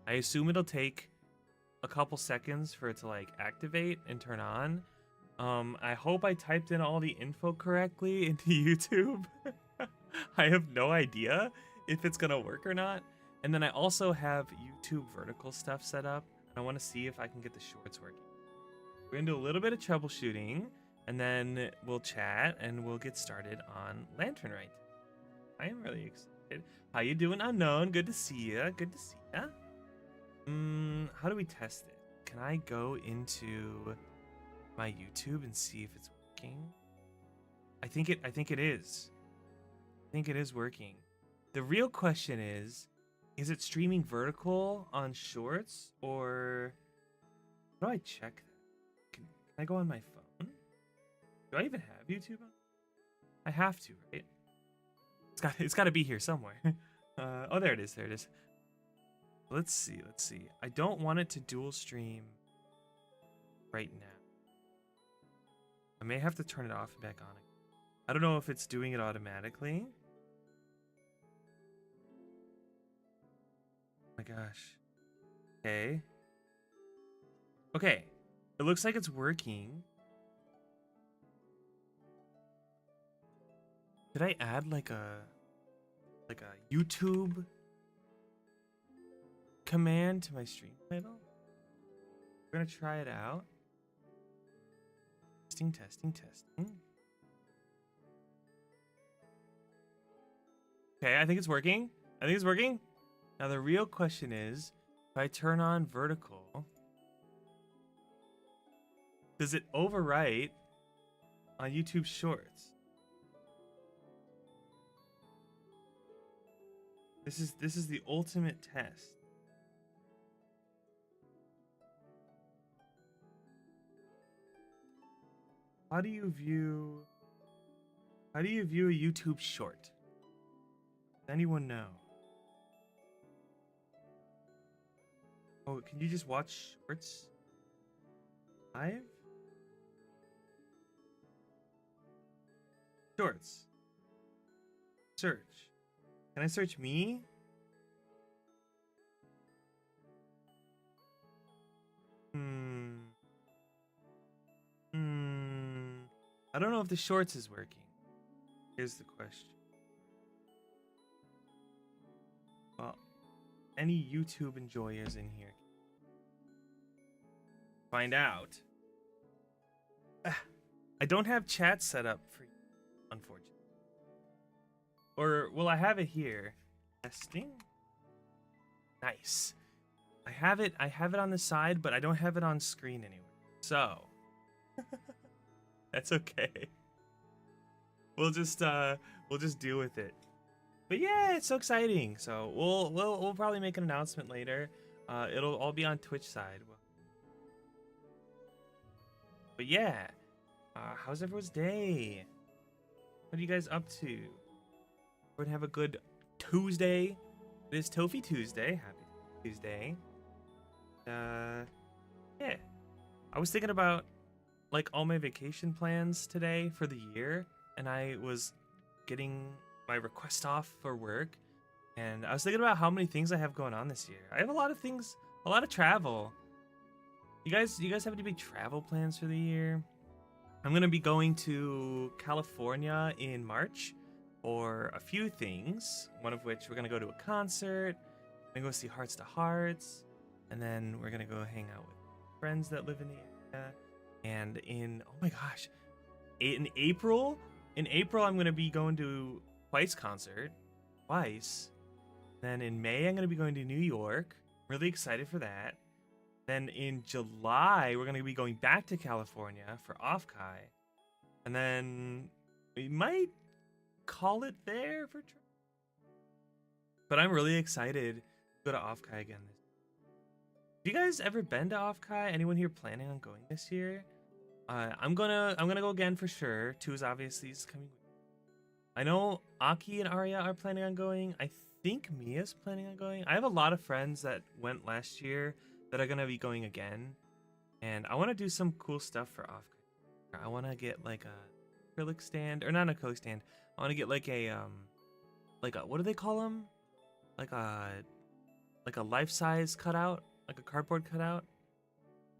I assume it'll take a couple seconds for it to like activate and turn on. I hope I typed in all the info correctly into YouTube. I have no idea if it's gonna work or not. And then I also have YouTube vertical stuff set up. And I want to see if I can get the shorts working. We're gonna do a little bit of troubleshooting, and then we'll chat and we'll get started on Lantern Rite. I am really excited. How you doing, Unknown? Good to see ya. Good to see ya. How do we test it? Can I go into my YouTube and see if it's working? I think it is. I think it is working. The real question is it streaming vertical on shorts, or how do I check that? Can I go on my phone? Do I even have YouTube on? I have to, right? It's got to be here somewhere. Oh, there it is. There it is. Let's see. I don't want it to dual stream right now. I may have to turn it off and back on. I don't know if it's doing it automatically. Oh my gosh. Okay. Okay. It looks like it's working. Did I add like a YouTube command to my stream title? We're gonna try it out. Testing. Okay, I think it's working. Now the real question is, if I turn on vertical, does it overwrite on YouTube Shorts? This is the ultimate test. How do you view a YouTube short? Does anyone know? Oh, can you just watch shorts live? Shorts. Search. Can I search me? I don't know if the shorts is working. Here's the question. Well, any YouTube enjoyers in here? Find out. I don't have chat set up for you, unfortunately. Or, well, I have it here. Testing? Nice. I have it on the side, but I don't have it on screen anywhere. So, that's okay. We'll just deal with it. But yeah, it's so exciting. So we'll probably make an announcement later. It'll all be on Twitch side. But yeah, how's everyone's day? What are you guys up to? Everyone have a good Tuesday. It is Tofi Tuesday. Happy Tuesday. Yeah. I was thinking about like all my vacation plans today for the year, and I was getting my request off for work, and I was thinking about how many things I have going on this year. I have a lot of things, a lot of travel. You guys have any big travel plans for the year? I'm gonna be going to California in March for a few things. One of which we're gonna go to a concert. We're gonna go see Hearts to Hearts, and then we're gonna go hang out with friends that live in the area. And in in April I'm gonna be going to Twice concert. Twice. Then in May I'm gonna be going to New York. Really excited for that. Then in July we're gonna be going back to California for Offkai. And then we might call it there for but I'm really excited to go to Offkai again. Have you guys ever been to Offkai? Anyone here planning on going this year? I'm gonna go again for sure. 2 is obviously is coming. I know Aki and Arya are planning on going. I think Mia's planning on going. I have a lot of friends that went last year that are gonna be going again, and I want to do some cool stuff for Offkai. I want to get like a acrylic stand, or not an acrylic stand. I want to get like a what do they call them? Like a like a life-size cutout, like a cardboard cutout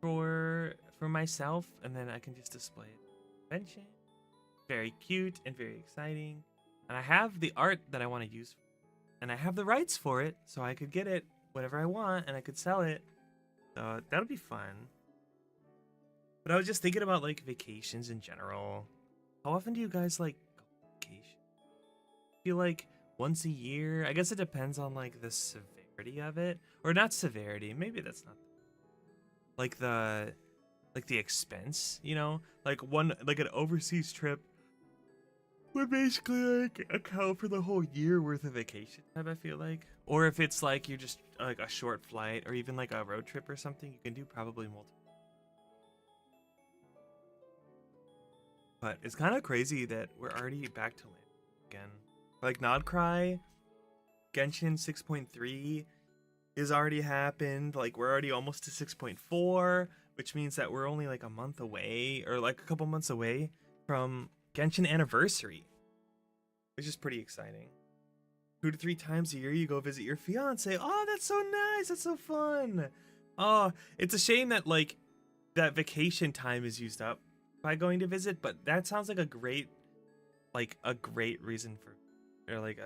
for myself, and then I can just display it. Convention. Very cute and very exciting. And I have the art that I want to use, and I have the rights for it, so I could get it whenever I want, and I could sell it. So that'll be fun. But I was just thinking about like vacations in general. How often do you guys like go on vacation? Feel like once a year? I guess it depends on like the severity of it, or not severity. Maybe that's not like the expense. You know, like an overseas trip would basically like account for the whole year worth of vacation time, I feel like. Or if it's like you're just like a short flight or even like a road trip or something, you can do probably multiple. But it's kind of crazy that we're already back to land again. Like Nodcry, Genshin 6.3 is already happened. Like we're already almost to 6.4, which means that we're only like a month away or like a couple months away from Genshin anniversary, which is pretty exciting. 2 to 3 times a year you go visit your fiance. Oh, that's so nice. That's so fun. Oh, it's a shame that like that vacation time is used up by going to visit, but that sounds like a great reason for, or like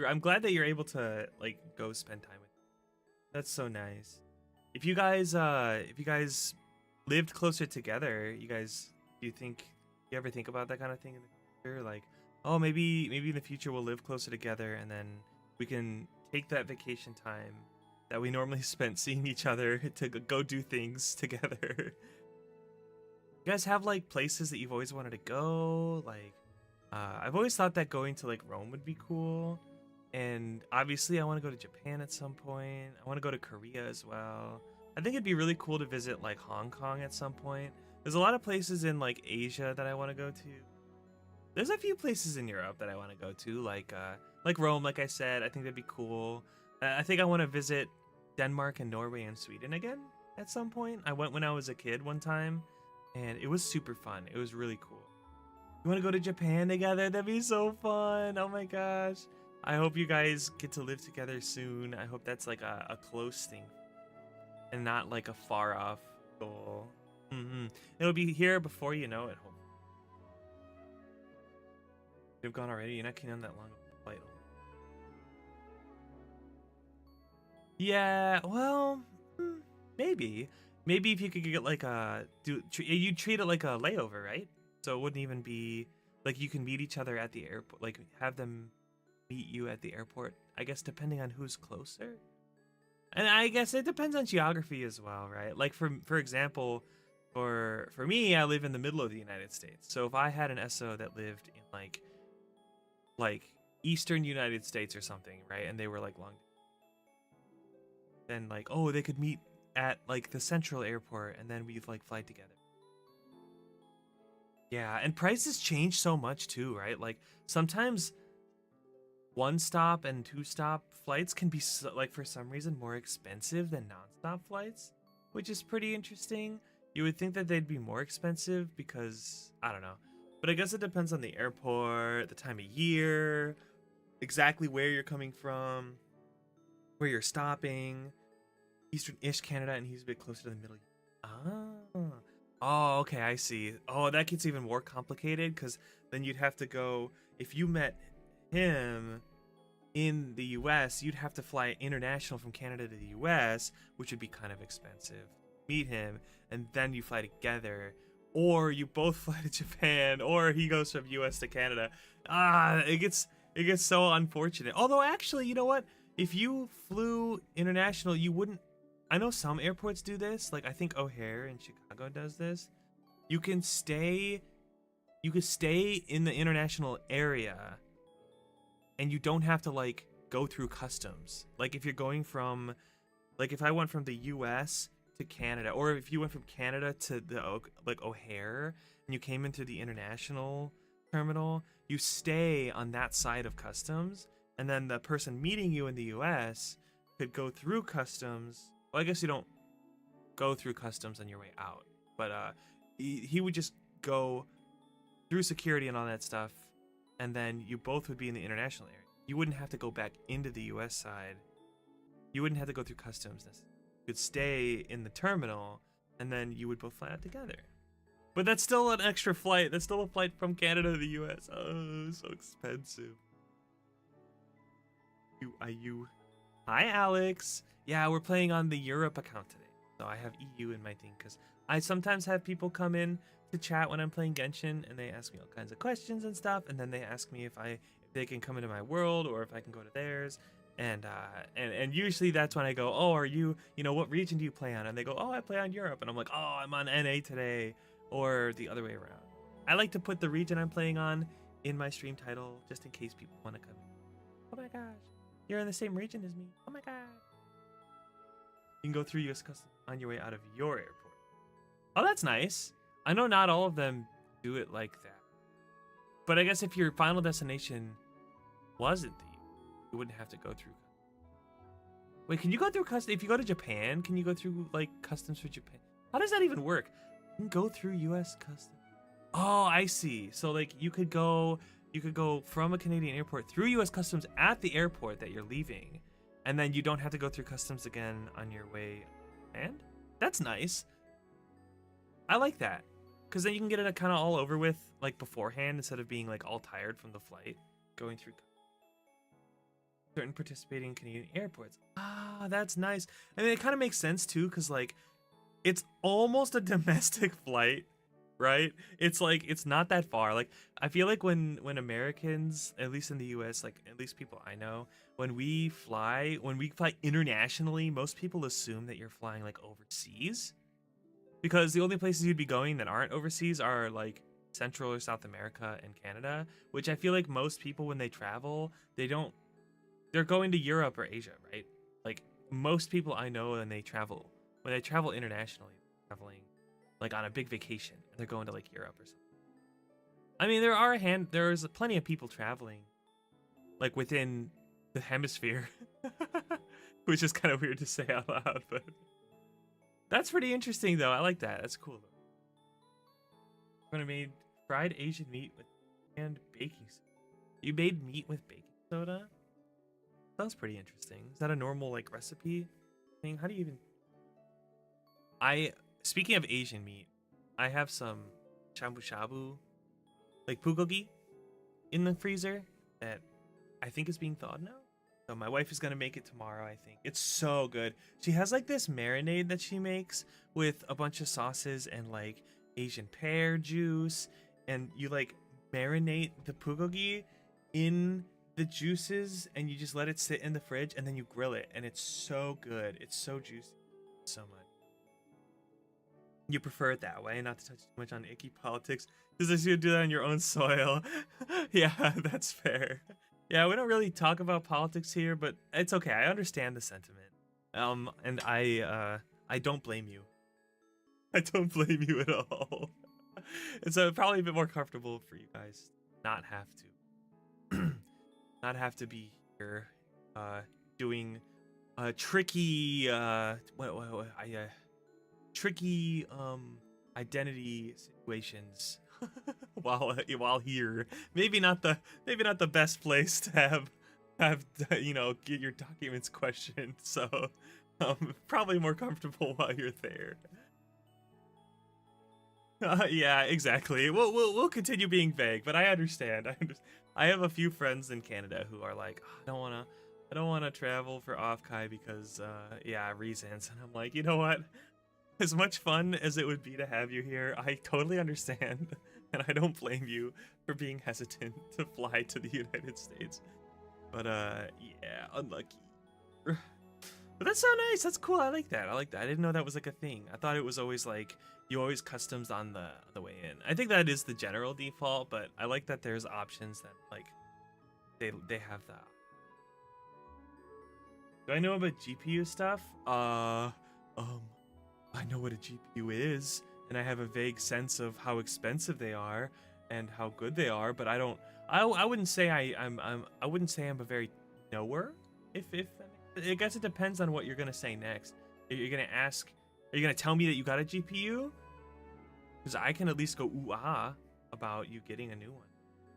I'm glad that you're able to like go spend time with. That's so nice. If you guys lived closer together, do you ever think about that kind of thing in the future? Like, oh, maybe in the future we'll live closer together, and then we can take that vacation time that we normally spent seeing each other to go do things together. You guys have like places that you've always wanted to go? Like, I've always thought that going to like Rome would be cool, and obviously I want to go to Japan at some point. I want to go to Korea as well. I think it'd be really cool to visit like Hong Kong at some point. There's a lot of places in like Asia that I want to go to. There's a few places in Europe that I want to go to, like Rome, like I said. I think that'd be cool. I think I want to visit Denmark and Norway and Sweden again at some point. I went when I was a kid one time, and it was super fun. It was really cool. You want to go to Japan together? That'd be so fun. Oh my gosh. I hope you guys get to live together soon. I hope that's like a close thing and not like a far off goal. It'll be here before you know it. Home. You've gone already. You're not keen on that long flight. Yeah. Well, maybe. Maybe if you could get like you treat it like a layover, right? So it wouldn't even be like you can meet each other at the airport, like have them meet you at the airport. I guess depending on who's closer. And I guess it depends on geography as well, right? Like for example, for me, I live in the middle of the United States. So if I had an SO that lived in like eastern United States or something, right? And they were like long, then like, oh, they could meet at like the central airport and then we'd like fly together. Yeah, and prices change so much too, right? Like sometimes 1-stop and 2-stop flights can be like for some reason more expensive than non-stop flights, which is pretty interesting. You would think that they'd be more expensive because I don't know, but I guess it depends on the airport, the time of year, exactly where you're coming from, where you're stopping. Eastern-ish Canada, and he's a bit closer to the middle. Oh, okay, I see. Oh, that gets even more complicated because then you'd have to go, if you met him in the US, you'd have to fly international from Canada to the US, which would be kind of expensive. Meet him, and then you fly together, or you both fly to Japan, or he goes from US to Canada. It gets so unfortunate. Although actually, you know what? If you flew international, you wouldn't. I know some airports do this. Like I think O'Hare in Chicago does this. You could stay in the international area, and you don't have to like go through customs. Like if you're going from, like if I went from the U.S. to Canada, or if you went from Canada to the like O'Hare, and you came into the international terminal, you stay on that side of customs, and then the person meeting you in the U.S. could go through customs. Well, I guess you don't go through customs on your way out, but he would just go through security and all that stuff, and then you both would be in the international area. You wouldn't have to go back into the U.S. side You wouldn't have to go through customs. You could stay in the terminal, and then you would both fly out together. But that's still an extra flight. That's still a flight from Canada to the US. Oh, so expensive. You. Hi, Alex. Yeah, we're playing on the Europe account today. So I have EU in my thing because I sometimes have people come in to chat when I'm playing Genshin, and they ask me all kinds of questions and stuff, and then they ask me if they can come into my world or if I can go to theirs. And usually that's when I go, oh, are you, what region do you play on? And they go, oh, I play on Europe. And I'm like, oh, I'm on NA today, or the other way around. I like to put the region I'm playing on in my stream title just in case people want to come in. Oh my gosh, you're in the same region as me. Oh my god. You can go through US Customs on your way out of your airport. Oh, that's nice. I know not all of them do it like that. But I guess if your final destination wasn't the you wouldn't have to go through. Wait, can you go through customs? If you go to Japan, can you go through like customs for Japan? How does that even work? You can go through US customs. Oh, I see. So like you could go from a Canadian airport through US customs at the airport that you're leaving, and then you don't have to go through customs again on your way. And that's nice. I like that. Because then you can get it kind of all over with like beforehand instead of being like all tired from the flight going through certain participating Canadian airports. Ah, that's nice. I mean, it kind of makes sense too, because like it's almost a domestic flight, right? It's like it's not that far. Like I feel like when Americans, at least in the US, like at least people I know, when we fly internationally, most people assume that you're flying like overseas, because the only places you'd be going that aren't overseas are like Central or South America and Canada, which I feel like most people when they travel, they're going to Europe or Asia, right? Like most people I know when they travel internationally, they're traveling like on a big vacation, and they're going to like Europe or something. I mean, there's plenty of people traveling like within the hemisphere, which is kind of weird to say out loud, but that's pretty interesting though. I like that. That's cool though. I'm gonna make fried Asian meat with and baking soda. You made meat with baking soda? Sounds pretty interesting. Is that a normal like recipe thing? How do you even? Speaking of Asian meat, I have some shabu shabu, like bulgogi, in the freezer that I think is being thawed now. So my wife is gonna make it tomorrow. I think it's so good. She has like this marinade that she makes with a bunch of sauces and like Asian pear juice, and you like marinate the bulgogi in the juices and you just let it sit in the fridge, and then you grill it, and it's so good. It's so juicy. So much. You prefer it that way, not to touch too much on icky politics, because you do that on your own soil. Yeah, that's fair. Yeah, we don't really talk about politics here, but it's okay. I understand the sentiment. And I don't blame you. I don't blame you at all. It's probably a bit more comfortable for you guys not have to not have to be here doing tricky tricky identity situations while here. Maybe not the best place to have get your documents questioned. So probably more comfortable while you're there. Yeah, exactly. We'll continue being vague, but I understand. I have a few friends in Canada who are like, oh, I don't wanna travel for off-Kai because reasons. And I'm like, you know what? As much fun as it would be to have you here, I totally understand, and I don't blame you for being hesitant to fly to the United States. But yeah, unlucky. But that's so nice. That's cool. I like that. I didn't know that was like a thing. I thought it was always like you always customs on the way in. I think that is the general default, but I like that there's options that like they have that. Do I know about GPU stuff? I know what a GPU is, and I have a vague sense of how expensive they are and how good they are, but I wouldn't say I wouldn't say I'm a very knower. If I guess it depends on what you're gonna say next. You're gonna ask, are you gonna tell me that you got a GPU? Because I can at least go ooh ah about you getting a new one,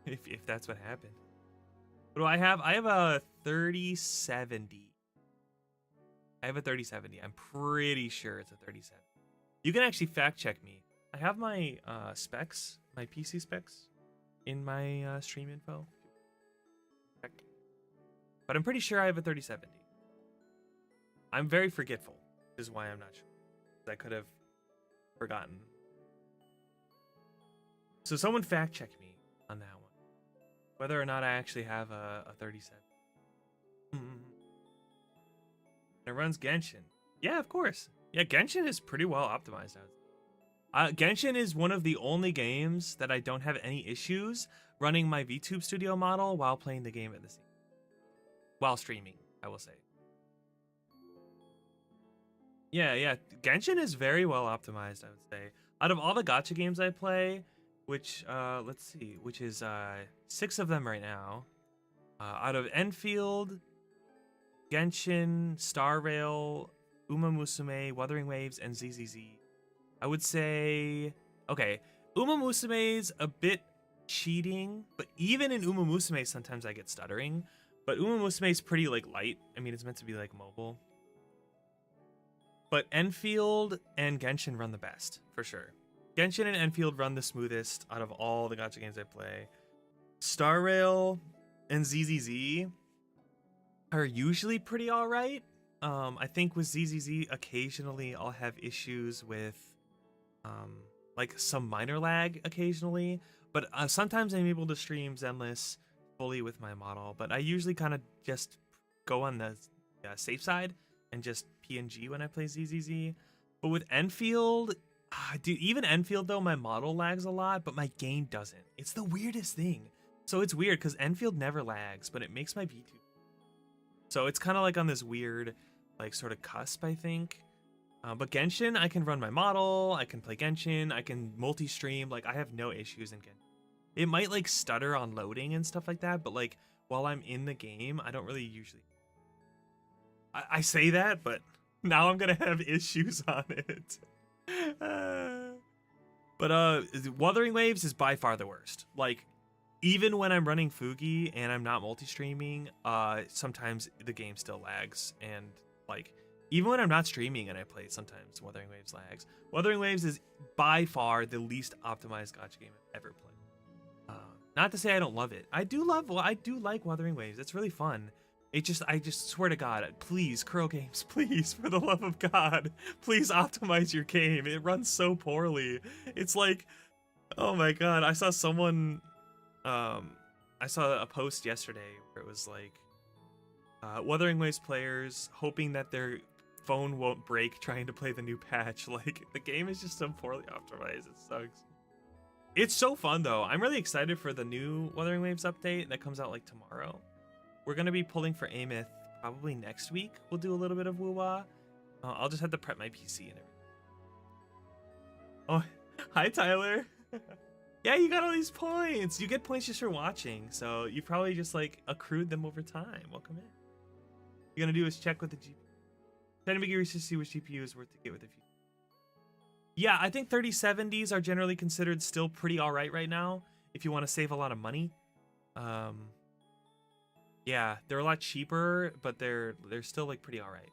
if that's what happened. What do I have? I have a 3070. I have a 3070. I'm pretty sure it's a 3070. You can actually fact check me. I have my specs, my PC specs, in my stream info. But I'm pretty sure I have a 3070. I'm very forgetful, is why I'm not sure. I could have forgotten. So someone fact check me on that one. Whether or not I actually have a 37. It runs Genshin. Yeah, of course. Yeah, Genshin is pretty well optimized. Genshin is one of the only games that I don't have any issues running my VTube Studio model while playing the game at the same time. While streaming, I will say. Yeah. Genshin is very well optimized, I would say. Out of all the gacha games I play, which, let's see, which is 6 of them right now. Out of Enfield, Genshin, Star Rail, Uma Musume, Wuthering Waves, and ZZZ, I would say, okay, Uma Musume's a bit cheating, but even in Uma Musume, sometimes I get stuttering. But Uma Musume's pretty, like, light. I mean, it's meant to be, like, mobile. But Enfield and Genshin run the best, for sure. Genshin and Enfield run the smoothest out of all the gacha games I play. Star Rail and ZZZ are usually pretty alright. I think with ZZZ, occasionally I'll have issues with, like, some minor lag occasionally. But sometimes I'm able to stream Zenless fully with my model, but I usually kind of just go on the safe side and just PNG when I play ZZZ. But with Enfield, dude, even Enfield though, my model lags a lot, but my game doesn't. It's the weirdest thing. So it's weird because Enfield never lags, but it makes my VTube. So it's kind of like on this weird, like, sort of cusp, I think. But Genshin, I can run my model, I can play Genshin, I can multi-stream, like, I have no issues in Genshin. It might, like, stutter on loading and stuff like that, but, like, while I'm in the game, I don't really usually... I say that, but now I'm gonna have issues on it. But Wuthering Waves is by far the worst. Like, even when I'm running Fugi and I'm not multi-streaming, sometimes the game still lags. And, like, even when I'm not streaming and I play, sometimes Wuthering Waves lags. Wuthering Waves is by far the least optimized gacha game I've ever played. Not to say I don't love it. I do like Wuthering Waves. It's really fun. I just swear to God, please, Kuro Games, please, for the love of God, please optimize your game. It runs so poorly. It's like, oh my God, I saw someone, I saw a post yesterday where it was like, Wuthering Waves players hoping that their phone won't break trying to play the new patch. Like, the game is just so poorly optimized. It sucks. It's so fun though. I'm really excited for the new Wuthering Waves update that comes out like tomorrow. We're gonna be pulling for Amith probably next week. We'll do a little bit of woo-wah. I'll just have to prep my PC and everything. Oh, hi Tyler. Yeah, you got all these points. You get points just for watching, so you probably just like accrued them over time. Welcome in. What you're gonna do is check with the GPU. Try to make your research to see which GPU is worth to get with the future. Yeah, I think 3070s are generally considered still pretty alright right now if you want to save a lot of money. Yeah, they're a lot cheaper, but they're still like pretty alright.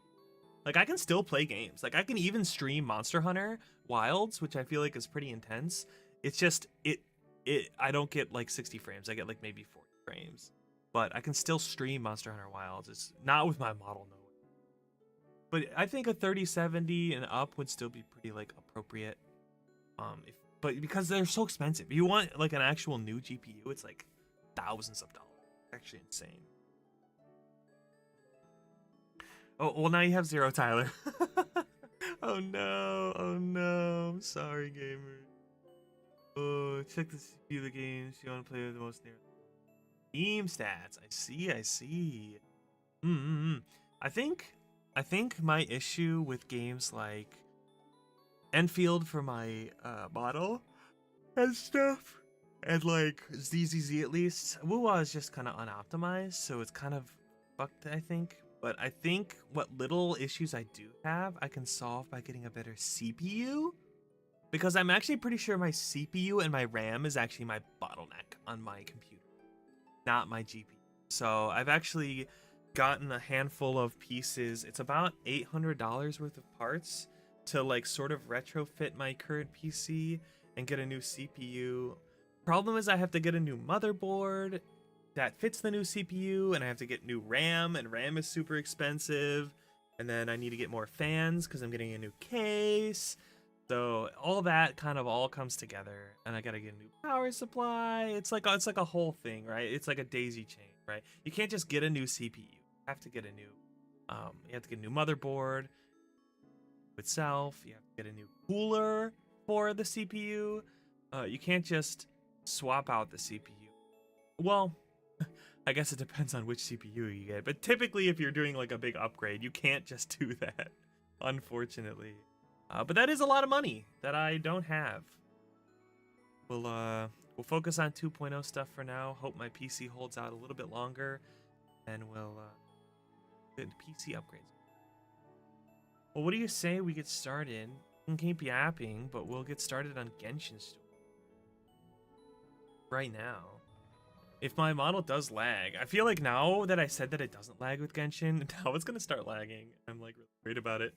Like, I can still play games. Like, I can even stream Monster Hunter Wilds, which I feel like is pretty intense. It's just I don't get like 60 frames. I get like maybe 40 frames. But I can still stream Monster Hunter Wilds. It's not with my model, no. But I think a 3070 and up would still be pretty like appropriate. But because they're so expensive. If you want like an actual new GPU, it's like thousands of dollars. Actually insane. Oh, well, now you have 0, Tyler. Oh no, I'm sorry, gamer. Oh, check the CPU of the games you want to play with the most near. Team stats, I see. I think my issue with games like Enfield for my model and stuff, and like ZZZ at least, Wuwa is just kind of unoptimized, so it's kind of fucked, I think. But I think what little issues I do have, I can solve by getting a better CPU. Because I'm actually pretty sure my CPU and my RAM is actually my bottleneck on my computer, not my GPU. So I've actually gotten a handful of pieces. It's about $800 worth of parts to like sort of retrofit my current PC and get a new CPU. Problem is I have to get a new motherboard that fits the new CPU, and I have to get new RAM, and RAM is super expensive. And then I need to get more fans because I'm getting a new case. So all that kind of all comes together, and I gotta get a new power supply. It's like a whole thing, right? It's like a daisy chain, right? You can't just get a new CPU. You have to get a new, you have to get a new motherboard itself. You have to get a new cooler for the CPU. You can't just swap out the CPU. Well, I guess it depends on which CPU you get, but typically if you're doing like a big upgrade, you can't just do that, unfortunately. But that is a lot of money that I don't have. We'll focus on 2.0 stuff for now. Hope my PC holds out a little bit longer, and we'll get PC upgrades. Well, what do you say we get started? We can keep yapping, but we'll get started on Genshin Story right now. If my model does lag, I feel like now that I said that it doesn't lag with Genshin, now it's gonna start lagging. I'm like really worried about it.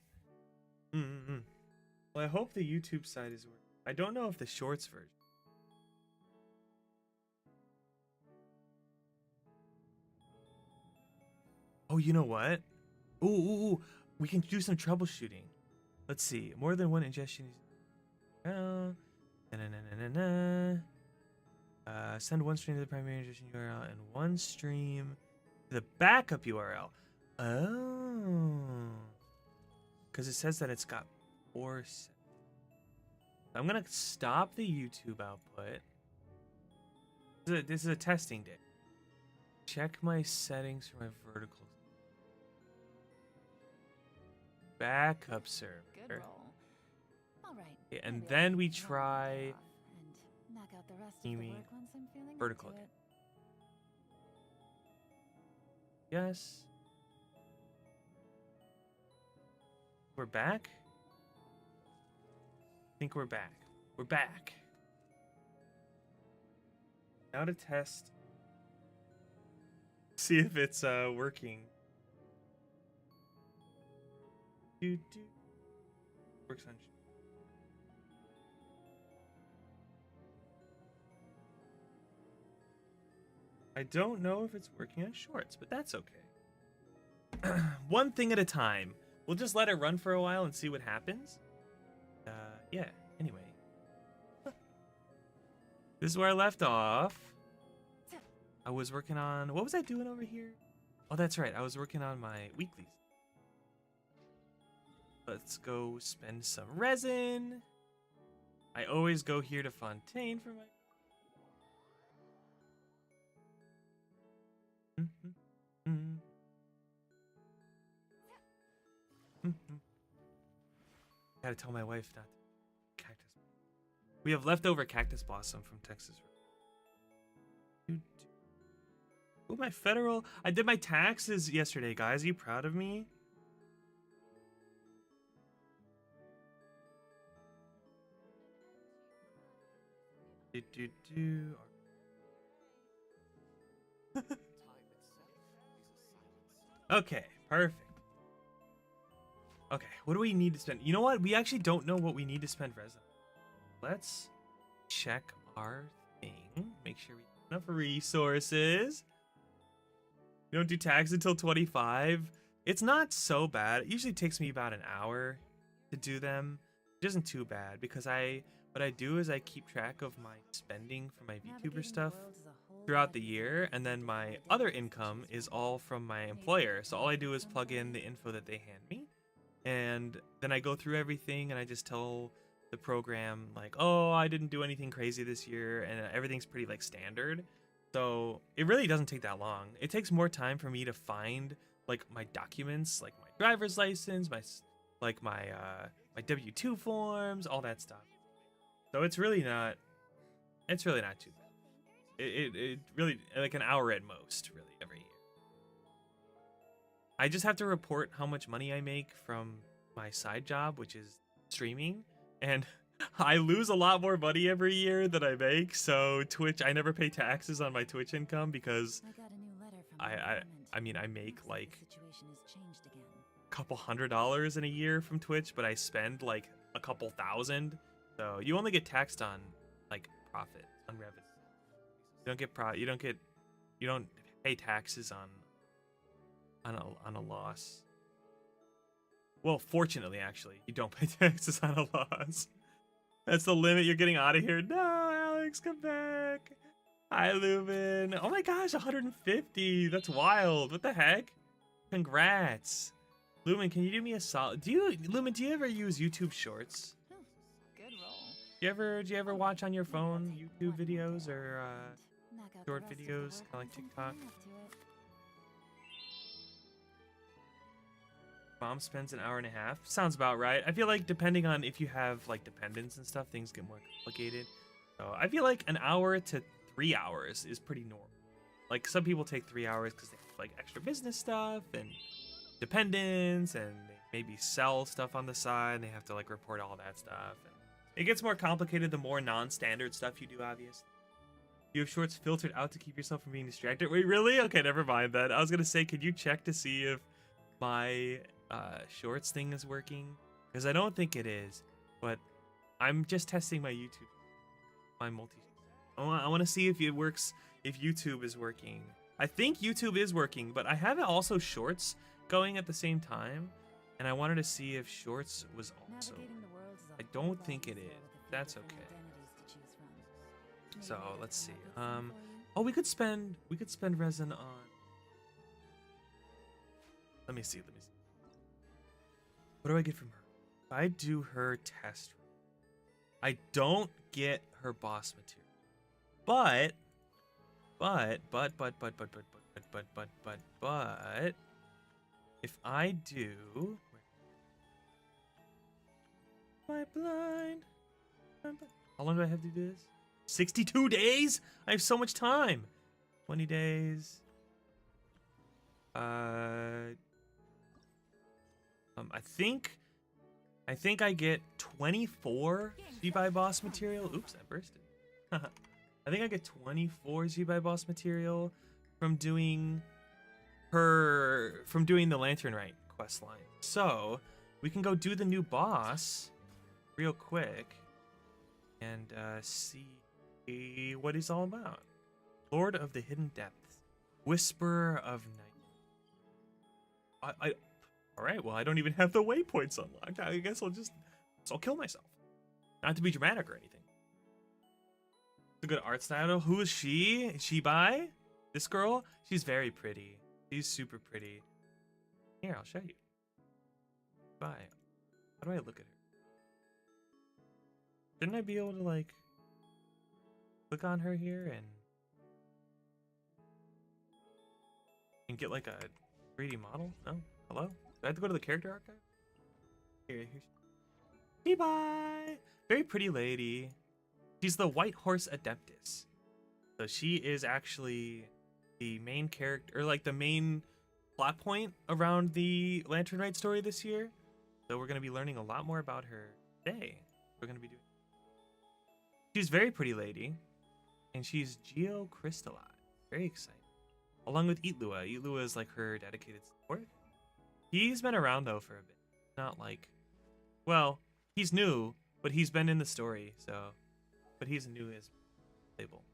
Well, I hope the YouTube side is working. I don't know if the shorts version. Oh, you know what? Ooh, we can do some troubleshooting. Let's see. More than one ingestion. Send one stream to the primary ingestion URL and one stream to the backup URL. Oh. Because it says that it's got 4 settings. I'm going to stop the YouTube output. This is a testing day. Check my settings for my vertical. Backup server. Good roll. All right. Okay, and then we try vertical. Yes. We're back? I think we're back. We're back. Now to test. See if it's working. Works on. I don't know if it's working on shorts, but that's okay. One thing at a time. We'll just let it run for a while and see what happens. Yeah, anyway. This is where I left off. I was working on... What was I doing over here? Oh, that's right. I was working on my weeklies. Let's go spend some resin. I always go here to Fontaine for my... Gotta tell my wife not to cactus. We have leftover cactus blossom from Texas. Oh, my federal. I did my taxes yesterday, guys. Are you proud of me? Okay, perfect. Okay, what do we need to spend? You know what? We actually don't know what we need to spend resin. Let's check our thing. Make sure we have enough resources. We don't do tags until 25. It's not so bad. It usually takes me about an hour to do them. It isn't too bad because what I do is I keep track of my spending for my VTuber stuff throughout the year, and then my other income is all from my employer. So all I do is plug in the info that they hand me, and then I go through everything and I just tell the program like, oh, I didn't do anything crazy this year, and everything's pretty like standard. So it really doesn't take that long. It takes more time for me to find like my documents, like my driver's license, my W-2 forms, all that stuff. So it's really not too bad. It really, like an hour at most, really, every year. I just have to report how much money I make from my side job, which is streaming, and I lose a lot more money every year than I make. So Twitch, I never pay taxes on my Twitch income because I mean, I make Looks like the situation has changed again. a couple $100s in a year from Twitch, but I spend like a couple thousand. So you only get taxed on like profit, on revenue. You don't get you don't pay taxes on a loss. Well, fortunately, actually, you don't pay taxes on a loss. That's the limit. You're getting out of here. No, Alex, come back. Hi, Lumen. Oh my gosh, 150. That's wild. What the heck? Congrats. Lumen, can you do me a solid? Lumen, do you ever use YouTube Shorts? Good roll. Do you ever watch on your phone YouTube videos or Knock out short the rest of the videos, work kind of like once I'm TikTok? feeling up to it. Mom spends an hour and a half. Sounds about right. I feel like depending on if you have like dependents and stuff, things get more complicated. So I feel like an hour to 3 hours is pretty normal. Like some people take 3 hours because they have like extra business stuff and dependents, and they maybe sell stuff on the side. And they have to like report all that stuff. And it gets more complicated the more non-standard stuff you do, obviously. You have shorts filtered out to keep yourself from being distracted. Wait, really? Okay, never mind that. I was gonna say, could you check to see if my shorts thing is working? Because I don't think it is, but I'm just testing my YouTube, my multi. I want to see if it works, if YouTube is working. I think YouTube is working, but I have also shorts going at the same time, and I wanted to see if shorts was also. Navigating the world is a I whole don't body think it full is. with a few That's different okay. identities to choose from. So Maybe let's see. that's not a good thing for you? Oh, we could spend resin on. Let me see. What do I get from her? If I do her test, I don't get her boss material. But if I do, am I blind? How long do I have to do this? 62 days? I have so much time. 20 days. I think I get 24 Zibai boss material. Oops, I bursted. I think I get 24 Zibai boss material from doing the Lantern Rite quest line. So we can go do the new boss real quick and see what he's all about. Lord of the Hidden Depths, Whisperer of Night. All right, well, I don't even have the waypoints unlocked. I guess I'll kill myself. Not to be dramatic or anything. It's a good art style. Who is she? Zibai? This girl? She's very pretty. She's super pretty. Here, I'll show you. Zibai. How do I look at her? Shouldn't I be able to, like, click on her here and get, like, a 3D model? No? Hello? Do I have to go to the character archive? Here's Zibai! Very pretty lady. She's the White Horse Adeptus. So she is actually the main character, or like the main plot point around the Lantern Rite story this year. So we're going to be learning a lot more about her today. We're going to be doing. She's a very pretty lady, and she's geocrystallized. Very exciting. Along with Itlua. Itlua is like her dedicated support. He's been around though for a bit. Not like, well, he's new, but he's been in the story, so. But he's new as label.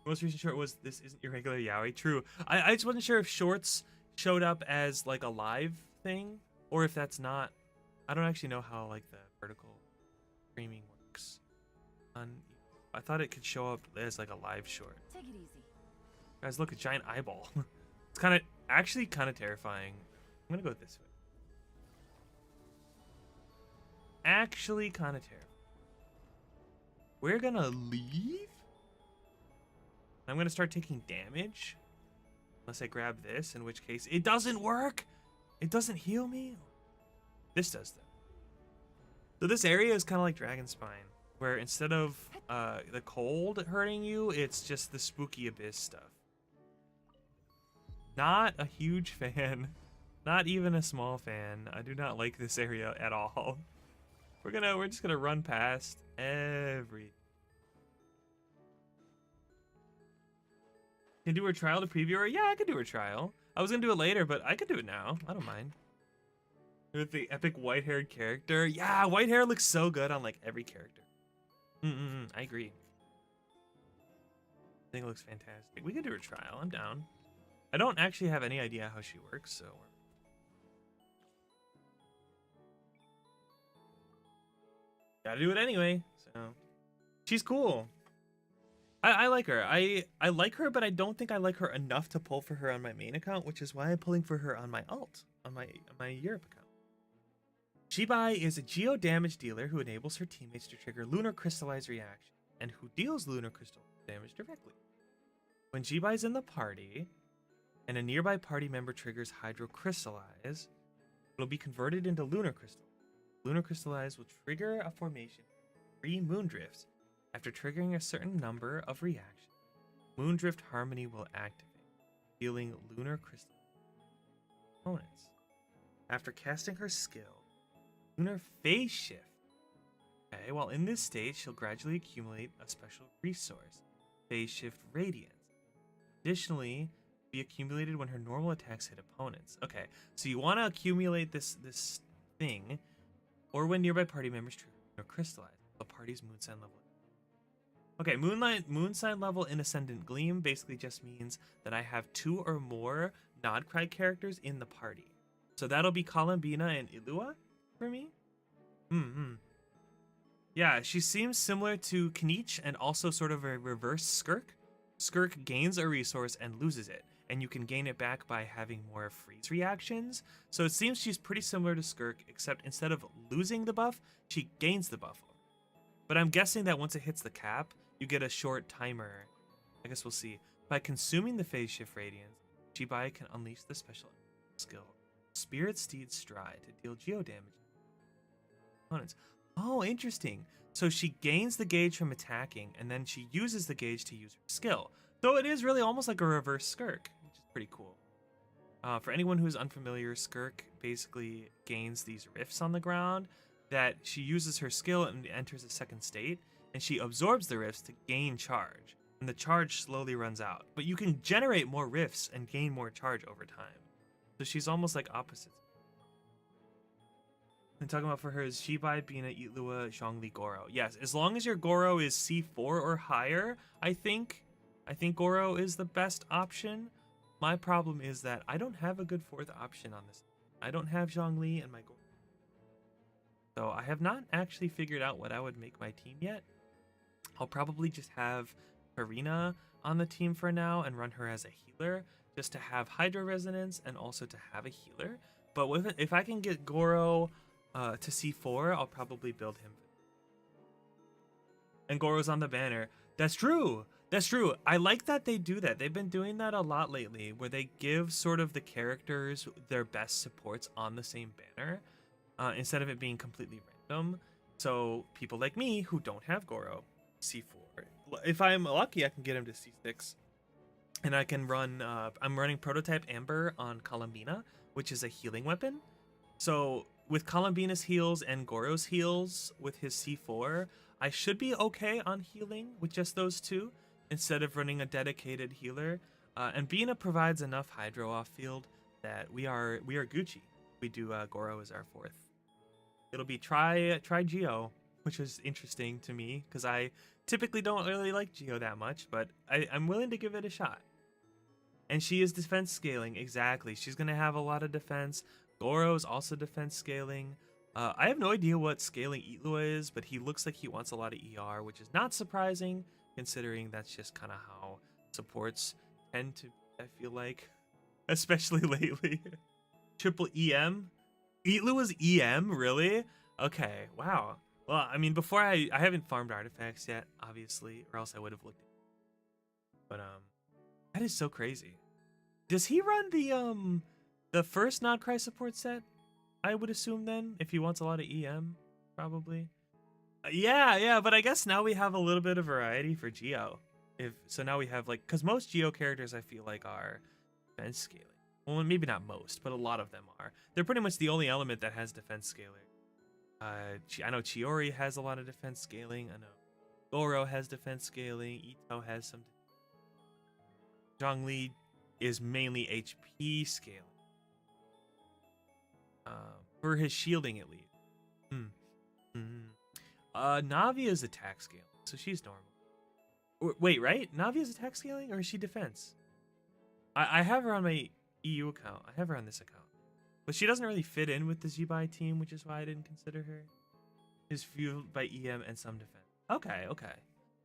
Most recent short was "This isn't your regular yaoi." True. I just wasn't sure if shorts showed up as like a live thing, or if that's not. I don't actually know how like the vertical streaming works. I thought it could show up as like a live short. Take it easy. Guys, look, a giant eyeball. It's actually kind of terrifying. I'm gonna go this way. Actually, kind of terrifying. We're gonna leave. I'm gonna start taking damage. Unless I grab this, in which case it doesn't work. It doesn't heal me. This does though. So this area is kind of like Dragon Spine, where instead of the cold hurting you, it's just the spooky abyss stuff. Not a huge fan. Not even a small fan. I do not like this area at all. We're just gonna run past every. Can do her trial to preview her? Yeah, I could do her trial. I was gonna do it later, but I could do it now. I don't mind. With the epic white-haired character. Yeah, white hair looks so good on like every character. I agree. I think it looks fantastic. We could do her trial. I'm down. I don't actually have any idea how she works, so gotta do it anyway. So she's cool. I like her. I like her, but I don't think I like her enough to pull for her on my main account, which is why I'm pulling for her on my alt, on my Europe account. Zibai is a geo damage dealer who enables her teammates to trigger lunar crystallize reaction, and who deals lunar crystal damage directly. When Zibai is in the party, and a nearby party member triggers hydro crystallize, it'll be converted into lunar crystal. Lunar crystallize will trigger a formation of 3 moondrifts. After triggering a certain number of reactions, Moondrift Harmony will activate, dealing lunar crystal opponents. After casting her skill, Lunar Phase Shift. Okay, while in this state, she'll gradually accumulate a special resource, Phase Shift Radiance. Additionally, be accumulated when her normal attacks hit opponents. Okay, so you want to accumulate this thing, or when nearby party members trigger or crystallize the party's moon sign level. Okay, moon sign level in Ascendant Gleam basically just means that I have 2 or more Nodcry characters in the party. So that'll be Columbina and Ilua for me. Yeah, she seems similar to Kniech and also sort of a reverse Skirk. Skirk gains a resource and loses it, and you can gain it back by having more freeze reactions. So it seems she's pretty similar to Skirk, except instead of losing the buff, she gains the buff. But I'm guessing that once it hits the cap, you get a short timer. I guess we'll see. By consuming the Phase Shift Radiance, Zibai can unleash the special skill Spirit Steed Stride to deal geo damage to opponents. Oh, interesting. So she gains the gauge from attacking, and then she uses the gauge to use her skill. So it is really almost like a reverse Skirk, which is pretty cool. For anyone who's unfamiliar, Skirk basically gains these rifts on the ground that she uses her skill and enters a second state, and she absorbs the rifts to gain charge, and the charge slowly runs out. But you can generate more rifts and gain more charge over time. So she's almost like opposites. And talking about for her is Zibai, Bina, Itlua, Zhongli, Goro. Yes, as long as your Goro is C4 or higher, I think Goro is the best option. My problem is that I don't have a good 4th option on this. I don't have Zhongli and my Goro. So I have not actually figured out what I would make my team yet. I'll probably just have Karina on the team for now and run her as a healer, just to have Hydro Resonance and also to have a healer. But if I can get Goro to C4, I'll probably build him. And Goro's on the banner. That's true. That's true. I like that they do that. They've been doing that a lot lately, where they give sort of the characters their best supports on the same banner, instead of it being completely random. So people like me who don't have Goro, C4. If I'm lucky, I can get him to C6. And I can run, I'm running Prototype Amber on Columbina, which is a healing weapon. So with Columbina's heals and Goro's heals with his C4, I should be okay on healing with just those 2, instead of running a dedicated healer. And Bina provides enough Hydro off field that we are Gucci. We do Goro as our 4th. It'll be try Geo, which is interesting to me because I typically don't really like Geo that much, but I'm willing to give it a shot. And she is defense scaling, exactly. She's gonna have a lot of defense. Goro is also defense scaling. I have no idea what scaling Itlua is, but he looks like he wants a lot of ER, which is not surprising, considering that's just kind of how supports tend to, I feel like, especially lately. Triple EM? Itlua's EM, really? Okay, wow. Well, I mean, before I haven't farmed artifacts yet, obviously, or else I would have looked. But that is so crazy. Does he run the first Nodcry support set? I would assume then, if he wants a lot of EM, probably. Yeah, but I guess now we have a little bit of variety for Geo. So now we have like, because most Geo characters I feel like are defense scaling. Well, maybe not most, but a lot of them are. They're pretty much the only element that has defense scaling. I know Chiori has a lot of defense scaling. I know Goro has defense scaling. Ito has some. Zhongli is mainly HP scaling. For his shielding at least. Navia's attack scaling, so she's normal. Wait, right? Navia's attack scaling, or is she defense? I have her on my EU account. I have her on this account. But she doesn't really fit in with the Zibai team, which is why I didn't consider her. She's fueled by EM and some defense. Okay, okay.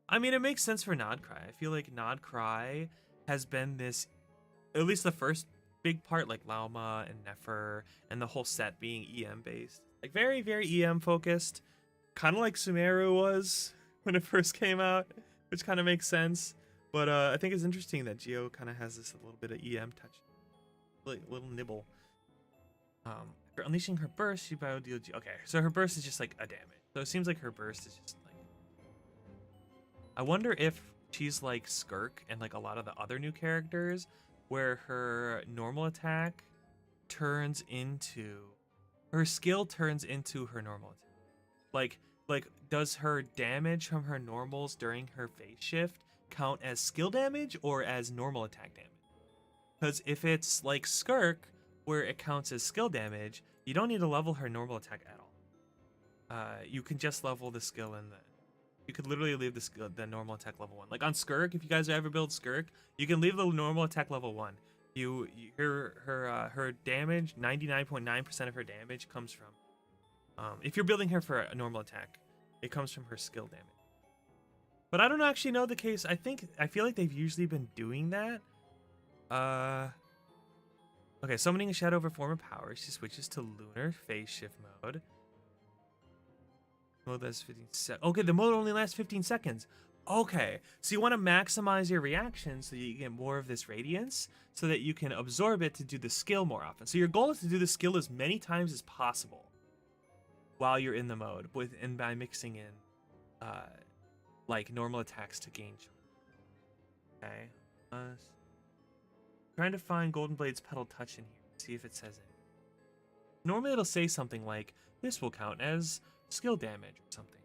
I mean, it makes sense for Nodcry. I feel like Nodcry has been this, at least the first big part, like Lauma and Nefer, and the whole set being EM based. Like very, very EM focused. Kind of like Sumeru was when it first came out, which kind of makes sense. But I think it's interesting that Geo kind of has this little bit of EM touch. Like little nibble. After unleashing her burst, she bio deal G. Okay, so her burst is just like a damage. So it seems like her burst is just like. I wonder if she's like Skirk and like a lot of the other new characters, where her normal attack turns into, her skill turns into her normal attack. Like does her damage from her normals during her phase shift count as skill damage or as normal attack damage? Because if it's like Skirk, where it counts as skill damage, you don't need to level her normal attack at all. You can just level the skill in the. You could literally leave the normal attack level 1. Like on Skirk, if you guys ever build Skirk, you can leave the normal attack level 1. Her damage, 99.9% of her damage comes from. If you're building her for a normal attack, it comes from her skill damage. But I don't actually know the case. I feel like they've usually been doing that. Okay, summoning a shadow of her former power, she switches to lunar phase shift mode. Mode lasts 15 seconds. Okay, the mode only lasts 15 seconds. Okay, so you want to maximize your reaction so you get more of this radiance so that you can absorb it to do the skill more often. So your goal is to do the skill as many times as possible while you're in the mode, and by mixing in like normal attacks to gain. Okay. Trying to find Golden Blade's Petal Touch in here. See if it says it. Normally it'll say something like, this will count as skill damage or something.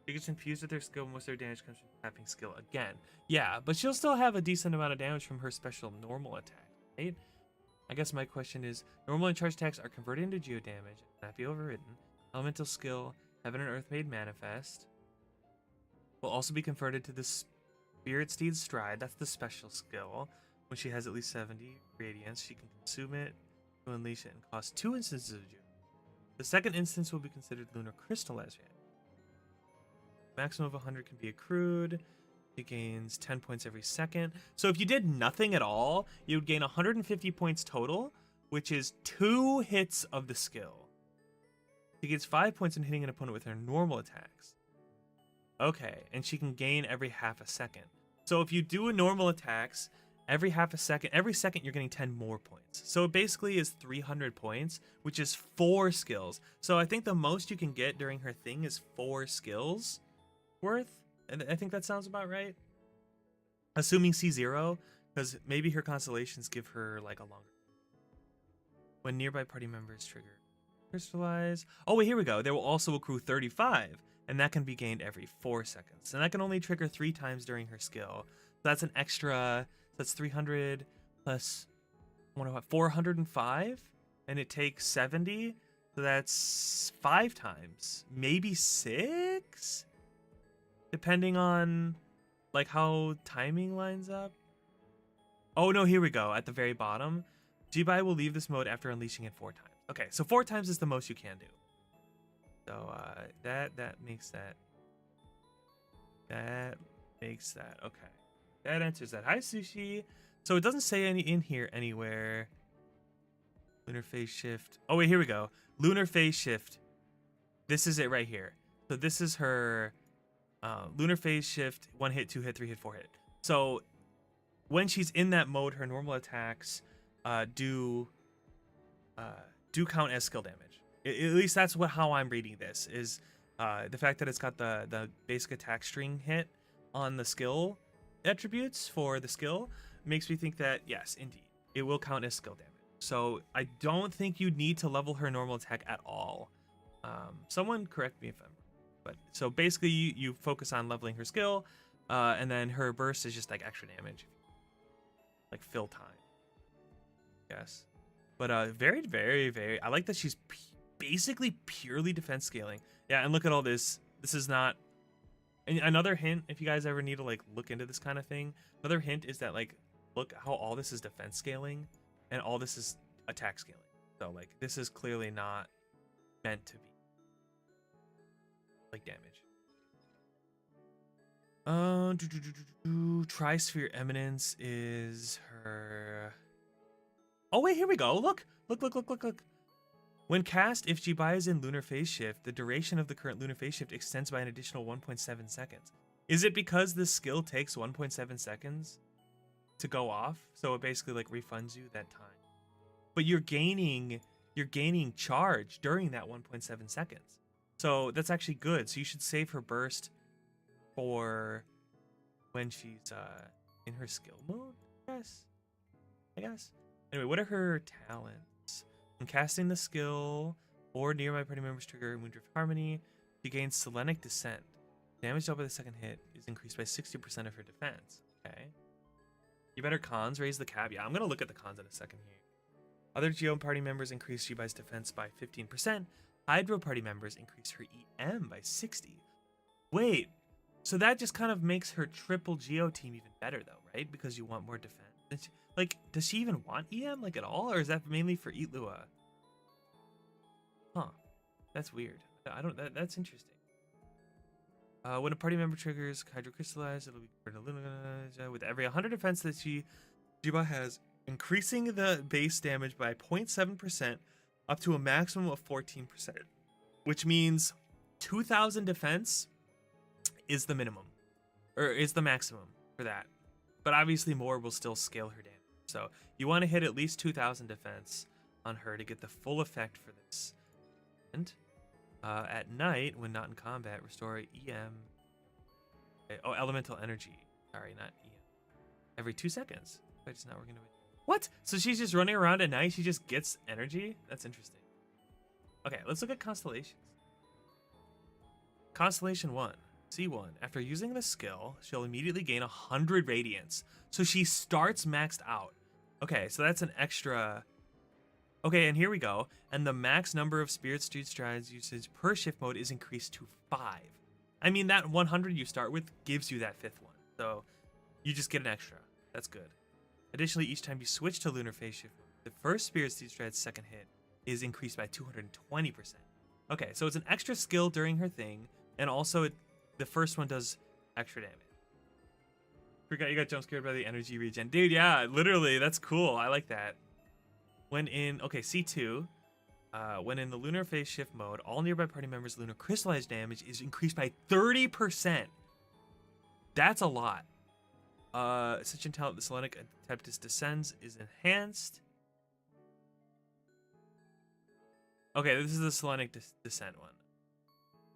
She gets infused with her skill, most of her damage comes from tapping skill again. Yeah, but she'll still have a decent amount of damage from her special normal attack, right? I guess my question is, normal and charged attacks are converted into geo damage, and cannot be overridden. Elemental skill, Heaven and Earth Made Manifest, will also be converted to the Spirit Steed's Stride. That's the special skill. When she has at least 70 radiance, she can consume it to unleash it and cost 2 instances of geo. The second instance will be considered lunar crystal as yet. Maximum of 100 can be accrued. It gains 10 points every second. So if you did nothing at all, you would gain 150 points total, which is 2 hits of the skill. She gets 5 points in hitting an opponent with her normal attacks. Okay, and she can gain every half a second. So if you do a normal attacks, every second you're getting 10 more points. So it basically is 300 points, which is 4 skills. So I think the most you can get during her thing is 4 skills worth. And I think that sounds about right. Assuming C0, because maybe her constellations give her like a longer. When nearby party members trigger crystallize. Oh wait, here we go. They will also accrue 35, and that can be gained every 4 seconds. And that can only trigger 3 times during her skill. So that's an extra. That's 300 plus 405, and it takes 70. So that's 5 times, maybe 6, depending on like how timing lines up. Oh no, here we go. At the very bottom, Zibai will leave this mode after unleashing it 4 times. Okay, so 4 times is the most you can do. So that makes that. That makes that. Okay. That answers that. Hi, Sushi. So it doesn't say any in here anywhere. Lunar phase shift. Oh, wait, here we go. Lunar phase shift. This is it right here. So this is her lunar phase shift. 1 hit, 2 hit, 3 hit, 4 hit. So when she's in that mode, her normal attacks do count as skill damage. At least that's how I'm reading this. Is the fact that it's got the basic attack string hit on the skill attributes for the skill makes me think that yes, indeed, it will count as skill damage. So I don't think you need to level her normal attack at all. Someone correct me if I'm wrong. But so basically you focus on leveling her skill, and then her burst is just like extra damage. like fill time. Yes. But very, very, very. I like that she's basically purely defense scaling. Yeah, and look at all this. This is not. And another hint, if you guys ever need to like look into this kind of thing, another hint is that like, look how all this is defense scaling, and all this is attack scaling. So like, this is clearly not meant to be like damage. Trisphere Eminence is her. Oh wait, here we go. Look. When cast, if Zibai is in lunar phase shift, the duration of the current lunar phase shift extends by an additional 1.7 seconds. Is it because this skill takes 1.7 seconds to go off? So it basically like refunds you that time. But you're gaining charge during that 1.7 seconds. So that's actually good. So you should save her burst for when she's in her skill mode, I guess. Anyway, what are her talents? When casting the skill or nearby party members trigger Moondrift Harmony, she gains Selenic Descent. Damage dealt by the second hit is increased by 60% of her defense. Okay. You better cons raise the cap. Yeah, I'm gonna look at the cons in a second here. Other Geo party members increase Zibai's defense by 15%. Hydro party members increase her EM by 60. Wait, so that just kind of makes her triple Geo team even better though, right? Because you want more defense. Like, does she even want EM like at all, or is that mainly for Itlua? Huh, that's weird. That's interesting. When a party member triggers Hydro Crystallize, it'll be with every 100 defense that Zibai has, increasing the base damage by 0.7% up to a maximum of 14%, which means 2,000 defense is the minimum, or is the maximum for that. But obviously more will still scale her damage. So you want to hit at least 2,000 defense on her to get the full effect for this. And at night, when not in combat, restore EM. Okay. Oh, elemental energy. Sorry, not EM. Every 2 seconds. Wait, it's not working. What? So she's just running around at night? She just gets energy? That's interesting. Okay, let's look at constellations. Constellation 1. C1. After using the skill, she'll immediately gain 100 radiance. So she starts maxed out. Okay, so that's an extra. Okay, and here we go. And the max number of Spirit Street Strides usage per shift mode is increased to 5. I mean, that 100 you start with gives you that 5th one. So you just get an extra. That's good. Additionally, each time you switch to Lunar Phase Shift, the first Spirit Street Stride's second hit is increased by 220%. Okay, so it's an extra skill during her thing, and also the first one does extra damage. Forgot you got jump scared by the energy regen. Dude, yeah, literally, that's cool. I like that. When in, okay, C2, when in the Lunar Phase Shift mode, all nearby party members' Lunar Crystallized damage is increased by 30%. That's a lot. Such until the Selenic Adeptus descends is enhanced. Okay, this is the Selenic Descent one.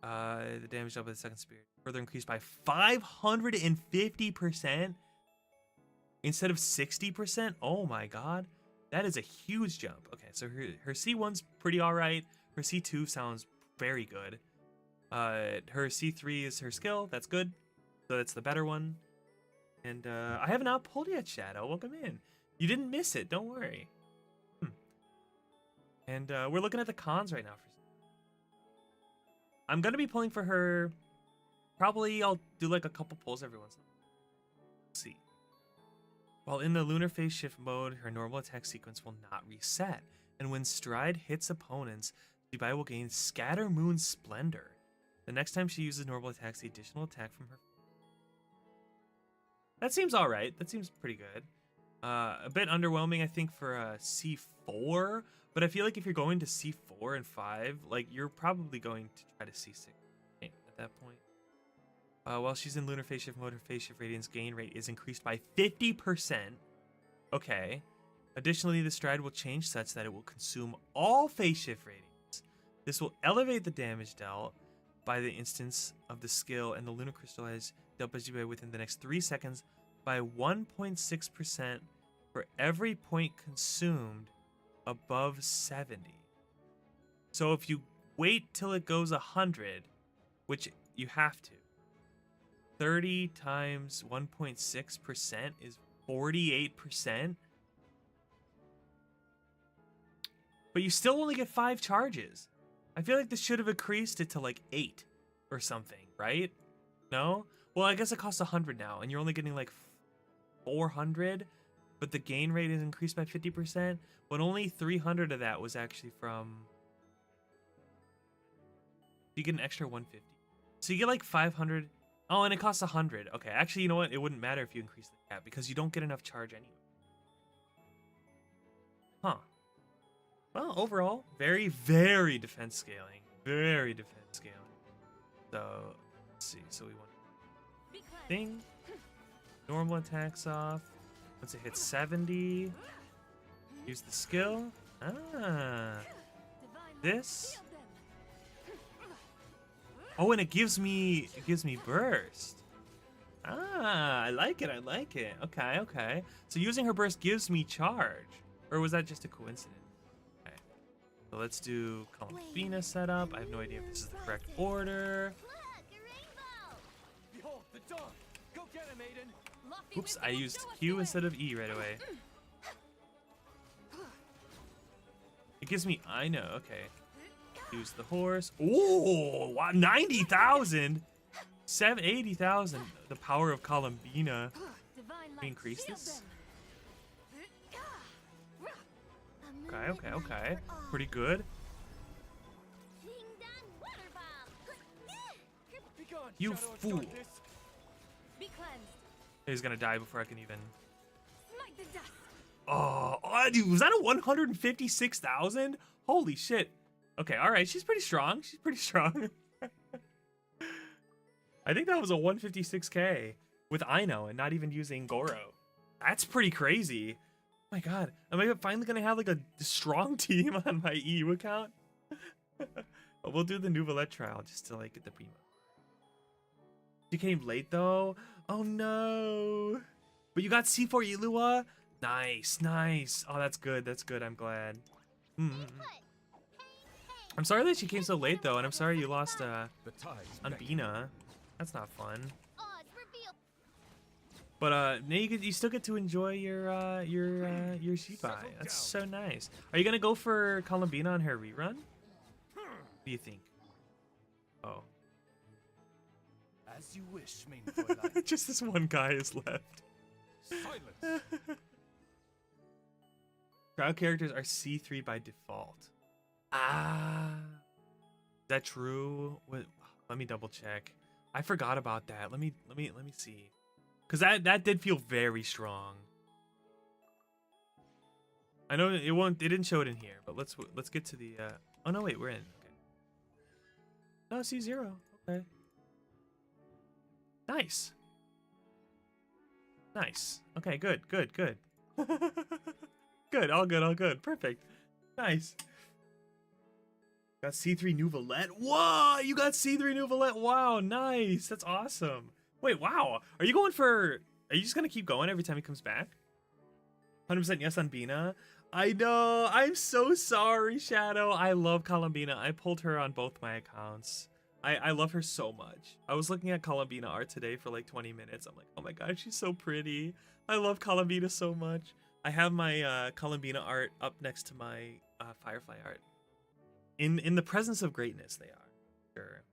The damage dealt by the second spirit further increased by 550% instead of 60%. Oh my god, that is a huge jump. Okay, so her C1's pretty alright. Her C2 sounds very good. Her C3 is her skill. That's good. So that's the better one. And I have not pulled yet, Shadow. Welcome in. You didn't miss it. Don't worry. And we're looking at the cons right now. I'm going to be pulling for her. Probably I'll do like a couple pulls every once in a while. Let's see. While in the Lunar Phase Shift mode, her normal attack sequence will not reset. And when Stride hits opponents, Zibai will gain Scatter Moon Splendor. The next time she uses normal attacks, the additional attack from her. That seems alright. That seems pretty good. A bit underwhelming, I think, for C4. But I feel like if you're going to C4 and 5, like, you're probably going to try to C6 at that point. While she's in Lunar Phase Shift mode, her Phase Shift Radiance gain rate is increased by 50%. Okay. Additionally, the Stride will change such that it will consume all Phase Shift Radiance. This will elevate the damage dealt by the instance of the skill and the Lunar Crystallize dealt by Zibai within the next 3 seconds by 1.6% for every point consumed above 70. So if you wait till it goes 100, which you have to, 30 times 1.6% is 48%. But you still only get 5 charges. I feel like this should have increased it to like 8 or something, right? No? Well, I guess it costs 100 now, and you're only getting like 400, but the gain rate is increased by 50%, but only 300 of that was actually from... You get an extra 150. So you get like 500. Oh, and it costs 100. Okay, actually, you know what? It wouldn't matter if you increase the cap, because you don't get enough charge anyway. Huh. Well, overall, very, very defense scaling. Very defense scaling. So, let's see. So we want thing. Normal attacks off. Once it hits 70, use the skill. Ah. This. Oh, and it gives me burst. Ah, I like it. I like it. Okay, okay. So using her burst gives me charge. Or was that just a coincidence? Okay. So let's do Columbina setup. I have no idea if this is the correct order. Behold the dawn. Go get him, Aiden. Oops, I used Q instead of E right away. It gives me I know, okay. Use the horse. Oh, wow, 90,000. 80,000. The power of Columbina. We increase this? Okay, okay, okay. Pretty good. You fool. He's gonna die before I can even... Oh, dude, was that a 156,000? Holy shit. Okay, alright, she's pretty strong. She's pretty strong. I think that was a 156k with Aino and not even using Goro. That's pretty crazy. Oh my god, am I finally gonna have like a strong team on my EU account? But we'll do the Nouvellette trial just to like get the primo. She came late though. Oh no. But you got C4 Ilua? Nice, nice. Oh, that's good. That's good. I'm glad. I'm sorry that she came so late though, and I'm sorry you lost on Bina. That's not fun. But now you still get to enjoy your Zibai. That's so nice. Are you gonna go for Columbina on her rerun? What do you think? Oh. As you wish, main Fräulein. Just this one guy is left. Silence. Crowd characters are C3 by default. Ah. Is that true? Let me double check. I forgot about that. Let me see. Cause that did feel very strong. I know it didn't show it in here, but let's get to the oh no wait, we're in. Okay. No, C0. Okay. Nice. Nice. Okay, good. Good, all good. Perfect. Nice. Got C3 Nouvellette. Whoa, you got C3 Nouvellette. Wow, nice. That's awesome. Wait, wow. Are you just gonna keep going every time he comes back? 100% yes on Bina. I know. I'm so sorry, Shadow. I love Columbina. I pulled her on both my accounts. I love her so much. I was looking at Columbina art today for like 20 minutes. I'm like, oh my god, she's so pretty. I love Columbina so much. I have my Columbina art up next to my Firefly art. In the presence of greatness, they are. Sure.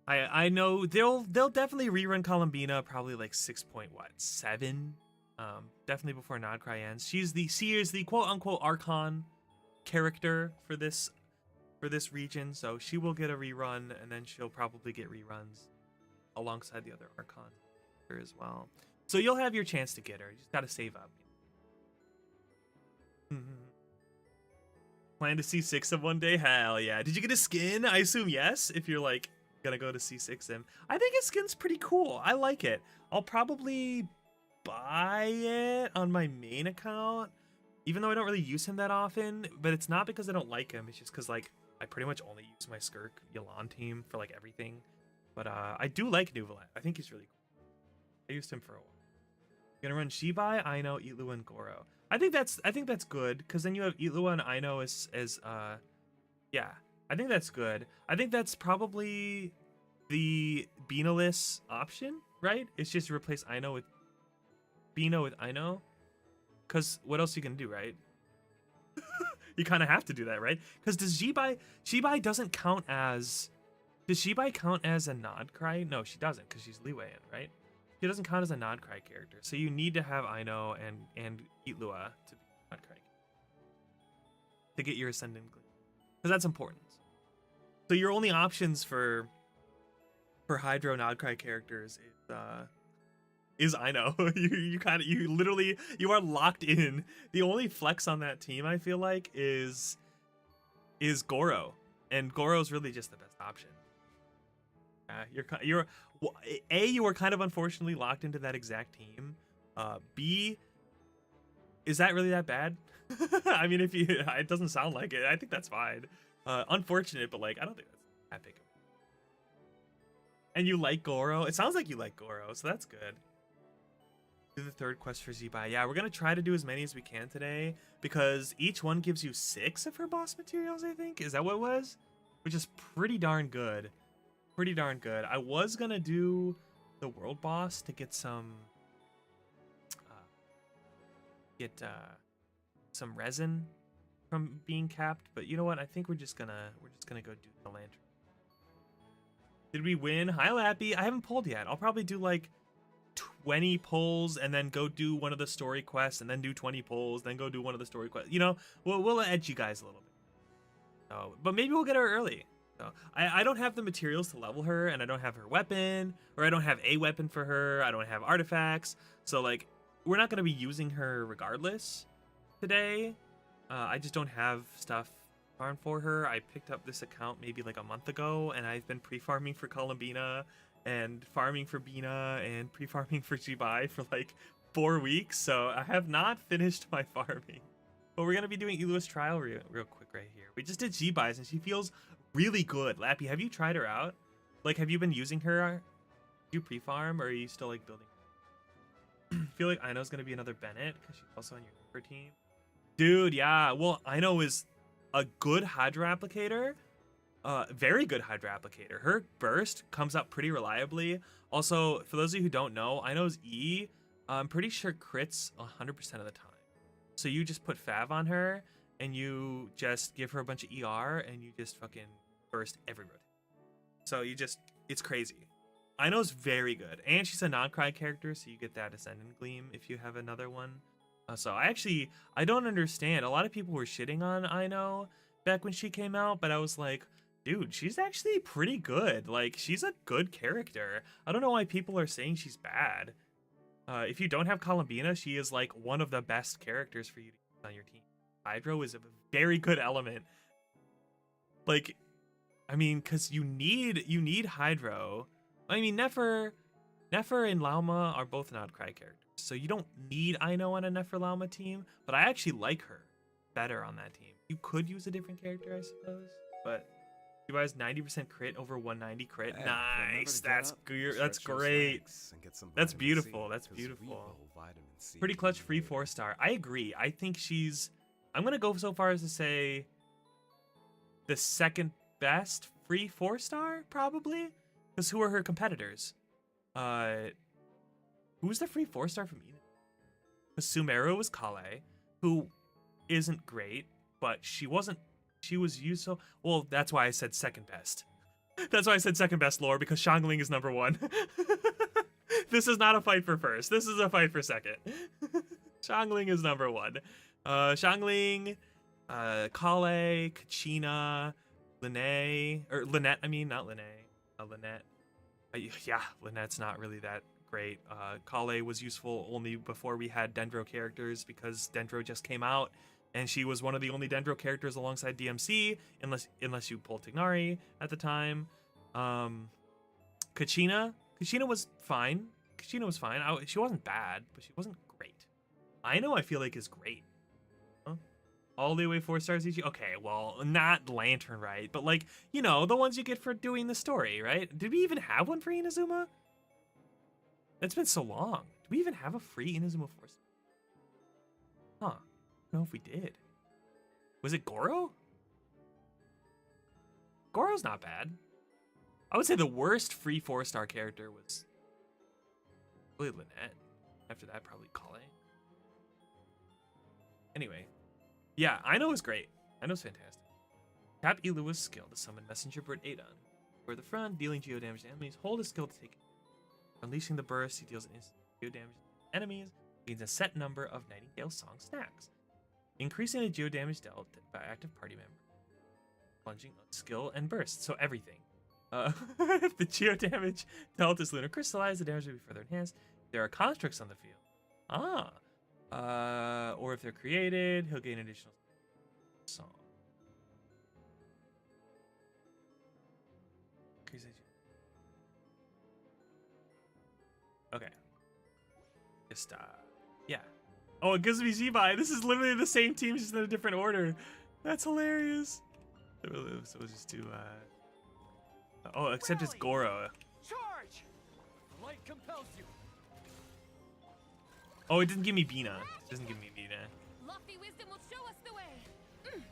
I know they'll definitely rerun Columbina probably like 6.7. Definitely before Nodcry ends. She is the quote unquote Archon character for this region, so she will get a rerun, and then she'll probably get reruns alongside the other Archons as well. So you'll have your chance to get her. You just gotta save up. Plan to C6 him one day? Hell yeah. Did you get a skin? I assume yes, if you're like gonna go to C6 him. I think his skin's pretty cool. I like it. I'll probably buy it on my main account, even though I don't really use him that often, but it's not because I don't like him. It's just because like I pretty much only use my Skirk Yelan team for like everything. But I do like Nouvellette. I think he's really cool. I used him for a while. Gonna run Zibai, Aino, Itlua, and Goro. I think that's good, because then you have Itlua and Aino as yeah. I think that's good. I think that's probably the Beanaless option, right? It's just replace Aino with Bino with Aino, because what else are you gonna do, right? You kind of have to do that, right? Because does Zibai doesn't count as, does Zibai count as a Nod Cry? No, she doesn't, because she's Liweian, right? She doesn't count as a Nod Cry character, so you need to have Aino and Itlua to be Nod Cry to get your Ascendant Gleam, because that's important. So your only options for Hydro Nod Cry characters is Aino. You are locked in. The only flex on that team, I feel like, is Goro, and Goro's really just the best option. You are kind of unfortunately locked into that exact team. B, is that really that bad? I mean, it doesn't sound like it. I think that's fine. Unfortunate, but like I don't think that's that big. And you like Goro? It sounds like you like Goro, so that's good. Do the third quest for Zibai. Yeah, we're gonna try to do as many as we can today because each one gives you 6 of her boss materials, I think. Is that what it was? Which is pretty darn good. Pretty darn good. I was gonna do the world boss to get some some resin from being capped, but you know what? I think we're just gonna go do the lantern. Did we win? Hi Lappy. I haven't pulled yet. I'll probably do like 20 pulls and then go do one of the story quests and then do 20 pulls, then go do one of the story quests. You know, we'll edge you guys a little bit. So, but maybe we'll get her early. So, I don't have the materials to level her, and I don't have her weapon, or I don't have a weapon for her. I don't have artifacts. So like, we're not gonna be using her regardless today. I just don't have stuff farm for her. I picked up this account maybe like a month ago, and I've been pre-farming for Columbina and farming for Bina and pre-farming for Zibai for like 4 weeks, so I have not finished my farming. But we're gonna be doing Elua's trial real quick right here. We just did Zibai's and she feels really good. Lappy, have you tried her out? Like, have you been using her? Do you pre-farm, or are you still like building? I feel like Aino's gonna be another Bennett because she's also on your Reaper team. Dude, yeah. Well, Aino is a good Hydra applicator. Very good Hydra applicator. Her burst comes up pretty reliably. Also, for those of you who don't know, Aino's E, I'm pretty sure crits 100% of the time. So you just put Fav on her, and you just give her a bunch of ER, and you just fucking burst every rotation. So it's crazy. Aino's very good, and she's a non-cry character, so you get that Ascendant Gleam if you have another one. So I don't understand. A lot of people were shitting on Aino back when she came out, but I was like, dude, she's actually pretty good. Like, she's a good character. I don't know why people are saying she's bad. If you don't have Columbina, she is like one of the best characters for you to use on your team. Hydro is a very good element. Like, I mean, because you need Hydro. I mean, Nefer and Lauma are both not cry characters, so you don't need Aino on a Nefer Lauma team, but I actually like her better on that team. You could use a different character, I suppose, but you guys 90% crit over 190 crit. Hey, Nice. That's That's great. That's beautiful. That's beautiful. Pretty clutch free 4-star. I agree. I think I'm going to go so far as to say the second best free 4-star, probably. Because who are her competitors? Who's the free 4-star from Eden? Because Sumeru was Kale, who isn't great, but she was used so well. That's why I said second best. That's why I said second best lore, because Xiangling is number 1. This is not a fight for first. This is a fight for second. Xiangling is number 1. Xiangling, Kale, Kachina, Lynette. I mean, not Lynette. Lynette. Yeah, Lynette's not really that great. Kale was useful only before we had Dendro characters, because Dendro just came out, and she was one of the only Dendro characters alongside DMC, unless you pulled Tignari at the time. Kachina was fine. She wasn't bad, but she wasn't great. Aino, I feel like, is great. Huh? All the way 4 stars each. Okay, well, not Lantern, right? But like, you know, the ones you get for doing the story, right? Did we even have one for Inazuma? It's been so long. Do we even have a free Inazuma 4-star? Huh. I don't know if we did. Was it Goro? Goro's not bad. I would say the worst free 4-star character was really Lynette. After that, probably Kale. Anyway, yeah, Ino was great. Ino's fantastic. Tap Ilua's skill to summon Messenger Bird Adon. For the front, dealing geo damage to enemies, hold a skill to take it. Unleashing the burst, he deals an instant geo damage to enemies, gains a set number of Nightingale Song stacks. Increasing the geo damage dealt by active party member. Plunging on skill and burst, so everything. If the geo damage dealt is lunar crystallized, the damage will be further enhanced. There are constructs on the field. Or if they're created, he'll gain additional song. Okay. Just yeah. Oh, it gives me Zibai. This is literally the same team, just in a different order. That's hilarious. So we'll just do oh, except it's Goro. Charge! The light compels you. Oh, it didn't give me Bina. It doesn't give me Bina. Lofty wisdom will show us the way.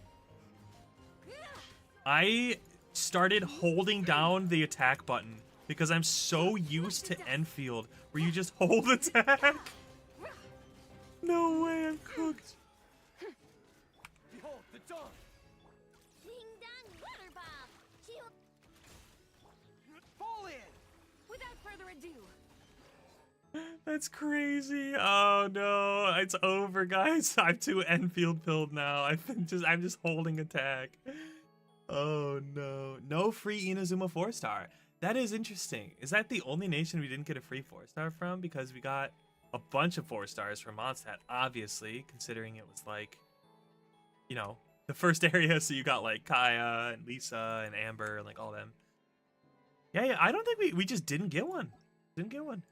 I started holding down the attack button because I'm so used to Enfield, where you just hold attack. No way, I'm cooked. Behold the dawn. Ding dong water bomb. Shield. Fall in. Without further ado. That's crazy. Oh no, it's over, guys. I'm too Enfield pilled now. I'm just holding attack. Oh no, no free Inazuma 4-star. That is interesting. Is that the only nation we didn't get a free 4-star from? Because we got a bunch of 4-stars from Mondstadt, obviously, considering it was like, you know, the first area. So you got like Kaya and Lisa and Amber and like all them. Yeah, I don't think we just didn't get one. Didn't get one.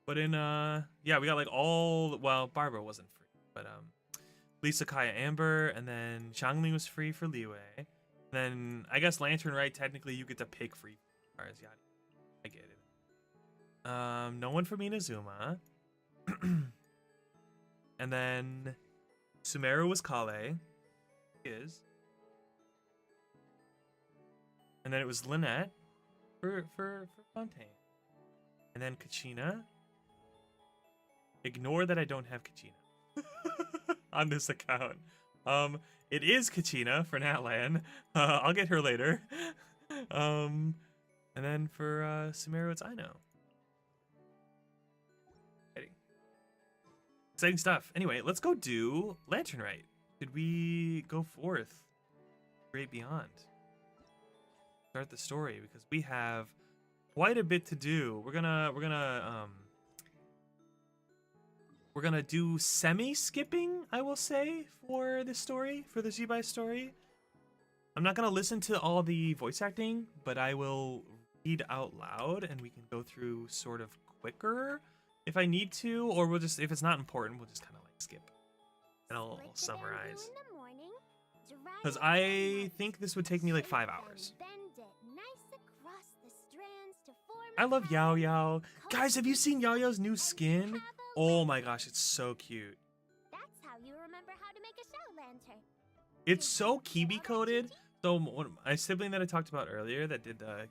But in yeah, we got like all, well, Barbara wasn't free, but Lisa, Kaya, Amber, and then Xiangli was free for Liyue. Then I guess Lantern, right? Technically, you get to pick free stars. Yeah, I get it. No one from Inazuma. And then Sumeru was Kale. Is. And then it was Lynette for Fontaine. And then Kachina. Ignore that I don't have Kachina on this account. It is Kachina for Natlan. I'll get her later. And then for Sumeru, it's Ino. Exciting stuff. Anyway, let's go do Lantern Rite. Did we go forth? Great Beyond. Start the story because we have quite a bit to do. We're gonna do semi-skipping, I will say, for this story, for the Zibai story. I'm not gonna listen to all the voice acting, but I will read out loud and we can go through sort of quicker if I need to, or we'll just, if it's not important, we'll just kind of like skip. And I'll summarize. Because I think this would take me like 5 hours. I love Yao Yao. Guys, have you seen Yao Yao's new skin? Oh my gosh, it's so cute. That's how you remember how to make a show lantern. It's so Kiwi coded. So my sibling that I talked about earlier that did the,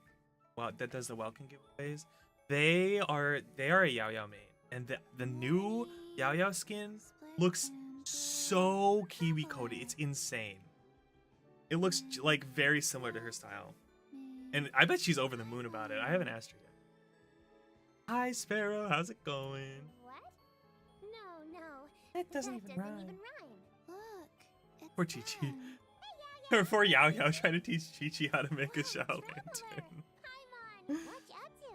well, that does the welcome giveaways, they are a Yao Yao main, and the new Yao Yao skin looks so Kiwi coded. It's insane. It looks like very similar to her style, and I bet she's over the moon about it. I haven't asked her yet. Hi Sparrow, how's it going? No. It doesn't even rhyme. Look, it's Poor Chi Chi. them. Or poor Yao Yao trying to teach Chi Chi how to make a Shao Lantern. Paimon, what you up to?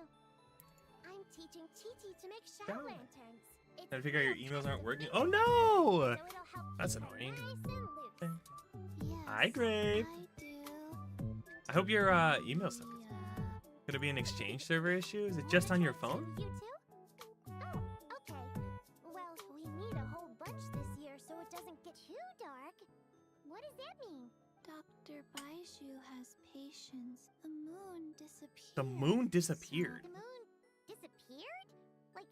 I'm teaching Chi-Chi to make shower Shower. lanterns. It's Trying to figure out your real emails aren't working. tricky, Oh no! so it'll help That's keep it annoying. nice and loose. Hi, Grape. I hope your email's not good. Could it be an exchange server issue? Is it just on your phone? You too? Oh, okay. Well, we need a whole bunch this year so it doesn't get too dark. What does that mean? Dr. Baiju has patience. The moon disappeared. The moon disappeared. The moon disappeared? Like,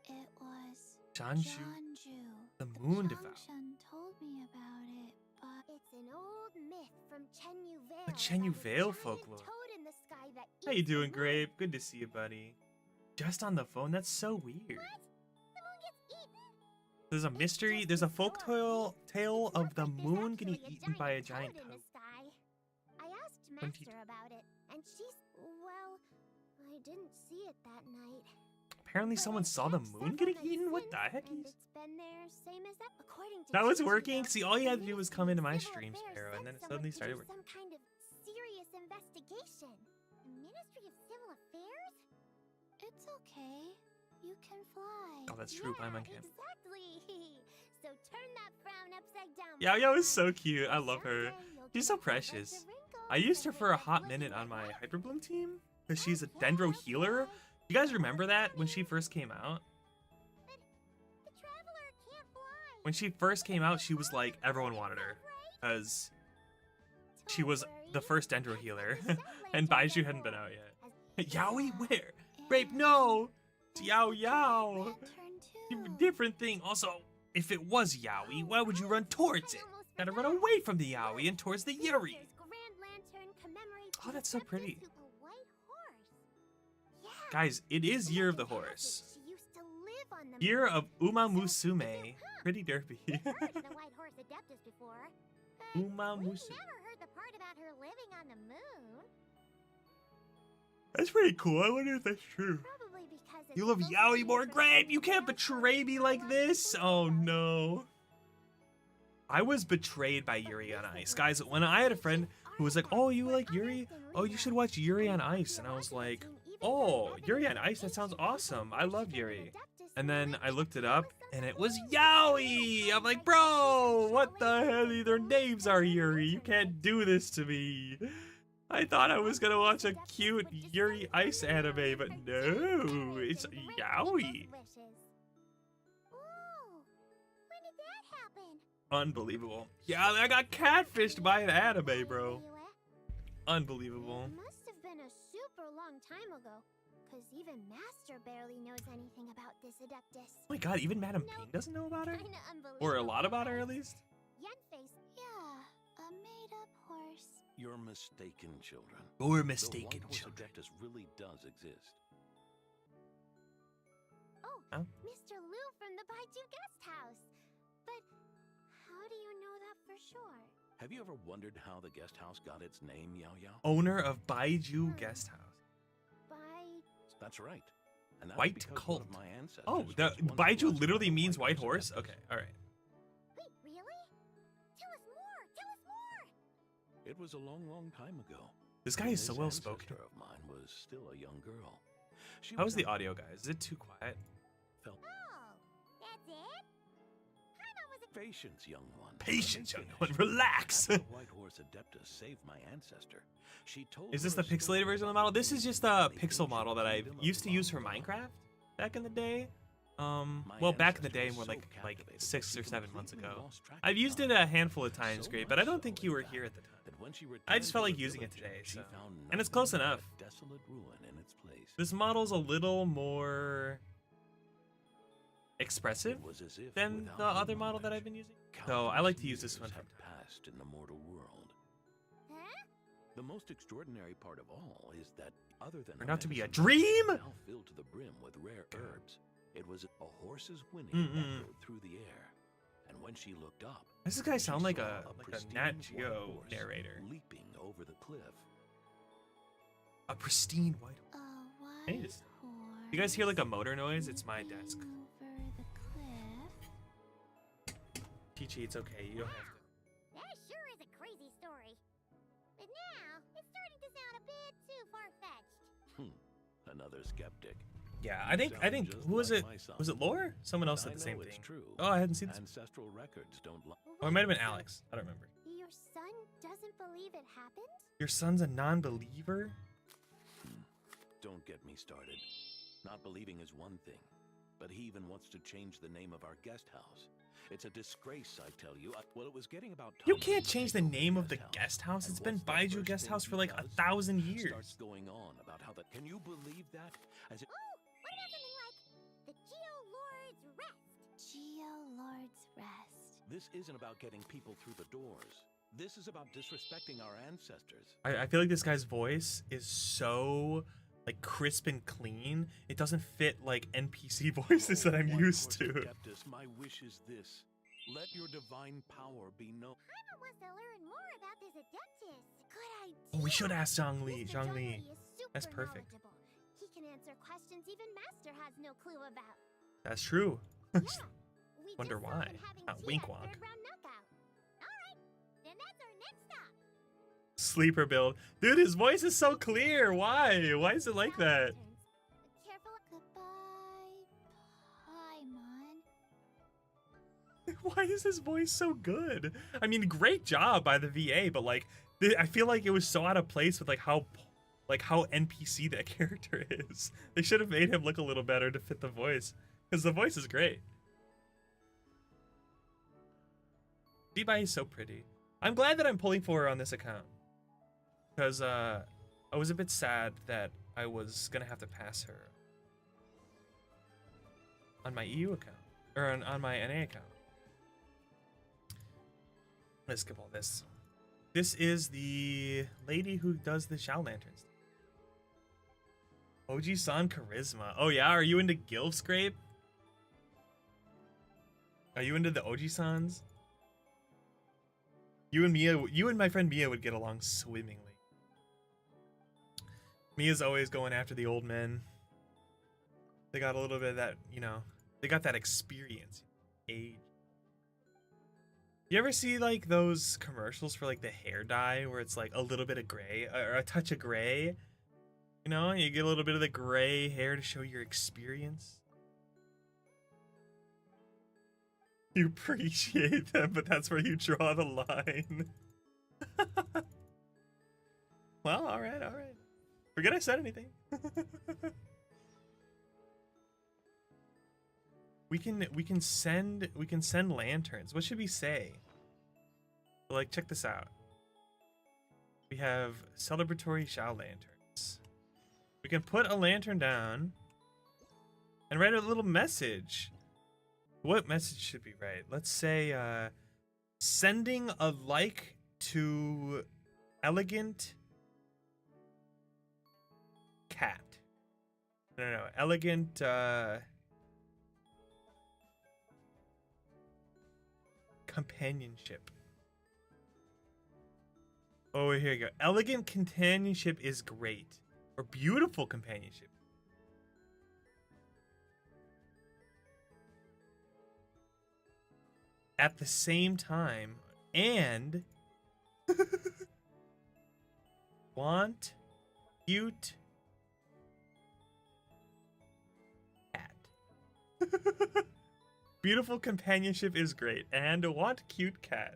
It was Shanju. Shanju. The moon devoured. Changshan told me about it, but it's an old myth from Chenyu Vale. The Chenyu about a Vale giant folklore. toad in the sky that How you eats the doing, moon. Grape? Good to see you, buddy. Just on the phone? That's so weird. There's a mystery. There's a tale of the moon getting eaten by a giant toad in the toad. sky. I asked 20 Master about it, and she's, well, I didn't see it that night. Apparently, But someone I saw the checked moon several getting nights eaten. What the since, heck? and it's been there same as that, according to That was Genshin, working. though. See, all you had The to do was Ministry come of into my Civil stream, Affairs Sparrow, and sent then it someone suddenly to started do working. some kind of serious investigation. The Ministry of Civil Affairs? It's okay. You can fly. Oh, that's true. Yeah, Paimon can. exactly. So turn that frown upside down. Yao Yao is Paimon. so cute. I love her. Someday you'll She's get so a whole bunch precious. of wrinkles I used her and for a look hot like minute on Blizzard my White. Hyperbloom team because she's a Okay, Dendro healer. okay. You guys remember that when she first came out? The traveler can't fly. When she first came out, she was like everyone wanted her because she was the first Dendro healer, and Baiju hadn't been out yet. Yaoi, where? Rape, no! It's Yao Yao! Lantern too. Different thing. Also, if it was Yaoi, why would you run towards it? Gotta run away from the Yaoi and towards the Yuri. Oh, that's so pretty. Guys, it is Year of the Horse. Year of Uma Musume. Pretty derpy. Uma Musume. Never heard the part about her living on the moon. That's pretty cool. I wonder if that's true. Probably because it's You love supposed to Yaoi be more, for Grape. some You can't natural betray me like this. Oh phenomenon. no. I was betrayed by Yuri on Ice. Guys, when I had a friend who was like, oh, you like Yuri? Oh, you should watch Yuri on Ice. And I was like, oh, Yuri on Ice? That sounds awesome. I love Yuri. And then I looked it up, and it was Yaoi! I'm like, bro, what the hell? Their names are Yuri. You can't do this to me. I thought I was gonna watch a cute Yuri Ice anime, but no, it's Yaoi. Unbelievable. Yeah, I got catfished by an anime, bro. Unbelievable. It must have been a super long time ago, because even Master barely knows anything about this Adeptus. Oh my god, even Madam Ping doesn't know about her? Kinda unbelievable. Or a lot about her, at least? Yenface. Yeah, a made-up horse. You're mistaken, children. You're The mistaken, White Horse children. Adeptus really does exist. Oh, Huh? Mr. Liu from the Baiju Guest House. But how do you know that for sure? Have you ever wondered how the guest house got its name, Yao Yao? Owner of Baiju Guest House. By That's right. And that's White because Cult. One of my ancestors Oh, the was once Baiju blessed literally by the means White Horse Horse? Adeptus. Okay, alright. wait, really? Tell us more! Tell us more! It was a long, long time ago. This guy when is so this well spoken. ancestor of mine was still a young girl. She How's the out- audio, guys? Is it too quiet? Felt Oh, that's it? Paimon was a patience, young one. Patience, Let me young one. finish. Relax. After the White Horse Adeptus saved my ancestor, she told Is this her the a pixelated story version of the about model? This is just the the pixel ancient model that I kingdom of used to use for Valhalla. Minecraft back in the day. My Well, back in the ancestor day, was more so like captivated 6 that or she 7 months completely ago. lost track I've of used it time. a handful of times, So Grape, but I much don't so, think in you were fact, here at the time. that when she I just returned felt to like the using it village, today, she so. found And it's nothing close but a enough. desolate ruin in its place. This model's a little more expressive It was as if than without the her other model that knowledge, I've been using. So I like to use this years one have from time. passed in the mortal world. Huh? The most extraordinary part of all is that other than Turned her out to be a medicine, dream! now filled to the brim with rare herbs. It was a horse's whinny echoed through the air, and when she looked up, Does this guy she sound like saw a pristine Nat white Geo horse narrator? leaping over the cliff. A pristine white. A Hey, white just- horse. You guys hear like a motor noise? It's my desk. leaping over the cliff. Chi-Chi, it's okay. You don't have to. That sure is a crazy story. But now, it's starting to sound a bit too far-fetched. Another skeptic. Yeah, You I think sound just who was like it? my son. Was it Lore? Someone else I said the same know it's thing. true. Oh, I hadn't seen this. Ancestral records don't lie. Or it might have been Alex. I don't remember. Your son doesn't believe it happened? Your son's a non-believer? Don't get me started. Not believing is one thing, but he even wants to change the name of our guest house. It's a disgrace, I tell you. Well, it was getting about time You to can't change the take over name of the house. guest house. And It's been what's the Baiju first Guest thing House for he like does? 1,000 years. Starts going on about how the. Can you believe that? As it, Oh, what about something like the Geo Lord's Rest? Geo Lord's Rest. this isn't about getting people through the doors. This is about disrespecting our ancestors. I feel like this guy's voice is so like crisp and clean. It doesn't fit like NPC voices that I'm used to. Adeptus, my wish is this. Let your divine power be known. Paimon wants to learn more about this Adeptus. Good idea. Oh, we should ask Zhongli. Mr. Zhongli. is super That's perfect. knowledgeable. He can answer questions even Master has no clue about. That's true. Yeah. We Wonder just saw why. him having Ah, tea wink at wonk. third round knockout. All right, then that's our next stop. Sleeper build. Dude, his voice is so clear. Why? Why is it like that? Careful. Goodbye, Paimon. Why is his voice so good? I mean, great job by the VA, but like, I feel like it was so out of place with like how NPC that character is. They should have made him look a little better to fit the voice, because the voice is great. Zibai is so pretty. I'm glad that I'm pulling for her on this account, because I was a bit sad that I was gonna have to pass her on my EU account, or on my NA account. Let's skip all this. This is the lady who does the Shao Lanterns. OG-san Charisma. Oh yeah, are you into Gilf Scrape? Are you into the OG-sans? You and my friend Mia would get along swimmingly. Mia's always going after the old men. They got a little bit of that, you know, they got that experience, age. You ever see like those commercials for like the hair dye where it's like a little bit of gray or a touch of gray? You know, you get a little bit of the gray hair to show your experience. You appreciate them, but that's where you draw the line. Well, all right. Forget I said anything. We can send lanterns. What should we say? Like, check this out. We have celebratory Shao lanterns. We can put a lantern down and write a little message. What message should we write? Let's say sending a like to elegant cat. No, elegant companionship. Oh, here you go. Elegant companionship is great. Or beautiful companionship. At the same time, and want cute cat. Beautiful companionship is great, and want cute cat.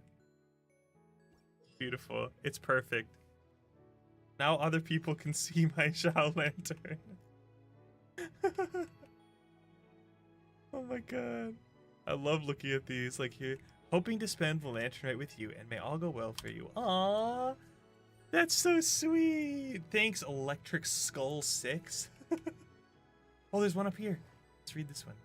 Beautiful. It's perfect. Now other people can see my Shao Lantern. Oh my god. I love looking at these. Like here, hoping to spend the lantern night with you, and may all go well for you. Aww. That's so sweet. Thanks, Electric Skull 6. Oh, there's one up here. Let's read this one.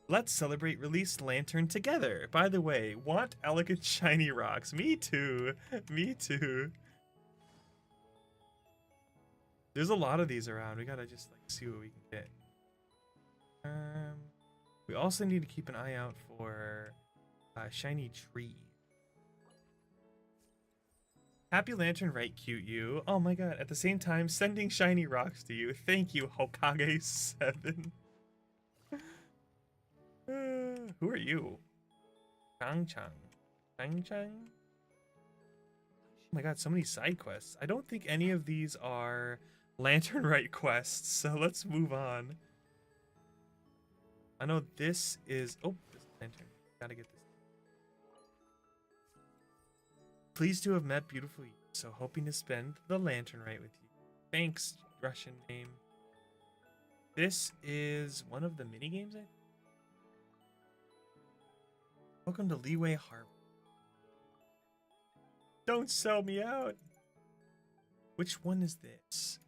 Let's celebrate released lantern together. By the way, want elegant shiny rocks? Me too. Me too. There's a lot of these around. We gotta just like see what we can get. We also need to keep an eye out for shiny tree. Happy Lantern, right, cute you. Oh my god. At the same time, sending shiny rocks to you. Thank you, Hokage7. Who are you? Chang. Oh my god, so many side quests. I don't think any of these are Lantern Rite quests, so let's move on. I know this is... Oh, this is Lantern. Gotta get this. Pleased to have met beautiful you, so hoping to spend the Lantern Rite with you. Thanks, Russian name. This is one of the minigames, I think? Welcome to Leeway Harbor. Don't sell me out. Which one is this?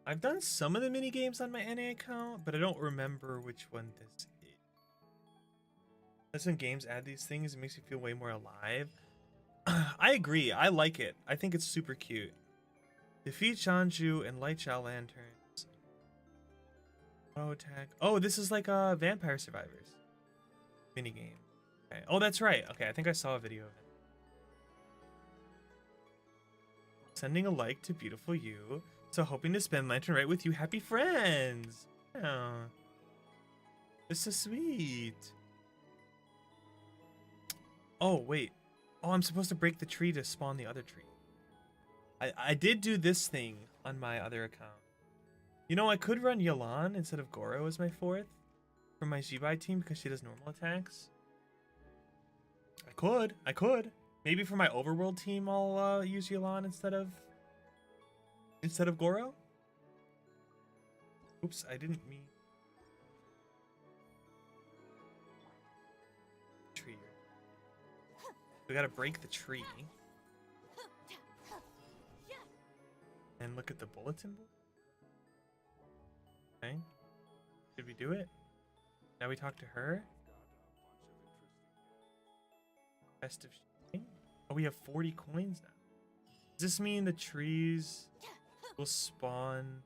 I've done some of the mini games on my NA account, but I don't remember which one this is. That's when games add these things, it makes me feel way more alive. I agree. I like it. I think it's super cute. Defeat Shanju and light Shao lanterns. Oh, attack. Oh, this is like Vampire Survivors minigame. Okay. Oh, that's right. Okay, I think I saw a video of it. Sending a like to beautiful you. So hoping to spend Lantern Rite with you. Happy friends. Oh, this is so sweet. Oh, wait. Oh, I'm supposed to break the tree to spawn the other tree. I did do this thing on my other account. You know, I could run Yelan instead of Goro as my 4th for my Zibai team because she does normal attacks. I could. Maybe for my overworld team I'll use Yelan instead of Goro. Oops, I didn't mean. Tree. We gotta break the tree. And look at the bulletin board. Okay. Did we do it? Now we talk to her. Festive. Oh, we have 40 coins now. Does this mean the trees will spawn?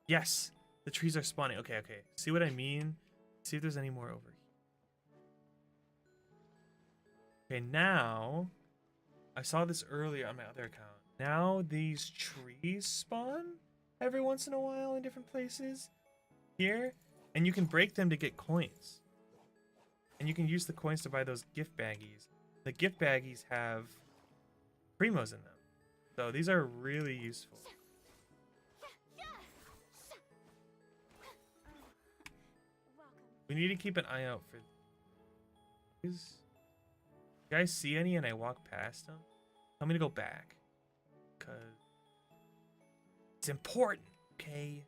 Yes, the trees are spawning. Okay, okay. See what I mean? See if there's any more over here. Okay, now I saw this earlier on my other account. Now these trees spawn every once in a while in different places here, and you can break them to get coins. And you can use the coins to buy those gift baggies. The gift baggies have primos in them. So these are really useful. We need to keep an eye out for these. You guys see any and I walk past them? I'm gonna go back. Because it's important, okay?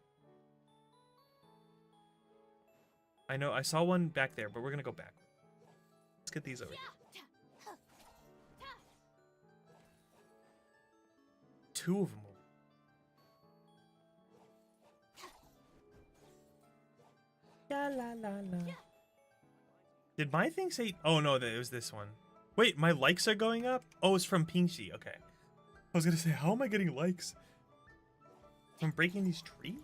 I know I saw one back there, but we're gonna go back. Let's get these over here. 2 of them. La la la la. Did my thing say? Oh no, it was this one. Wait, my likes are going up? Oh, it's from Pingxi. Okay. I was gonna say, how am I getting likes? From breaking these trees?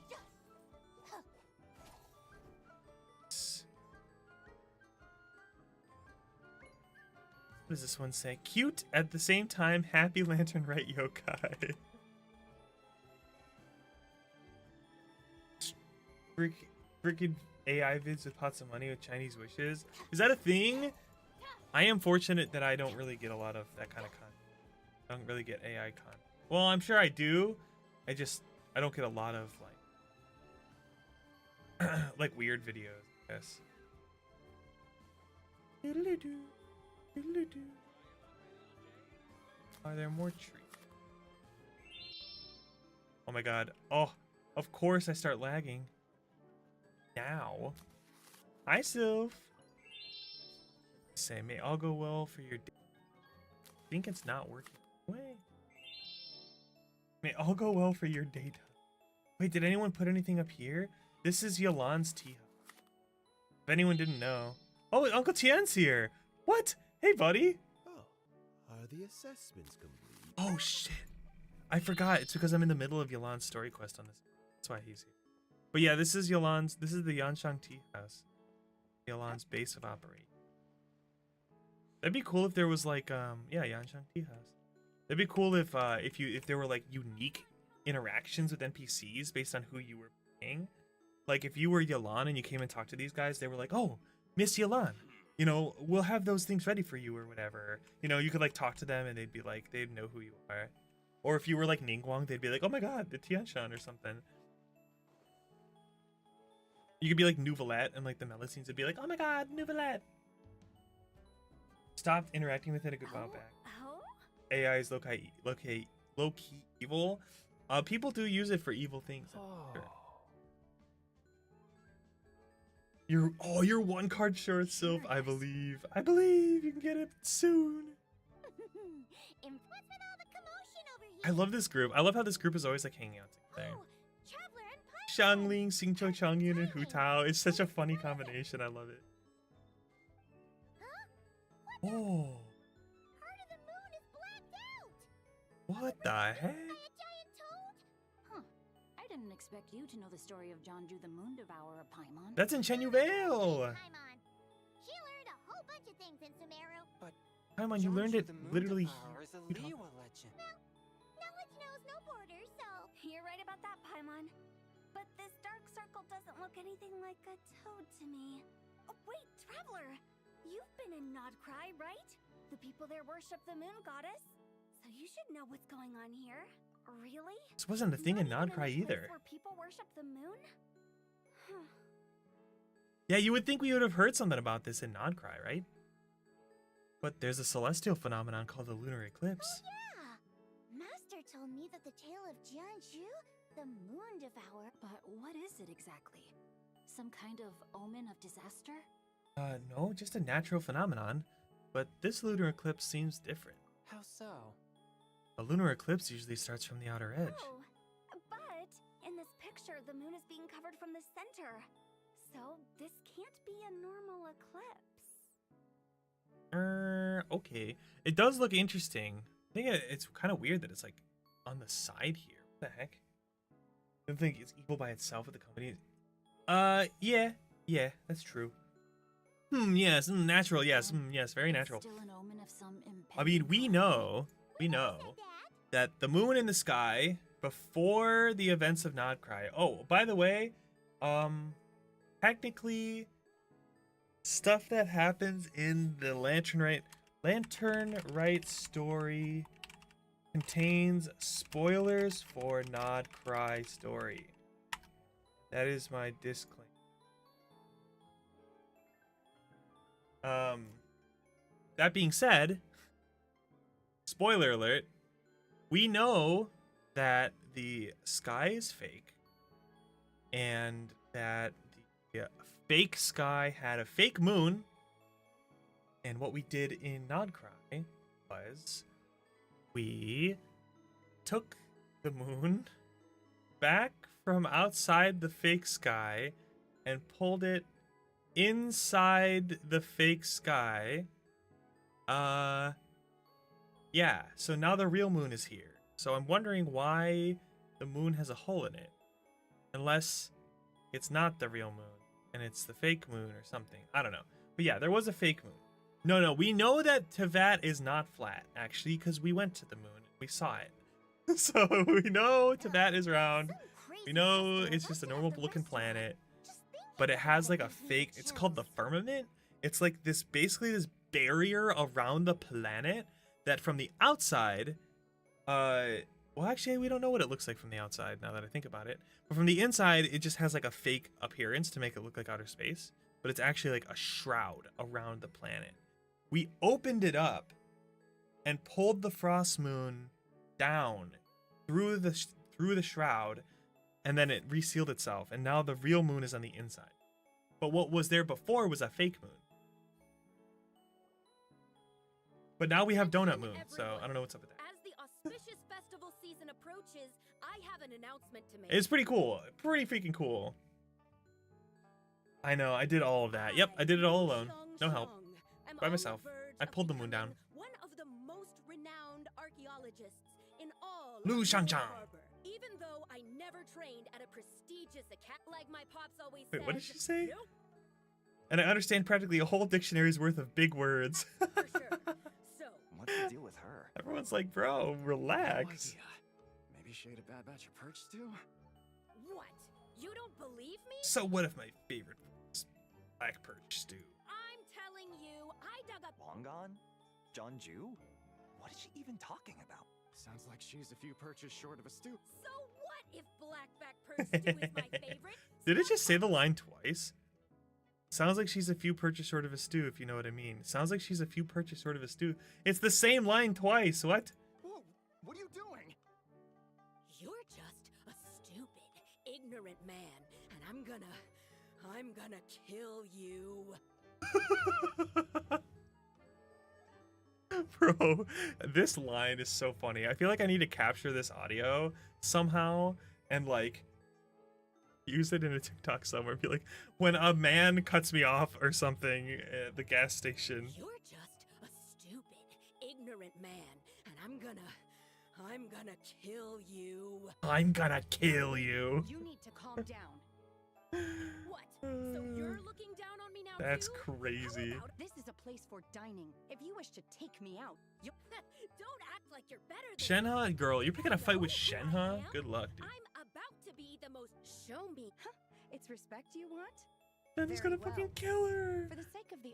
What does this one say? Cute at the same time, happy Lantern Rite yokai. Freaking AI vids with pots of money with Chinese wishes. Is that a thing? I am fortunate that I don't really get a lot of that kind of content. I don't really get AI content. Well, I'm sure I do. I don't get a lot of like like weird videos, I guess. Are there more trees? Oh my god. Oh, of course I start lagging. Now. Hi, Sylph. Say, may all go well for your day. I think it's not working. Wait. May all go well for your data. Wait, did anyone put anything up here? This is Yolan's tea house. If anyone didn't know. Oh, Uncle Tien's here. What? Hey, buddy. Oh, are the assessments complete? Oh, shit. I forgot. It's because I'm in the middle of Yolan's story quest on this. That's why he's here. But yeah, this is the Yanshang tea house. Yolan's base of operation. That'd be cool if there was like, yeah, Yanshang tea house. That'd be cool if there were like unique interactions with NPCs based on who you were playing. Like if you were Yelan and you came and talked to these guys, they were like, "Oh, Miss Yelan, you know, we'll have those things ready for you," or whatever. You know, you could like talk to them and they'd be like, they'd know who you are. Or if you were like Ningguang, they'd be like, "Oh my god, the Tianshan," or something. You could be like Nouvelette, and like the Melusines would be like, "Oh my god, Nouvelette." Stopped interacting with it a good while back. AI is low-key evil. People do use it for evil things. Sure. You're 1 card short, Sylph. I believe you can get it soon. I love this group. I love how this group is always like hanging out together. Xiangling, Xingqiu Changyun, and Hu Tao. It's such a funny combination. I love it. Oh. What the heck? By a giant toad? Huh. I didn't expect you to know the story of Jonju the Moon Devourer, Paimon. That's in Chenyu Vale. Paimon. She learned a whole bunch of things in Sumeru. Paimon, you learned it literally Is a here. Liyue legend. Knowledge knows no borders, so... You're right about that, Paimon. But this dark circle doesn't look anything like a toad to me. Oh, wait, Traveler! You've been in Nodcry, right? The people there worship the moon goddess. So you should know what's going on here. Really? This wasn't a thing in Not even Nodcry a place either. where people worship the moon? Huh. Yeah, you would think we would have heard something about this in Nodcry, right? But there's a celestial phenomenon called the lunar eclipse. Yeah! Master told me that the tale of Jianzhu, the moon devourer... But what is it exactly? Some kind of omen of disaster? No, just a natural phenomenon. But this lunar eclipse seems different. How so? A lunar eclipse usually starts from the outer edge. Oh, but in this picture, the moon is being covered from the center. So this can't be a normal eclipse. Okay. It does look interesting. I think it's kind of weird that it's like on the side here. What the heck? I don't think it's evil by itself with the company. Yeah, that's true. Yes, natural, yes, yes, very natural. Still an omen of some I mean, we impending know said that. that the moon in the sky before the events of Nodcry. Oh, by the way, technically, stuff that happens in the Lantern Rite story contains spoilers for Nodcry story. That is my disclaimer. That being said, spoiler alert, we know that the sky is fake and that the fake sky had a fake moon, and what we did in Nodcry was we took the moon back from outside the fake sky and pulled it inside the fake sky. Yeah, so now the real moon is here. So I'm wondering why the moon has a hole in it. Unless it's not the real moon and it's the fake moon or something. I don't know. But yeah, there was a fake moon. No, we know that Tevat is not flat, actually, because we went to the moon. We saw it. So we know Tevat is round. We know it's just a normal looking planet. But it has like a fake, it's called the firmament. It's like this, basically this barrier around the planet that from the outside, well, actually, we don't know what it looks like from the outside now that I think about it. But from the inside, it just has like a fake appearance to make it look like outer space. But it's actually like a shroud around the planet. We opened it up and pulled the frost moon down through the shroud, and then it resealed itself. And now the real moon is on the inside. But what was there before was a fake moon. But now we have Donut Moon, so I don't know what's up with that. As the auspicious festival season approaches, I have an announcement to make. It's pretty cool. Pretty freaking cool. I know, I did all of that. Yep, I did it all alone. No help. By myself. I pulled the moon down. One of the most renowned archaeologists in all Lu of Shangchang. Pearl Harbor. Even though I never trained at a prestigious academy, like my pops always Wait, said. what did she say? Nope, And I understand practically a whole dictionary's worth of big words. for sure. So, What's the deal with her? Everyone's like, bro, relax. No idea. Maybe she ate a bad batch of perch stew? what? You don't believe me? So what if my favorite was black perch stew? I'm telling you, I dug up. Long gone? Jeonju? What is she even talking about? Sounds like she's a few perches short of a stew. So what if blackback perch stew is my favorite? Did it just say the line twice? Sounds like she's a few perches short of a stew, if you know what I mean. Sounds like she's a few perches short of a stew. It's the same line twice. What? Whoa, what are you doing? You're just a stupid, ignorant man, and I'm gonna kill you. Bro, this line is so funny. I feel like I need to capture this audio somehow and like use it in a TikTok somewhere. Be like, when a man cuts me off or something at the gas station. You're just a stupid, ignorant man, and I'm I'm gonna kill you. I'm gonna kill you. You need to calm down. What? So you're looking down on me now That's too? crazy. How about This is a place for dining. If you wish to take me out, you... don't act like you're better than Shenhe, girl, you're picking a fight with I know who I Shenhe? am. Good luck, dude. I'm about to be the most show me. It's respect you want? Shenhe's very gonna fucking well. kill her. For the sake of the...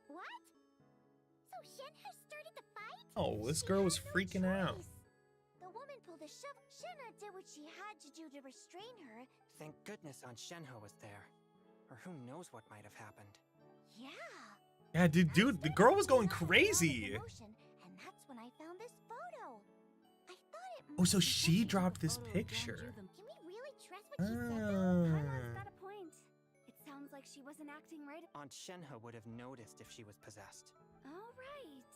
What? So Shen has started the fight? Oh, this She girl was had no freaking out. choice. The woman pulled a shove. Shenhe did what she had to do to restrain her. Thank goodness Aunt Shenhe was there. Or who knows what might have happened. Yeah. Yeah, dude, the girl was going Emotion, crazy. and that's when I found this photo. I thought it Oh, so might be she something- dropped this Photo of picture. John Jutham. Can we really trust what she said though? Paimon's Ah. got a point. It sounds like she wasn't acting right. Aunt Shenhe would have noticed if she was possessed. All right.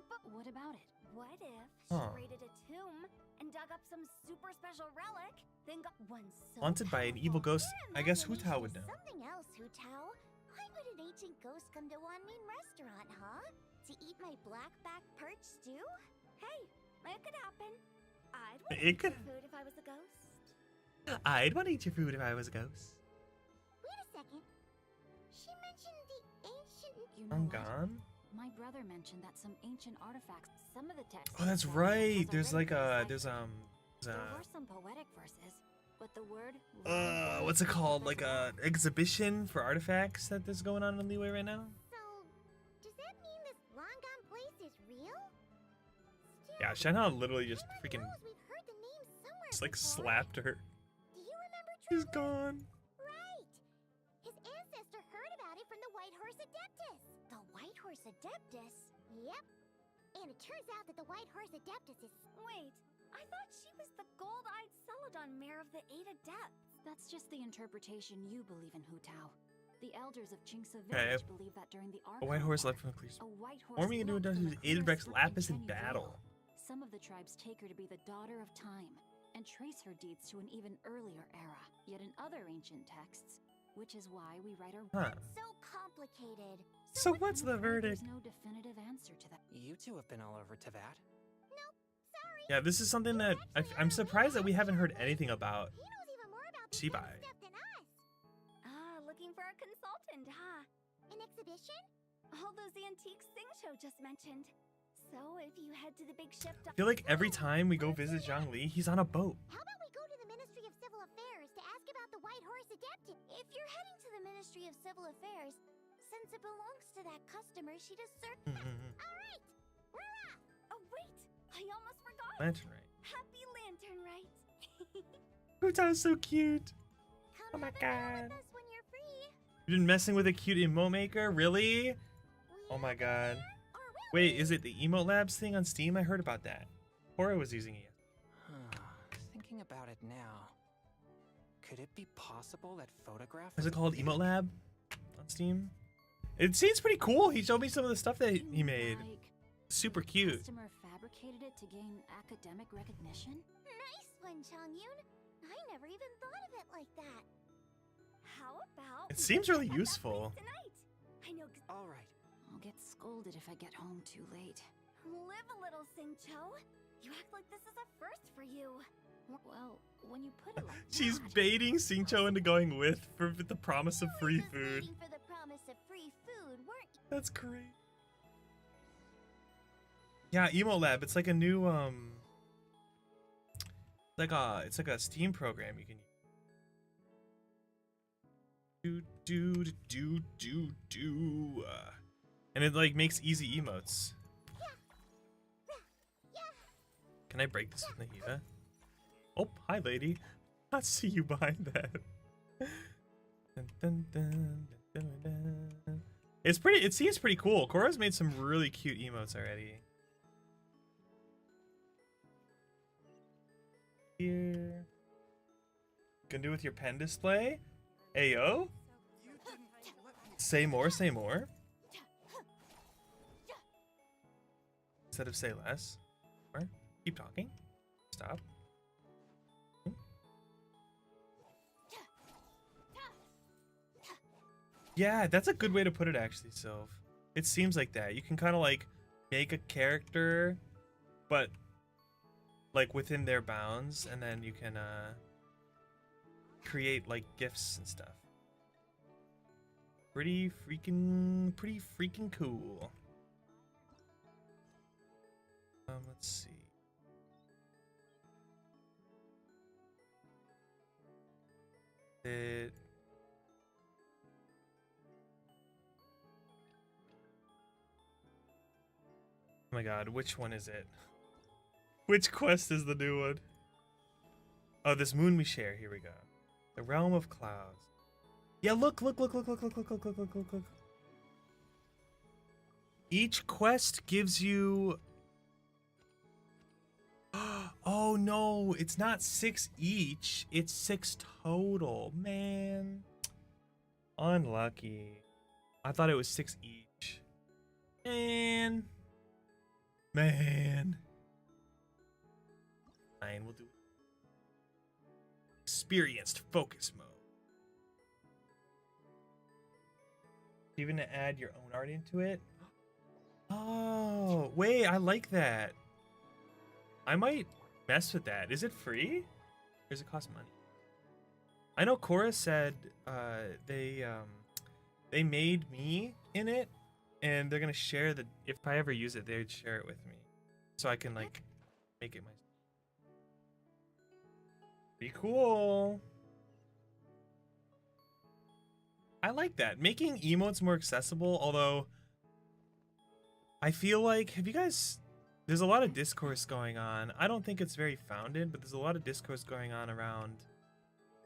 But What about it? what if Huh. she raided a tomb and dug up some super special relic, then got one so Haunted by an evil powerful- ghost. Your I guess Hu imagination Tao is would know. Something else, Hu Tao. Why would an ancient ghost come to Wanmin restaurant, huh? To eat my black-back perch stew? Hey, it could happen. I'd It want to eat could- your food if I was a ghost. I'd want to eat your food if I was a ghost. Wait a second. She mentioned the ancient. You know I'm what? gone. My brother mentioned that some ancient artifacts, some of the text... Oh, that's right. There's like a, there's There were some poetic verses, but the word... what's it called? Like a exhibition for artifacts that is going on in Leeway right now. So, does that mean this long-gone place is real? Still, Yeah, Shenhe literally just Paimon freaking knows we've heard the name somewhere just like before. slapped her. Do you remember She's Traveler? gone. Right. His ancestor heard about it from the White Horse Adeptus. The White Horse Adeptus? Yep. And it turns out that the White Horse Adeptus is... Wait, I thought she was the gold-eyed Celadon mare of the Eight Adepts. That's just the interpretation you believe in, Hu Tao. The elders of Qingce Okay, village believe that during the A white Archon horse War, left from the police. a white horse Forming into a leapt from dozen a aided clear Rex spot Lapis in Kenny battle. Vale. Some of the tribes take her to be the daughter of time and trace her deeds to an even earlier era. Yet in other ancient texts, which is why we write our... Huh. so complicated. So what's I'm the afraid verdict? There's no definitive answer to that. You two have been all over Teyvat. Sorry. Yeah, this is something that I'm surprised that we haven't heard anything about. He knows even more about this Zibai. kind of stuff than us. Ah, looking for a consultant, huh? An exhibition? All those antiques Xingqiu just mentioned. So if you head to the big ship... I feel like every time we go visit Zhongli, he's on a boat. How about we go to the Ministry of Civil Affairs to ask about the White Horse Adeptus? If you're heading to the Ministry of Civil Affairs, since it belongs to that customer, she deserves... All right, we're off. Oh, wait! I almost forgot! Lantern Right. Happy Lantern Rite! Hu Tao's so cute. Come Oh my have a meal God. with us when you're free. You've been messing with a cute emote maker? Really? Oh my god. Wait, is it the Emote Labs thing on Steam? I heard about that. Cora was using it. Thinking about it now, could it be possible that photograph? Is it called Emote Lab on Steam? It seems pretty cool. He showed me some of the stuff that he made. Like, Super cute. customer fabricated it to gain academic recognition? Nice one, Changyun. I never even thought of it like that. How about... It we seems go really check out that useful. place tonight? I know... All right. I'll get scolded if I get home too late. Live a little, Xingqiu. You act like this is a first for you. Well, when you put it like She's that, baiting Xingqiu into going with for the promise of You were free just food. waiting for the promise of free food, weren't you? That's great. Yeah, Emote Lab. It's like a new it's like a Steam program you can use. Do. And it like makes easy emotes. Can I break this with Nahida? Oh, hi lady. I see you behind that. Dun, dun, dun, dun, dun, dun. It's pretty. It seems pretty cool. Cora's made some really cute emotes already. Here. Can do with your pen display. Ayo. Say more. Say more. Instead of say less. Or keep talking. Stop. Yeah, that's a good way to put it, actually, Sylph. It seems like that. You can kind of like make a character, but like within their bounds, and then you can create like gifts and stuff. Pretty freaking cool. Let's see. It. Oh my god, which one is it? Which quest is the new one? Oh, this moon we share. Here we go. The realm of clouds. Yeah, look. Each quest gives you... Oh no, it's not 6 each. It's 6 total. Man. Unlucky. I thought it was 6 each. Man. Fine, we'll do experienced focus mode. Even to add your own art into it. Oh, wait, I like that. I might mess with that. Is it free? Or does it cost money? I know Cora said they made me in it, and they're gonna share the, if I ever use it, they'd share it with me, so I can like make it myself. Pretty cool. I like that. Making emotes more accessible, although I feel like, have you guys, there's a lot of discourse going on. I don't think it's very founded, but there's a lot of discourse going on around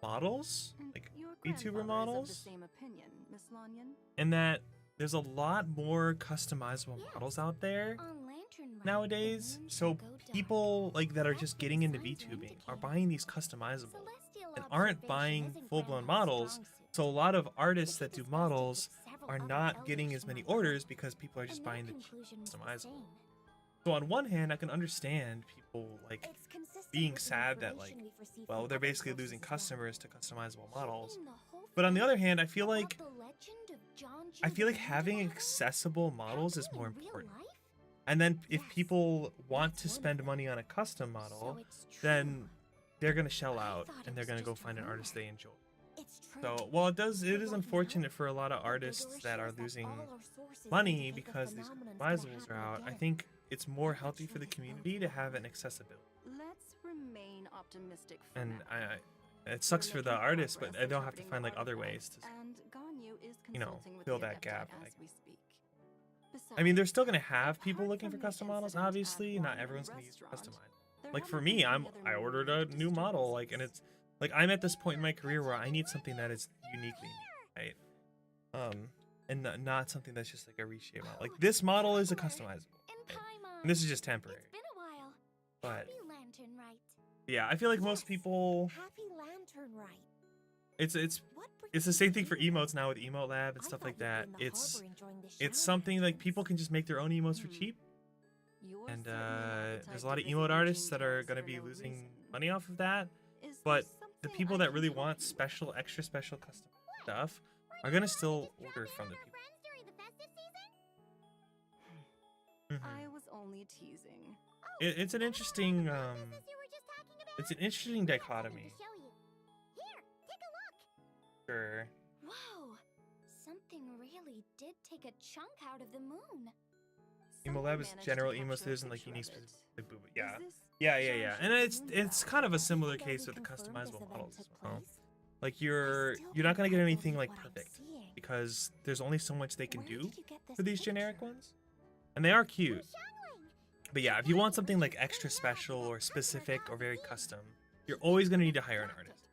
models, like VTuber models. Of the same opinion, Miss Lanyon? And that there's a lot more customizable models out there nowadays. So people like that are just getting into VTubing are buying these customizable and aren't buying full-blown models. So a lot of artists that do models are not getting as many orders because people are just buying the customizable. So on one hand, I can understand people like being sad that like, well, they're basically losing customers to customizable models. But on the other hand, I feel like having accessible models is more important. And then if people want to spend money on a custom model, then they're gonna shell out and they're gonna go find an artist they enjoy. So while it is unfortunate for a lot of artists that are losing money because these customizables are out, I think it's more healthy for the community to have an accessibility. Let's remain optimistic for And now. it sucks for the artists, but they don't have to find like other ways to, And Ganyu is you know, consulting with fill the that gap. Adepti Like, as we speak. I mean, they're Besides, still gonna have people apart looking for from custom the models. incident at Obviously, not Wanyan's everyone's gonna use restaurant, customized. there Like for haven't me, been any I other ordered a major new model, like, and disturbances. it's like I'm at this point in my career where I need something that is uniquely me, right? And not something that's just like a reshape model. Like this model is a customizable, right? And this is just temporary. It's been a while. But Happy Lantern Rite. yeah, I feel like most people, Happy Lantern Rite. it's the same thing for emotes now with Emote Lab and stuff like that. It's something like people can just make their own emotes for cheap. You're And certainly an appetite there's a to lot of visit emote aging artists that are heroes gonna for be no losing reason. money off of that. Is But there the something people I that can really help want you special, extra special custom stuff are gonna still order from the people. Mhm. I was only teasing. It's an interesting dichotomy. Sure. Whoa! Something really did take a chunk out of the moon. Emo Someone Lab is managed to general capture emos. a There isn't like picture unique of it. specific boo. Yeah. Is this Yeah. John And Shipman's it's kind of a similar case with the customizable models as well. Like you're not gonna get anything like perfect because there's only so much they can do for these generic ones, and they are cute. But yeah, if you want something like extra special or specific or very custom, you're always gonna need to hire an artist.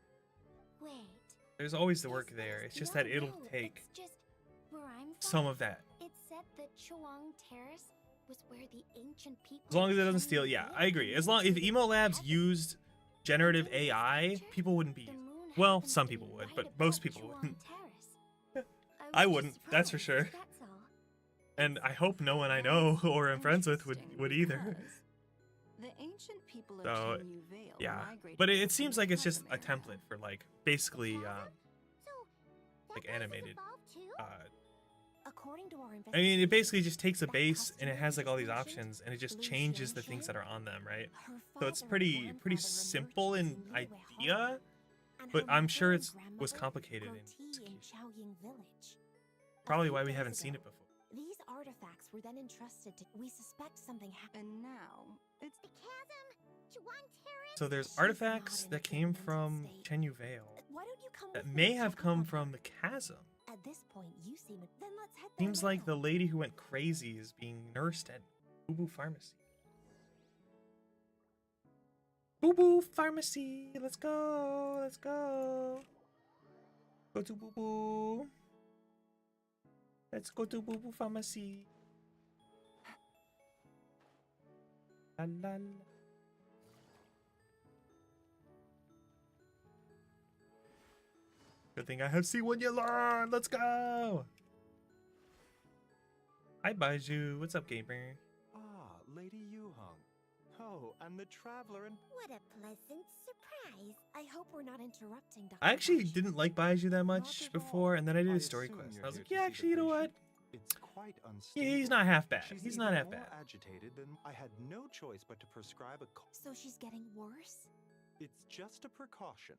Wait. There's always the work there. It's just that it'll take It's just where I'm some from, of that. It said that Chuang Terrace was where the ancient people. As long as it doesn't of steal, China yeah, lived I agree. and As long if lived Emo Labs forever. used generative And in this AI, picture, people wouldn't be the using. moon Well, happens some to be people would, right but above most people Chuang wouldn't. Terrace. I was wouldn't, just that's for surprised, sure. that's all. And I hope no one I know or am friends with would either. Because the ancient people of So, Chenyu Vale yeah, migrated but it north seems from like the it's just a Chasm area. template for like basically So, like that place has animated evolved too? uh According to our I mean, it basically investigation, just takes a that base and it customer has you like all just these mentioned, options and it just Blue changes the Shan things that Shan, are on them, right? her So it's father and pretty grandfather were simple in merchants Liyue idea, Harbor, and but her I'm mother sure and was grandmother complicated grow in tea in execution. Chaoying Village. A Probably few why we days haven't seen ago, it before. These artifacts were then entrusted to. We suspect something happened. And now, it's The chasm? Chuan Terrace? So there's She's not artifacts in a that good came mental from state. Chenyu Vale Why don't you come that with me may and have check up come on from her? the chasm. At this point, you seem. Then let's head there Seems like the now. lady who went crazy is being nursed at Boo Boo Pharmacy. Boo Boo Pharmacy, let's go, let's go. Go to Boo Boo. Let's go to Boo Boo Pharmacy. La la la. Good thing I have C1 Yelan. Let's go. Hi Baiju, what's up, gamer? Ah, Lady Yuhong. Oh, and the traveler and What a pleasant surprise. I hope we're not interrupting, Dr. I actually Bash. didn't like Baiju that much Not at before, all. and then I did I a story assume quest. you're And I was here like, to yeah, see the actually, you know what? patient? It's quite unstable. Yeah, he's not half bad. She's He's not even half more bad. agitated than I had no choice but to prescribe a. So she's getting worse? It's just a precaution,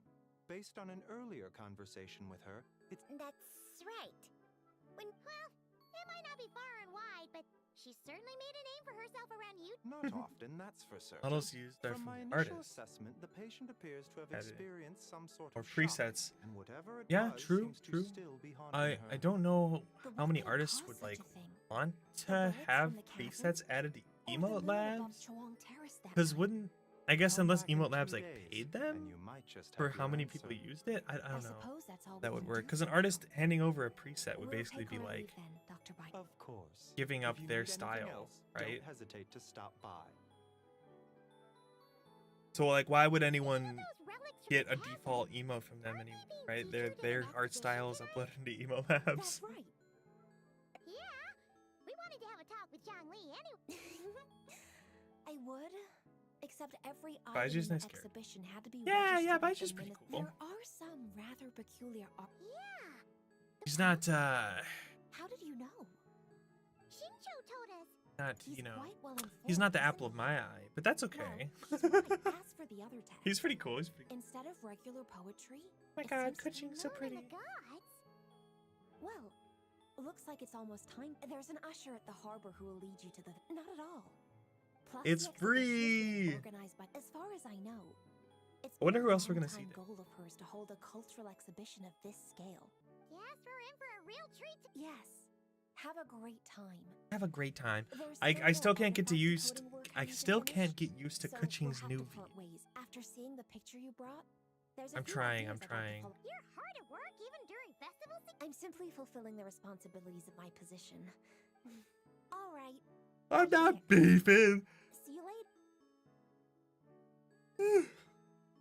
based on an earlier conversation with her. It's That's right. Well, it might not be far and wide, but she certainly made a name for herself around you. not often, that's for certain. Models used are From from my the initial artist assessment, the patient appears to have Added. experienced some sort or of shock, presets. and whatever it Yeah, was true, seems to true. still be haunting I her. don't know But how what many could artists cause would such like a thing? want The to relics have from the chasm? presets added to Or the emote moon above labs. Chuang Terrace that Because night? wouldn't I guess Come unless back in emote labs 2 like days, paid and them you might just for have how your many answer. people used it? I I don't know. suppose that's all That we would can work do because an for artist now. handing over a preset would We'll basically take be our like leave then, Dr. Bite. Of course. giving If up you their need anything style, else, right? Don't hesitate to stop by. So like, why would anyone Those relics from get the a chasm default emote from them Aren't they anymore, being right? featured in Their an art exhibition style is tonight? uploaded into emo labs. That's right. Yeah, we wanted to have a talk with Zhang Li anyway. I would. Except every Baiju's item in nice the character. exhibition had to be Yeah, yeah, registered with Baiju's the pretty minis- cool. There are some rather peculiar art. Yeah. He's not How did you know? Shincho told us. not He's you know quite well informed, he's not the isn't apple of he? my eye, but that's okay. Well, he's right. As for the other text, He's pretty cool. He's pretty cool. instead of regular poetry, Oh my it god, seems to be Kuching's so Moon pretty. and the gods. Well, looks like it's almost time. There's an usher at the harbor who will lead you to the. Not at all. Plus, It's the exhibition is being free! Organized by, as far as I know, it's I wonder been who a else we're gonna see long-time there. goal of hers to hold a cultural exhibition of this scale. Guess we're in for a real treat. Yes. Have a great time. Have a great time. There's I still more can't get to artifact used. coding work I we need to still finish, can't get used to so Kuching's we'll have new to view. part ways. After seeing the picture you brought, there's a I'm few trying, I'm ideas I'd like to trying. follow- You're hard at work even during festival season. I'm simply fulfilling the responsibilities of my position. All right. I'm not beefing. See you later.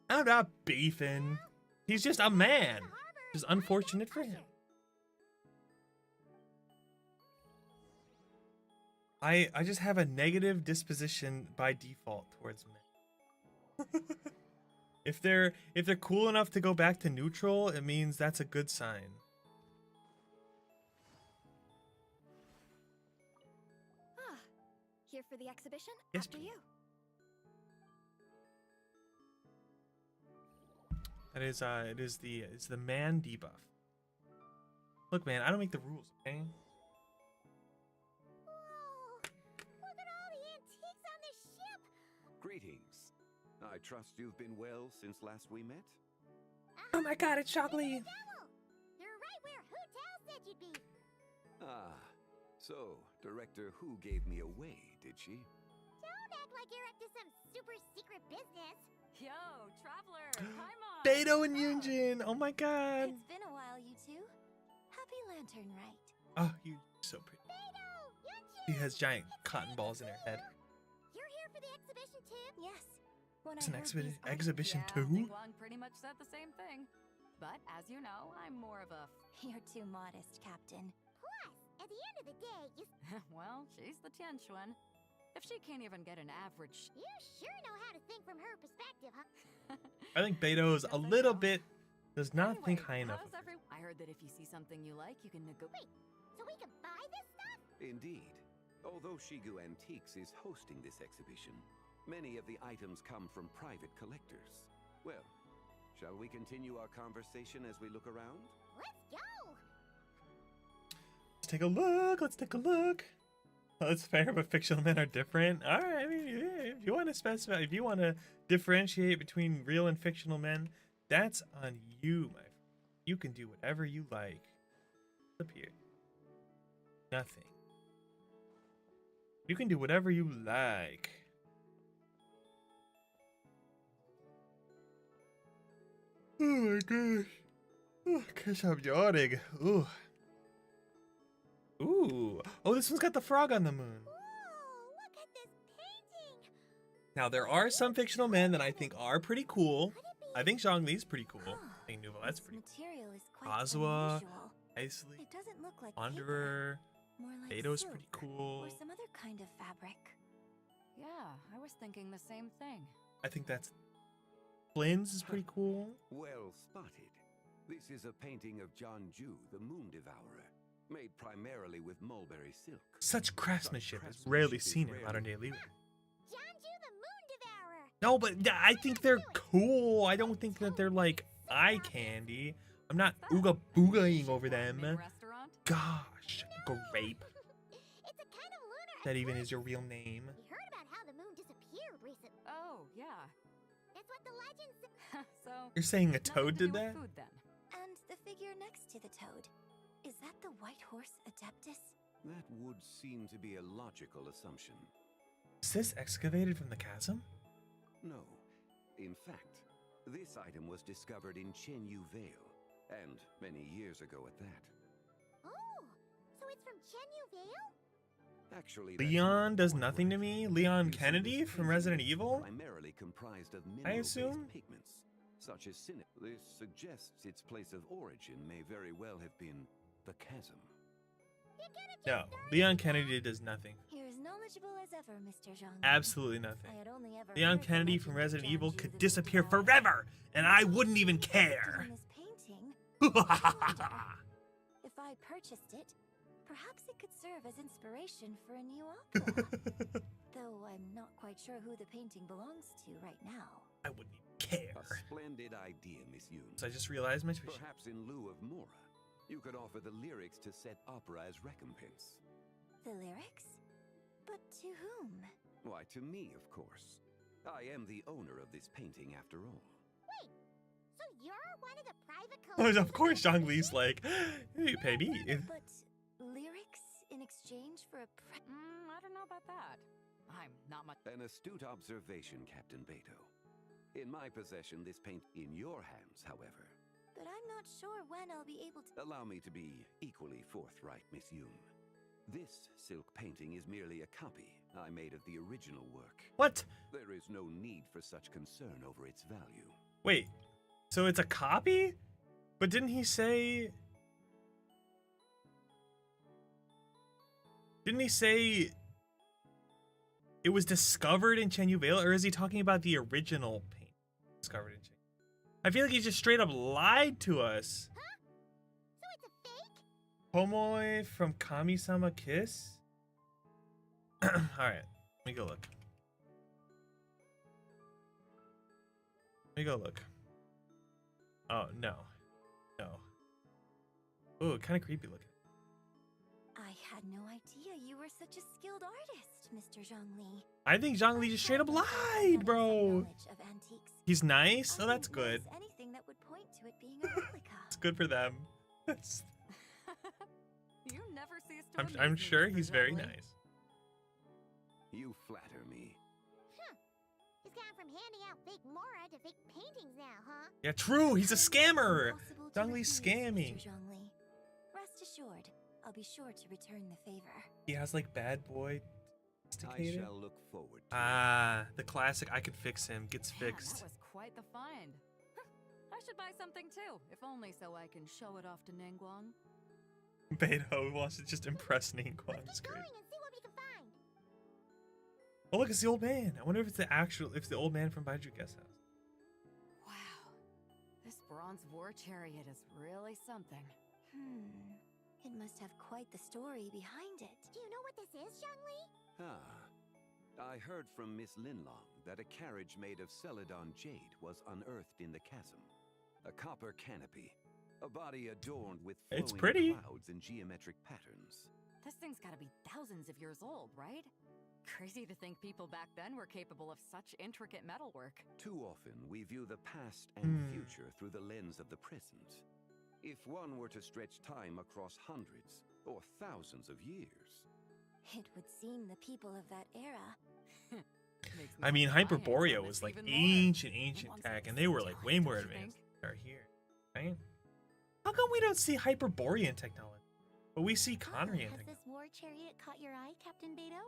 I'm not beefing. He's just a man. Just unfortunate for him. I just have a negative disposition by default towards men. If they're cool enough to go back to neutral, it means that's a good sign. Ah, here for the exhibition? Yes, After please. you. It's the man debuff. Look, man, I don't make the rules, okay? Whoa! Look at all the antiques on this ship. Greetings. I trust you've been well since last we met? Oh my god, it's Chocolate! Devil! You're right where Hu Tao said you'd be. Ah, so Director Hu gave me away, did she? Don't act like you're up to some super secret business. Yo, traveler, Paimon. Beto and Yunjin! Oh my god! It's been a while, you two. Happy Lantern, right? Oh, you're so pretty. Beto! Yunjin! She has giant cotton balls in her head. You're here for the exhibition too? Yes. When It's I an heard exhibi- these exhibition yeah, too? Ningguang pretty much said the same thing. But as you know, I'm more of a. You're too modest, Captain. Plus, at the end of the day, Well, she's the Tianquan. If she can't even get an average. you sure know how to think from her perspective, huh? I think Beto's a Yes, I little know. bit does not think Anyway, high enough how's of her. I heard that if you see something you like, you can negotiate. So we can buy this stuff? Indeed. Although Shigu Antiques is hosting this exhibition, many of the items come from private collectors. Well, shall we continue our conversation as we look around? Let's go! Let's take a look. Let's take a look. Well, it's fair, but fictional men are different. All right. I mean, yeah, if you want to specify, if you want to differentiate between real and fictional men, that's on you, my friend. You can do whatever you like. Up here. Nothing. You can do whatever you like. Oh my gosh. Oh, gosh, I'm yawning. Ooh. Ooh. Oh, this one's got the frog on the moon. Ooh, look at this painting! Now, there are some fictional men that I think are pretty cool. I think Zhongli's pretty cool. I think Nouvelette's pretty cool. Material is quite Azua, unusual. Isley, It doesn't look like Wanderer, paper, more like Beto's silk pretty cool. or some other kind of fabric. Yeah, I was thinking the same thing. I think that's... Flynn's is pretty cool. Well spotted. This is a painting of John Ju, the Moon Devourer, made primarily with mulberry silk. Such craftsmanship is rarely seen in modern day living. Janju the Moon Devourer! No, but I think they're cool. I don't think that they're like eye candy. I'm not ooga boogaing over them. Restaurant? Gosh, grape. It's a kind of lunar That even is your real name. We heard about how the moon disappeared recently. Oh, yeah. That's what the legend said. So You're saying a nothing toad to do did with that? Food, then. And the figure next to the toad. Is that the white horse Adeptus? That would seem to be a logical assumption. Is this excavated from the chasm? No. In fact, this item was discovered in Chenyu Vale, and many years ago at that. Oh, so it's from Chenyu Vale? Actually, that's Leon not does quite nothing to right. me? Leon You see, Kennedy this from painting Resident is Evil? primarily comprised of I mineral-based assume? pigments, such as cinnamon. This suggests its place of origin may very well have been the chasm. You could have No, just started Leon that. Kennedy does nothing. You're as knowledgeable as ever, Mr. Zhang. Absolutely nothing. I had only ever Leon heard the Kennedy legend from of Resident Janju Evil the could Moon disappear Devourer. forever, and I wouldn't even Depicted care. in this painting. I wonder, if I purchased it, perhaps it could serve as inspiration for a new opera. Though I'm not quite sure who the painting belongs to right now. I wouldn't even care. A splendid idea, Miss Yoon. So I just realized my tuition. Perhaps in lieu of Mora, you could offer the lyrics to said opera as recompense. The lyrics? But to whom? Why, to me, of course. I am the owner of this painting, after all. Wait, so you're one of the private Oh, collectors? of course, Zhongli's like, you pay me. But lyrics in exchange for a I don't know about that. I'm not much. An astute observation, Captain Beto. In my possession, this paint in your hands, however. But I'm not sure when I'll be able to. Allow me to be equally forthright, Miss Yoon. This silk painting is merely a copy I made of the original work. What? There is no need for such concern over its value. Wait, so it's a copy? But didn't he say... Didn't he say it was discovered in Chenyu Vale, or is he talking about the original paint discovered in Chenyu? I feel like he just straight up lied to us. Huh? So it's a fake? Homoi from Kami-sama Kiss? Alright, let me go look. Let me go look. Oh, no. No. Ooh, kind of creepy looking. I had no idea you were such a skilled artist, Mr. Zhongli. I think Zhongli just straight up lied, bro. He's nice, so that's good. Anything that would point to it being a replica. It's good for them. That's- You never cease to amaze I'm me, sure Mr. he's very Zhongli. nice. You flatter me. Huh. He's gone from handing out fake Mora to fake paintings now, huh? Yeah, true. He's a scammer. Impossible to Zhongli's refuse, scamming. Mr. Zhongli. Rest assured, I'll be sure to return the favor. He has like bad boy I sophisticated. shall look forward to Ah, the classic I could fix him gets Man, fixed. that was quite the find. I should buy something too, if only so I can show it off to Ningguang. Beto wants to just impress Ningguang. Let's It's keep great. going and see what we can find. Oh, look, it's the old man. I wonder if it's the old man from Baiju Guest House. Wow. This bronze war chariot is really something. It must have quite the story behind it. Do you know what this is, Zhongli? I heard from Miss Linlong that a carriage made of Celadon jade was unearthed in the chasm. A copper canopy, a body adorned with It's flowing pretty. clouds and geometric patterns. This thing's gotta be thousands of years old, right? Crazy to think people back then were capable of such intricate metalwork. Too often, we view the past and future through the lens of the present. If one were to stretch time across hundreds or thousands of years. It would seem the people of that era. I mean, Makes me want my Hyperborea hands on was this like even more. ancient Once tech, it's and they were like way time, more don't you advanced think? than they are here, right? How come we don't see Hyperborean technology, but we see Conrian Has technology? this war chariot caught your eye, Captain Beto?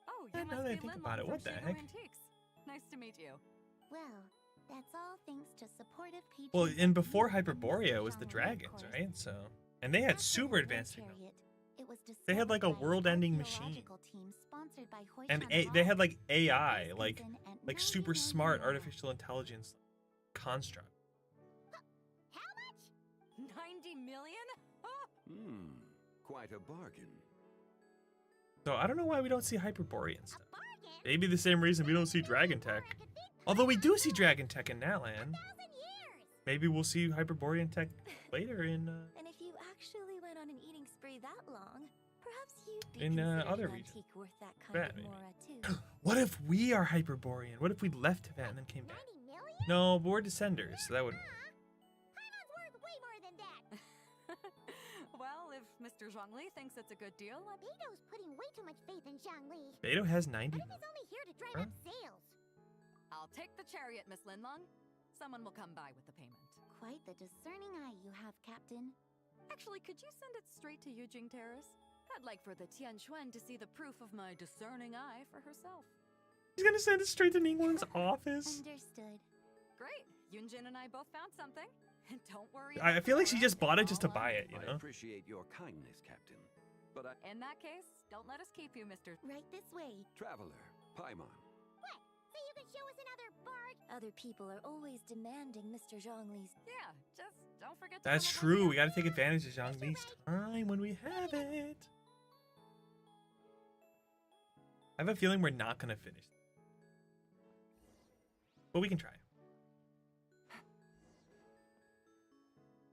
Oh, Yeah, you now must that I be think Linlong about it, from what the Shigo heck? Antiques. Nice to meet you. Well, that's all thanks to supportive patrons. Well, like and before you and Hyperborea Mr. was the Zhongli, of dragons, course. right? So, and they had After super the advanced war technology. chariot, it was They had like a discovered by an world-ending machine, archaeological team sponsored by and Hoishan they Hall, had like AI, Christensen, like and super many, smart many more. artificial intelligence construct. How much? 90 million? Quite a bargain. So I don't know why we don't see Hyperborean stuff. Bargain? Maybe the same reason we don't see Dragon Before I Tech. could think Although we do see Dragon Tech in Natlan. 1,000 years. Maybe we'll see Hyperborean Tech later in And if you actually went on an eating spree that long, perhaps you'd be In, considered other an regions. antique worth that kind Bet, of maybe. mora too. What if we are Hyperborean? What if we left Tibet and then came back? 90 million? No, but we're descenders, so that would. Paimon's worth way more than that. Well, if Mr. Zhongli thinks it's a good deal, Beto's putting way too much faith in Zhongli. Beto has 90. What if he's only here to drive Huh? up sales? I'll take the chariot, Miss Linlong. Someone will come by with the payment. Quite the discerning eye you have, Captain. Actually, could you send it straight to Yujing Terrace? I'd like for the Tianquan to see the proof of my discerning eye for herself. He's gonna send it straight to Ningguang's office. Understood. Great. Yunjin and I both found something. And don't worry. I about feel like she tomorrow. just bought it just to All buy I- it, you I know? appreciate your kindness, Captain. But I... In that case, don't let us keep you, Mr. Right this way. Traveler, Paimon. What? So you can show us another bargain? Other people are always demanding Mr. Zhongli's. Yeah, just don't forget to That's come up with true. the We gotta take advantage of Zhongli's time when we have it. I have a feeling we're not gonna finish. But we can try.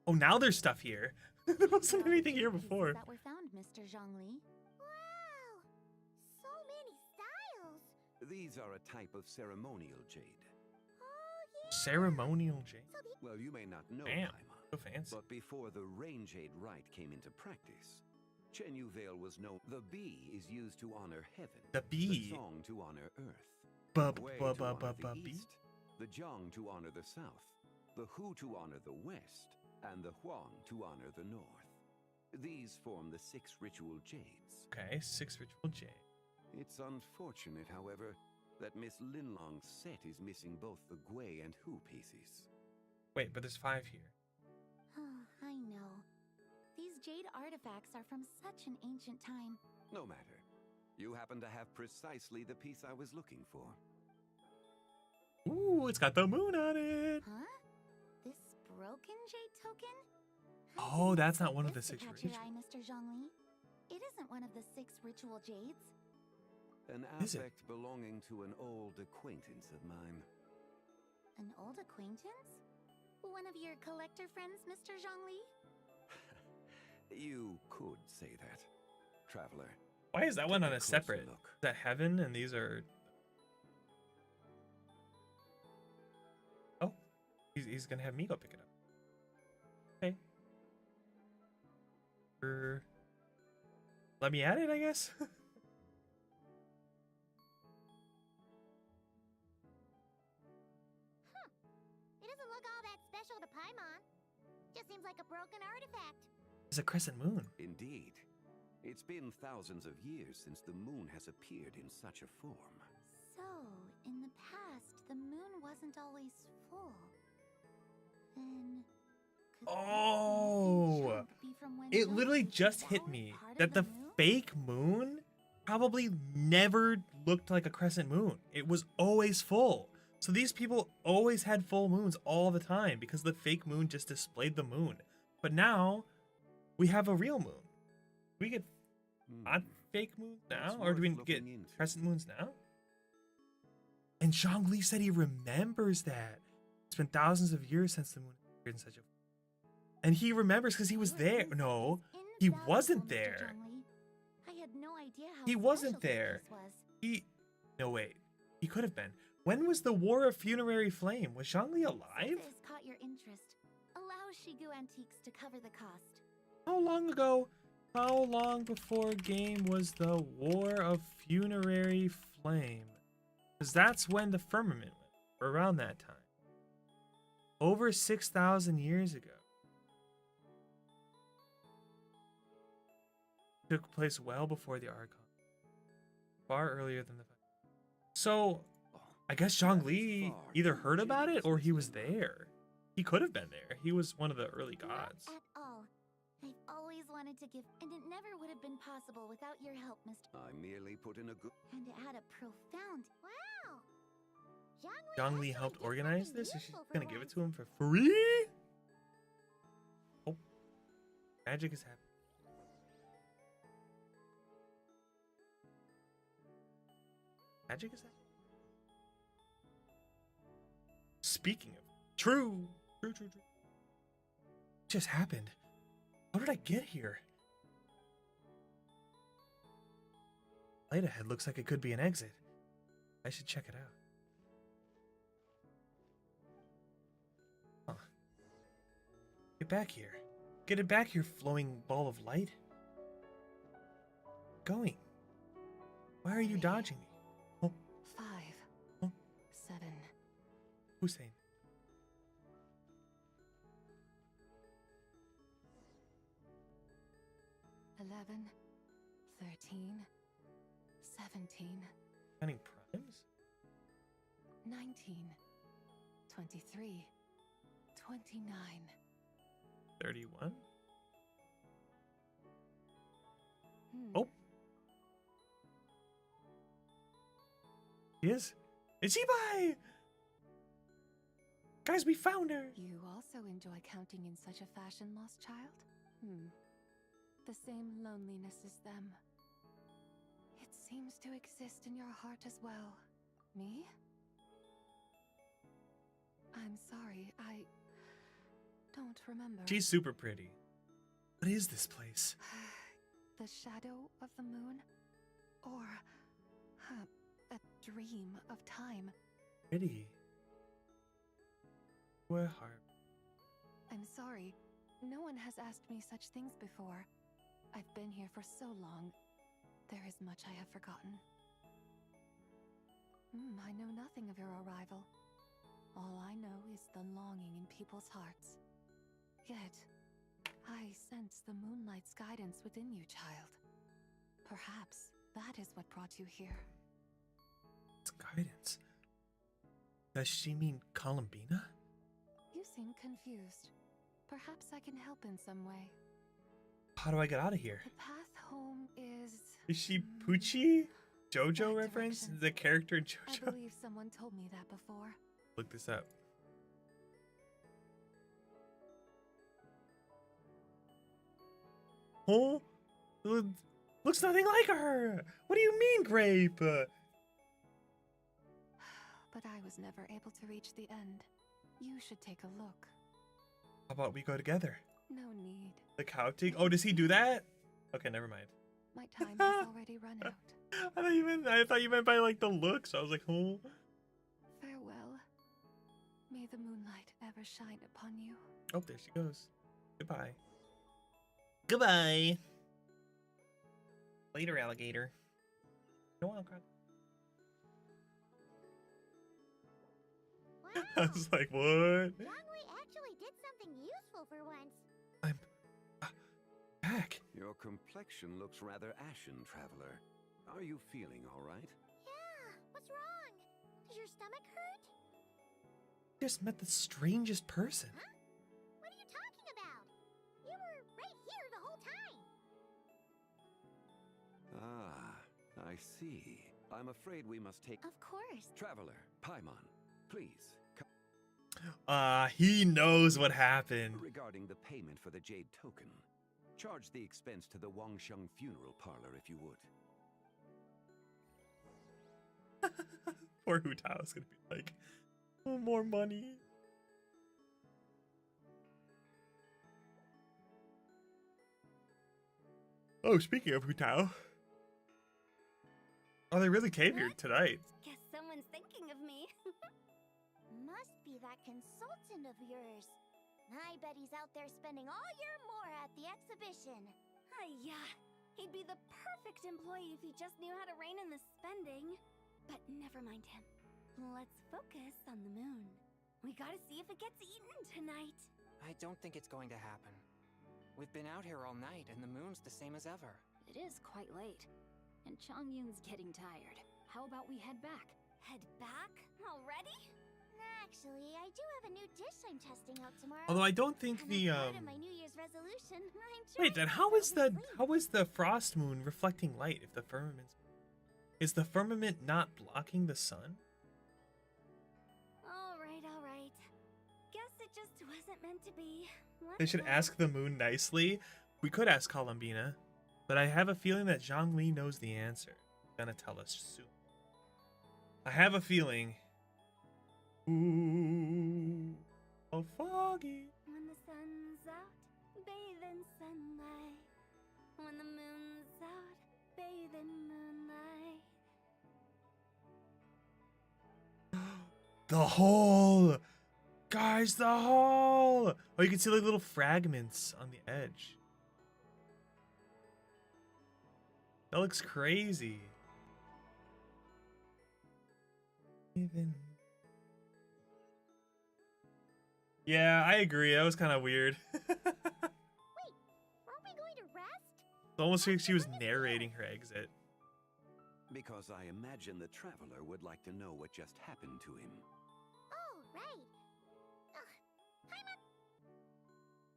Oh, now there's stuff here. There wasn't anything here before. That were found, Mr. Zhongli. Wow! So many styles! These are a type of ceremonial jade. Oh, yeah! Ceremonial jade. So the Well, you may not know Damn, Paimon, so fancy. but before the rain jade rite came into practice, Chenyu Vale was known. The bee is used to honor heaven. The bee? The song to honor earth. Bub Wei bub to honor bub the bub bee. east. The Jiang to honor the south. The Hu to honor the west. And the Huang to honor the north. These form the 6 ritual jades. Okay, 6 ritual jade. It's unfortunate, however, that Miss Linlong's set is missing both the Gui and Hu pieces. Wait, but there's 5 here. Oh, I know. These jade artifacts are from such an ancient time. No matter. You happen to have precisely the piece I was looking for. Ooh, it's got the moon on it. Huh? This broken jade token? Oh, that's not one of This the to 6 catch your rituals. eye, Mr. Zhongli. It isn't one of the 6 ritual jades. An Is it? affect belonging to an old acquaintance of mine. An old acquaintance? One of your collector friends, Mr. Zhongli? You could say that, traveler. Why is that one Take on a a closer separate? look. Is that heaven and these are... Oh, he's gonna have me go pick it up. Okay. Let me at it, I guess. It doesn't look all that special to Paimon. Just seems like a broken artifact. It's a crescent moon. Indeed. It's been thousands of years since the moon has appeared in such a form. So, in the past, the moon wasn't always full. Then, could this Oh! chunk be from when It Zoe literally was just hit always me part of that the moon? fake moon probably never looked like a crescent moon. It was always full. So these people always had full moons all the time because the fake moon just displayed the moon. But now we have a real moon. We get Hmm. not fake moons now, It's or do we worth get looking into. crescent moons now? And Zhongli said he remembers that. It's been thousands of years since the moon appeared in such a. And he remembers because he was Your there. insight No, is he invaluable, wasn't Mr. there. Zhongli. I had no idea how He special wasn't this there. place was. He. No, wait. He could have been. When was the War of Funerary Flame? Was Zhongli alive? Since this caught your interest, allow Shigu Antiques to cover the cost. How long ago? How long before game was the War of Funerary Flame? Because that's when the firmament went, or around that time. Over 6,000 years ago. Took place well before the Archon. Far earlier than the. So, I guess Zhongli either heard about it or he was there. He could have been there. He was one of the early gods. Not at all. I've always wanted to give, and it never would have been possible without your help, Mr. I merely put in a good. And it had a profound. Wow. Zhongli helped actually did organize something this, and she's useful for gonna give it once. to him for free? Oh, magic is happening. Magic is happening. Speaking of true. Just happened. How did I get here? Light ahead looks like it could be an exit. I should check it out. Huh. Get back here. Get it back here, flowing ball of light. Going. Why are you dodging me? Oh, 5, Huh? 7, Hussein. 11, 13, 17, Counting primes? 19, 23, 29. 31? Hmm. Oh. He is? It's Zibai! Guys, we found her! You also enjoy counting in such a fashion, lost child? The same loneliness as them. It seems to exist in your heart as well. Me? I'm sorry, I don't remember. She's super pretty. What is this place? The shadow of the moon? Or a dream of time? Pretty. What heart? I'm sorry. No one has asked me such things before. I've been here for so long. There is much I have forgotten. I know nothing of your arrival. All I know is the longing in people's hearts. Yet, I sense the moonlight's guidance within you, child. Perhaps that is what brought you here. It's guidance. Does she mean Columbina? You seem confused. Perhaps I can help in some way. How do I get out of here? The path home is... Is she Poochie? JoJo That reference? direction. The character in I JoJo? believe someone told me that before. Look this up. Oh, looks nothing like her. What do you mean, Grape? But I was never able to reach the end. You should take a look. How about we go together? No need. The counting? Oh, does he do that? Okay, never mind. My time has already run out. I thought you meant by like the looks. I was like, oh. Farewell. May the moonlight ever shine upon you. Oh, there she goes. Goodbye. Goodbye. Later, alligator. No one cried. Wow. I was like, what? Zhongli actually did something useful for once. I'm back. Your complexion looks rather ashen, traveler. Are you feeling all right? Yeah, what's wrong? Does your stomach hurt? Just met the strangest person. Huh? What are you talking about? You were right here the whole time. Ah, I see. I'm afraid we must take... Of course. Traveler, Paimon, please, come. He knows what happened. Regarding the payment for the Jade token, Charge the expense to the Wangsheng funeral parlor if you would. Poor Hu Tao's gonna be like, oh, more money. Oh, speaking of Hu Tao. Oh, they really came here tonight. Guess someone's thinking of me. Must be that consultant of yours. I bet he's out there spending all year more at the exhibition. Yeah, he'd be the perfect employee if he just knew how to rein in the spending. But never mind him. Let's focus on the moon. We gotta see if it gets eaten tonight. I don't think it's going to happen. We've been out here all night, and the moon's the same as ever. It is quite late, and Chongyun's getting tired. How about we head back? Head back? Already? Actually, I do have a new dish I'm testing out tomorrow. Although I don't think And the as part of my New Year's resolution, I'm wait, then trying how not is to the sleep. frost moon reflecting light if the firmament is the firmament not blocking the sun? All right. Guess it just wasn't meant to be. They should ask the moon nicely. We could ask Columbina, but I have a feeling that Zhongli knows the answer. Gonna tell us soon. I have a feeling. Ooh, a foggy. When the sun's out, bathe in sunlight. When the moon's out, bathe in moonlight. The hole! Guys, the hole! Oh, you can see like little fragments on the edge. That looks crazy. Even. Yeah, I agree. That was kind of weird. Wait, aren't we going to rest? It's almost like she was narrating her exit. Because I imagine the traveler would like to know what just happened to him. Oh, right. Paimon,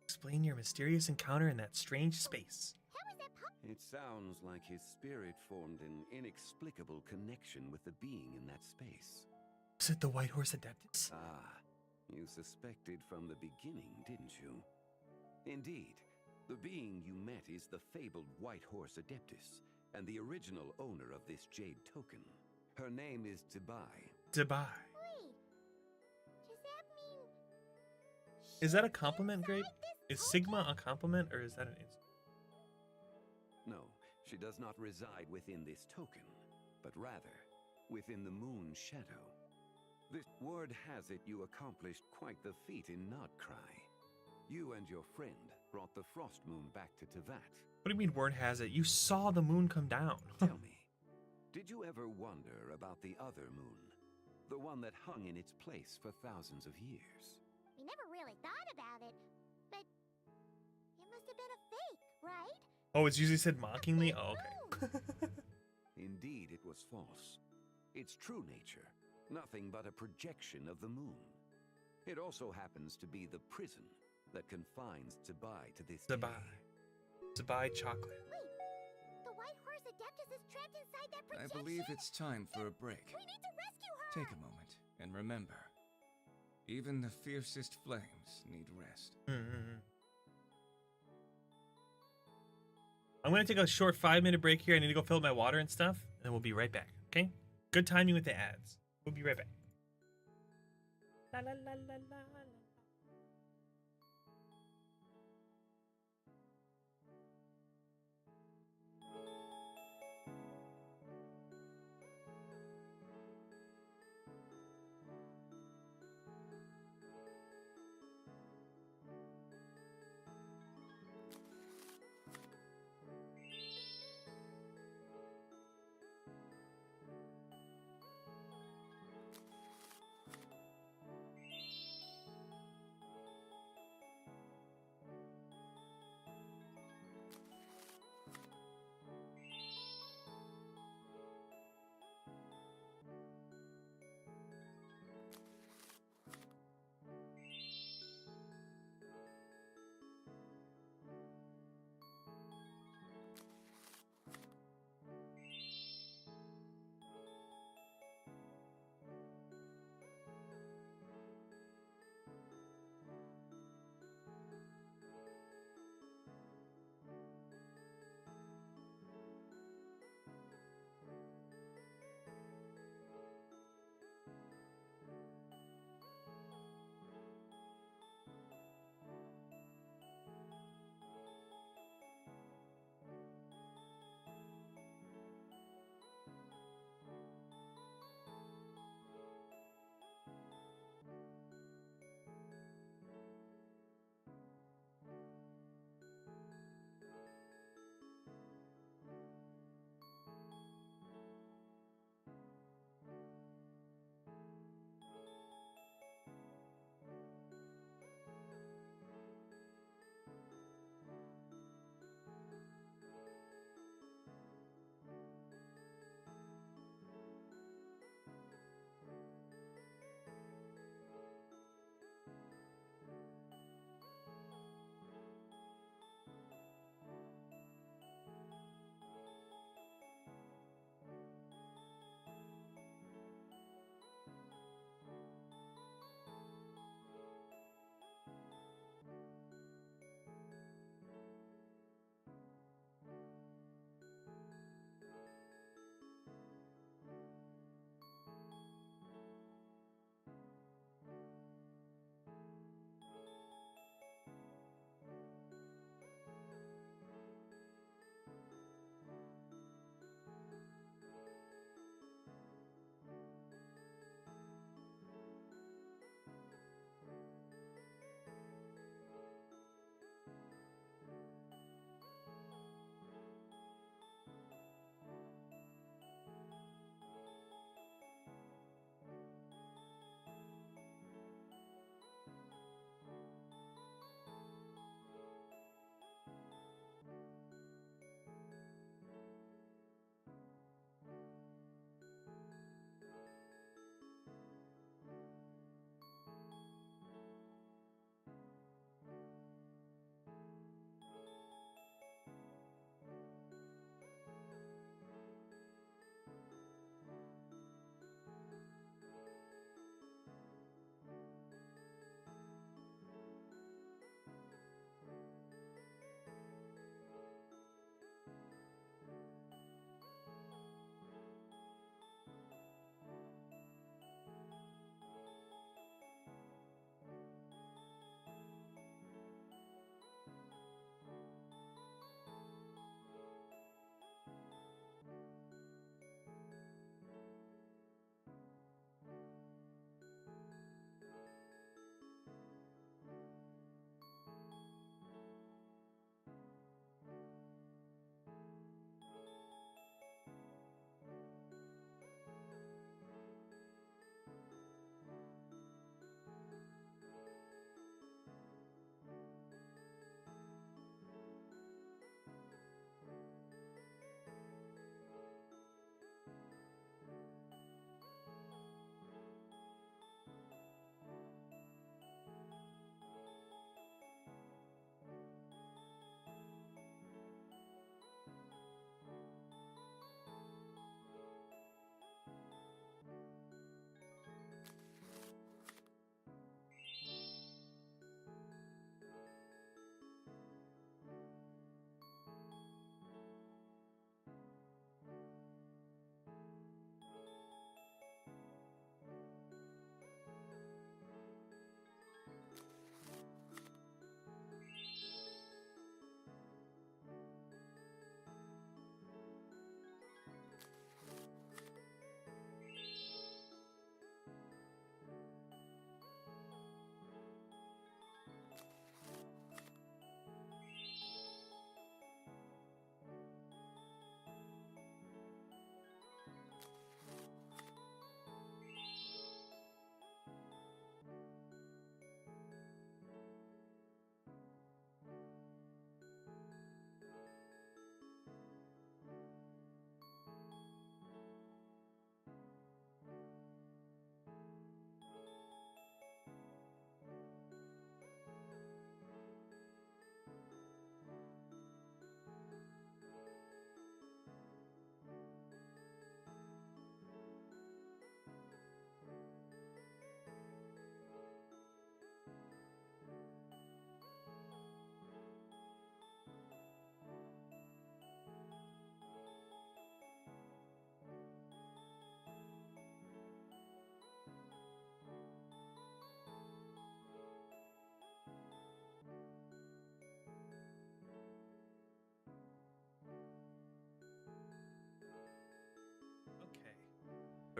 Explain your mysterious encounter in that strange space. how is that possible? It sounds like his spirit formed an inexplicable connection with the being in that space. Is it the White Horse Adeptus? Ah, you suspected from the beginning, didn't you? Indeed, the being you met is the fabled White Horse Adeptus, and the original owner of this jade token. Her name is Zibai. Zibai. Wait, does that mean... Is that a she's compliment, inside Grape? this Is Sigma token? a compliment, or is that an insult? No, she does not reside within this token, but rather within the moon's shadow. This word has it you accomplished quite the feat in Nodcry. You and your friend brought the frost moon back to Tevat. What do you mean word has it? You saw the moon come down. Tell me, did you ever wonder about the other moon? The one that hung in its place for thousands of years? We never really thought about it, but it must have been a fake, right? Oh, it's usually said mockingly? Oh, okay. Indeed, it was false. Its true nature, nothing but a projection of the moon. It also happens to be the prison that confines Zibai to this Zibai. day. Zibai chocolate. Wait, the White Horse Adeptus is trapped inside that I projection? believe it's time for a break. We need to rescue her! Take a moment and remember, even the fiercest flames need rest. I'm going to take a short 5-minute break here. I need to go fill up my water and stuff, and then we'll be right back, okay? Good timing with the ads. We'll be right back. La, la, la, la, la, la.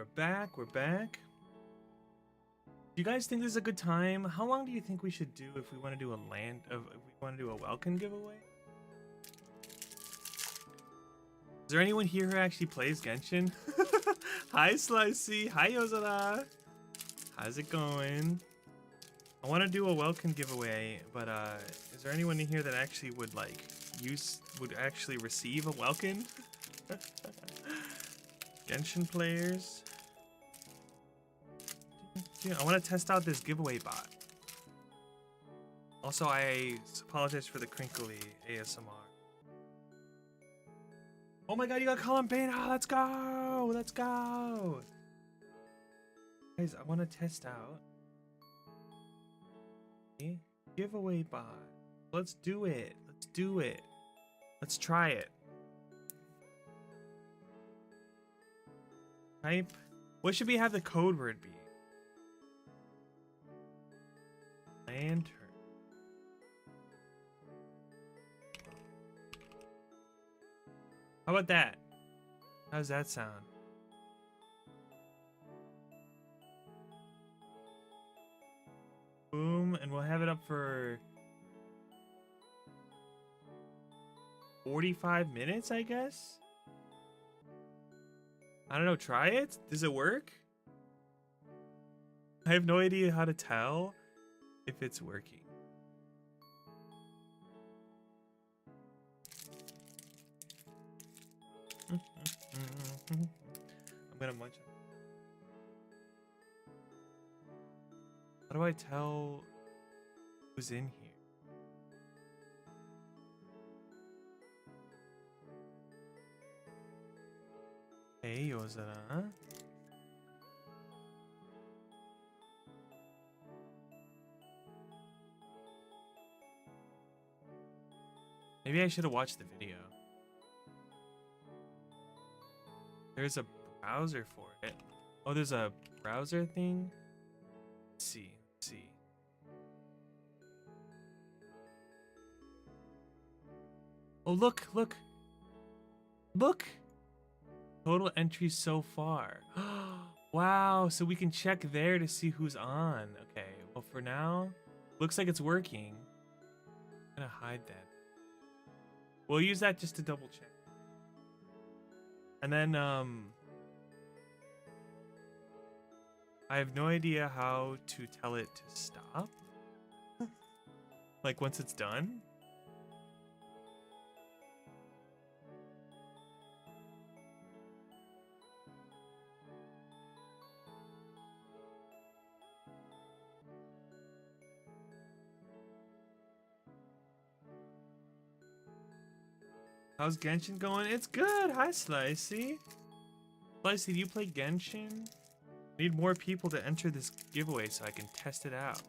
we're back. We're back. Do you guys think this is a good time? How long do you think we should do if we want to do a if we want to do a welcome giveaway? Is there anyone here who actually plays Genshin? Hi, Slicey. Hi, Yozora. How's it going? I want to do a welcome giveaway, but is there anyone in here that actually would would actually receive a welcome? Genshin players. Dude, I want to test out this giveaway bot. Also, I apologize for the crinkly ASMR. Oh my god, you got Colin Payne! Oh, let's go! Let's go! Guys, I want to test out. Okay. Giveaway bot. Let's do it. Let's do it. Let's try it. Type. What should we have the code word be? Lantern. How about that? How does that sound? Boom, and we'll have it up for 45 minutes, I guess? I don't know, try it? Does it work? I have no idea how to tell if it's working. I'm gonna munch it. How do I tell who's in here? Hey, Yozora. Maybe I should have watched the video. There's a browser for it. Oh, there's a browser thing? Let's see. Let's see. Oh, look, look. Look! Total entries so far. Wow, so we can check there to see who's on. Okay, well for now, looks like it's working. I'm gonna hide that. We'll use that just to double check. And then, I have no idea how to tell it to stop. Like once it's done. How's Genshin going? It's good. Hi, Slicey. Slicey, do you play Genshin? Need more people to enter this giveaway so I can test it out.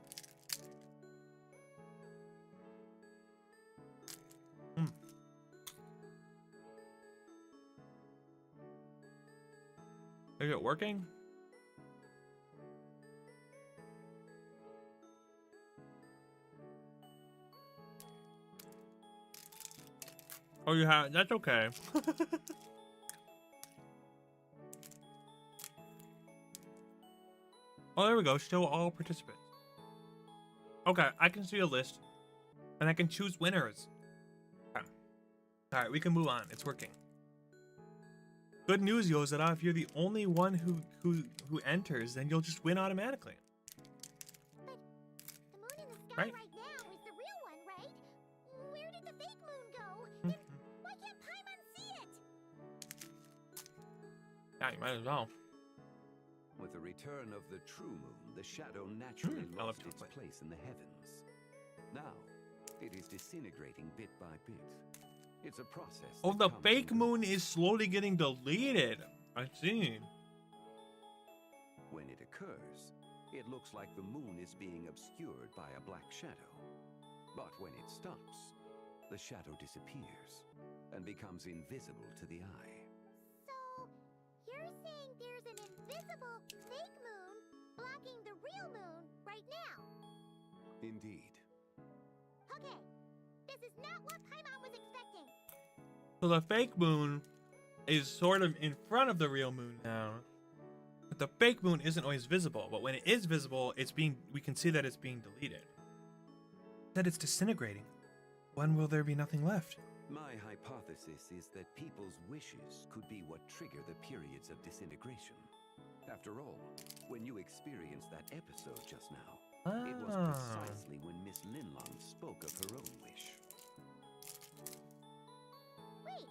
Is it working? Oh, you have? That's okay. Oh, there we go. Show all participants. Okay, I can see a list. And I can choose winners. Okay. Alright, we can move on. It's working. Good news, Yozora. If you're the only one who enters, then you'll just win automatically. But the moon in the sky right now is the real one, right? Where did the fake moon go? And why can't Paimon see it? Yeah, you might as well. With the return of the true moon, the shadow naturally lost its place in the heavens. Now, it is disintegrating bit by bit. It's a process. Oh, the fake moon is slowly getting deleted. I see. When it occurs, it looks like the moon is being obscured by a black shadow. But when it stops, the shadow disappears and becomes invisible to the eye. So, you're saying there's an invisible fake moon blocking the real moon right now? Indeed. Okay, this is not what Paimon was expecting. So the fake moon is sort of in front of the real moon now. But the fake moon isn't always visible, but when it is visible, we can see that it's being deleted. That it's disintegrating. When will there be nothing left? My hypothesis is that people's wishes could be what trigger the periods of disintegration. After all, when you experienced that episode just now, it was precisely when Miss Linlong spoke of her own wish. Wait,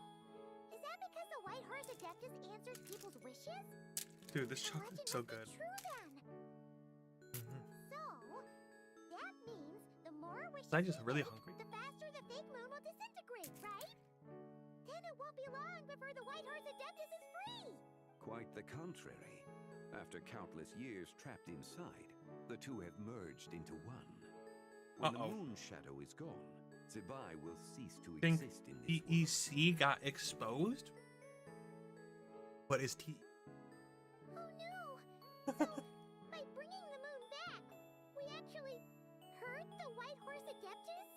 is that because the White Horse Adeptus answers people's wishes? Dude, this chocolate's so good. True then. So, that means the more wishes Was I just you really make, hungry? the faster the fake moon will disintegrate, right? Then it won't be long before the White Horse Adeptus is free. Quite the contrary. After countless years trapped inside, the two have merged into one. When the moon shadow is gone, Zibai will cease to Think exist in this EEC got exposed? What is T? Oh no! So, by bringing the moon back, we actually hurt the White Horse Adeptus?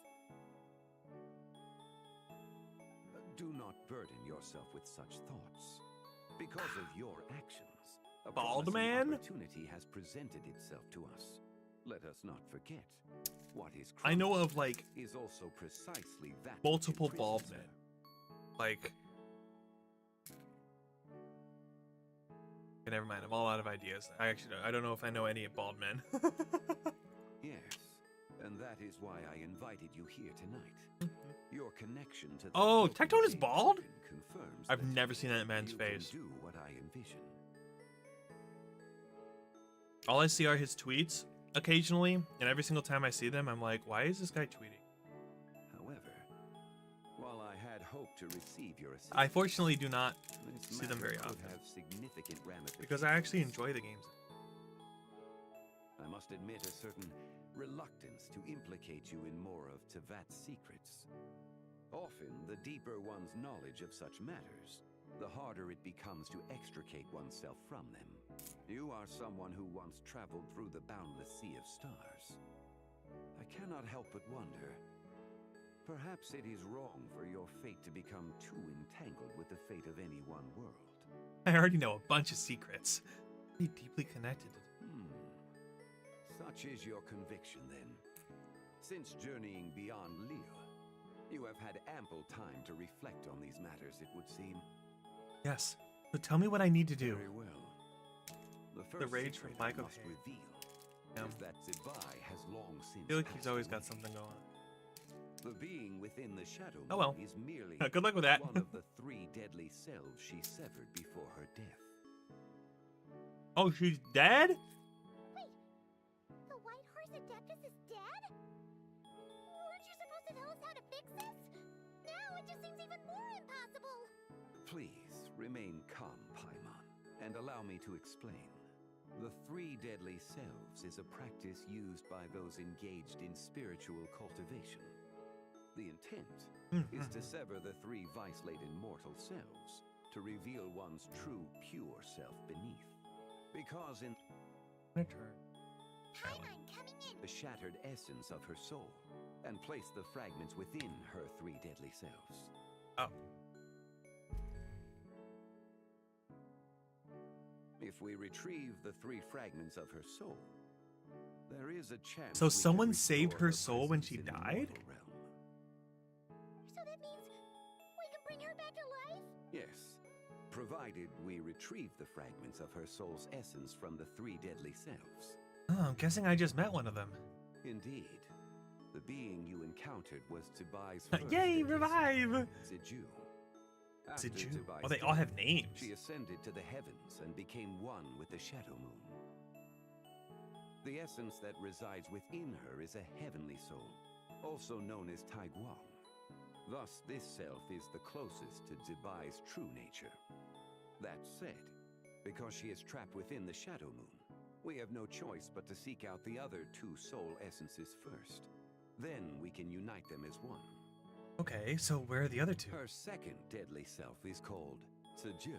Do not burden yourself with such thoughts. Because of your actions, a Bald promising man? opportunity has presented itself to us. Let us not forget, what is I know of like is also precisely that multiple which bald imprisons men. Like, okay, never mind. I'm all out of ideas. I don't know if I know any bald men. Yes, and that is why I invited you here tonight. Your connection to the Oh, broken Tectone is gate bald? token confirms I've that never seen that man's you face. Can do what I envision. All I see are his tweets occasionally, and every single time I see them, I'm like, why is this guy tweeting? However, while I had hoped to receive your assistance, I fortunately do not this see them very matter could often have significant because I actually ramifications. enjoy the games. I must admit a certain reluctance to implicate you in more of Tevat's secrets. Often, the deeper one's knowledge of such matters, the harder it becomes to extricate oneself from them. You are someone who once traveled through the boundless sea of stars. I cannot help but wonder, perhaps it is wrong for your fate to become too entangled with the fate of any one world. I already know a bunch of secrets. Be deeply connected. Such is your conviction, then. Since journeying beyond Lille, you have had ample time to reflect on these matters, it would seem. Yes. So tell me what I need to do. Very well. The first rage secret from I Michael must Hay. reveal is that Zibai has long since I feel like he's passed always got away. something going. The being within the shadow Oh well. moon is merely Good luck with that. one of the 3 deadly selves she severed before her death. Oh, she's dead? Wait, the White Horse Adeptus is dead? Weren't you supposed to tell us how to fix this? Now it just seems even more impossible. Please remain calm, Paimon, and allow me to explain. The 3 deadly selves is a practice used by those engaged in spiritual cultivation. The intent is to sever the 3 vice-laden mortal selves to reveal one's true, pure self beneath. Because in Paimon coming in. the shattered essence of her soul, and place the fragments within her 3 deadly selves. Oh. If we retrieve the 3 fragments of her soul, there is a chance. So we can someone saved restore her soul when she presence in the died? mortal realm. So that means we can bring her back to life? Yes, provided we retrieve the fragments of her soul's essence from the 3 deadly selves. Oh, I'm guessing I just met one of them. Indeed, the being you encountered was Zibai's first Yay, deadly revive! self, Ziju. After Ziju. Zibai's Oh, they all death, have names. She ascended to the heavens and became one with the Shadow Moon. The essence that resides within her is a heavenly soul, also known as Taiguang. Thus, this self is the closest to Zibai's true nature. That said, because she is trapped within the Shadow Moon, we have no choice but to seek out the other 2 soul essences first. Then we can unite them as one. Okay, so where are the other 2? Her second deadly self is called Ziju.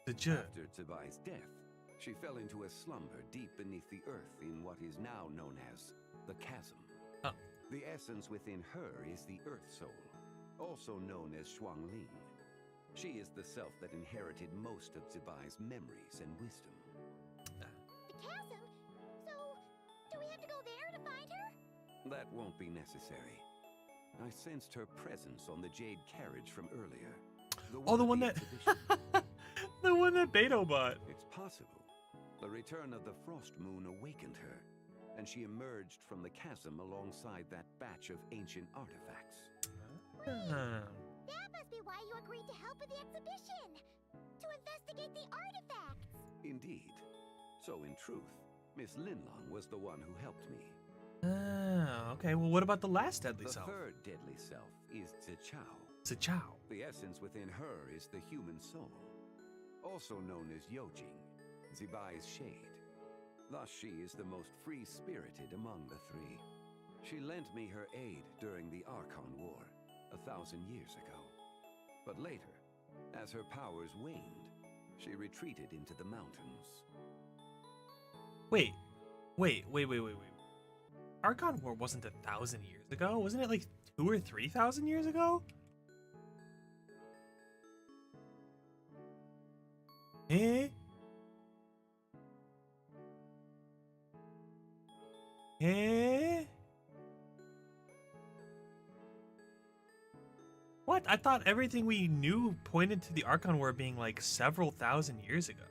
Ziju. After Zibai's death, she fell into a slumber deep beneath the earth in what is now known as the Chasm. Oh. The essence within her is the Earth Soul, also known as Shuangling. She is the self that inherited most of Zibai's memories and wisdom. chasm. So, do we have to go there to find her? That won't be necessary. I sensed her presence on the jade carriage from earlier. Oh, the at one the that exhibition. the one that Beto bought. It's possible. The return of the frost moon awakened her, and she emerged from the chasm alongside that batch of ancient artifacts. That must be why you agreed to help with the exhibition. To investigate the artifacts. Indeed. So in truth, Miss Linlong was the one who helped me. Okay. Well, what about the last deadly The self? third deadly self is Zichao. Zichao. The essence within her is the human soul, also known as Yojing, Zibai's shade. Thus she is the most free-spirited among the three. She lent me her aid during the Archon War, 1,000 years ago. But later, as her powers waned, she retreated into the mountains. Wait. Archon War wasn't 1,000 years ago. Wasn't it like 2,000 or 3,000 years ago? Eh? What? I thought everything we knew pointed to the Archon War being like several thousand years ago.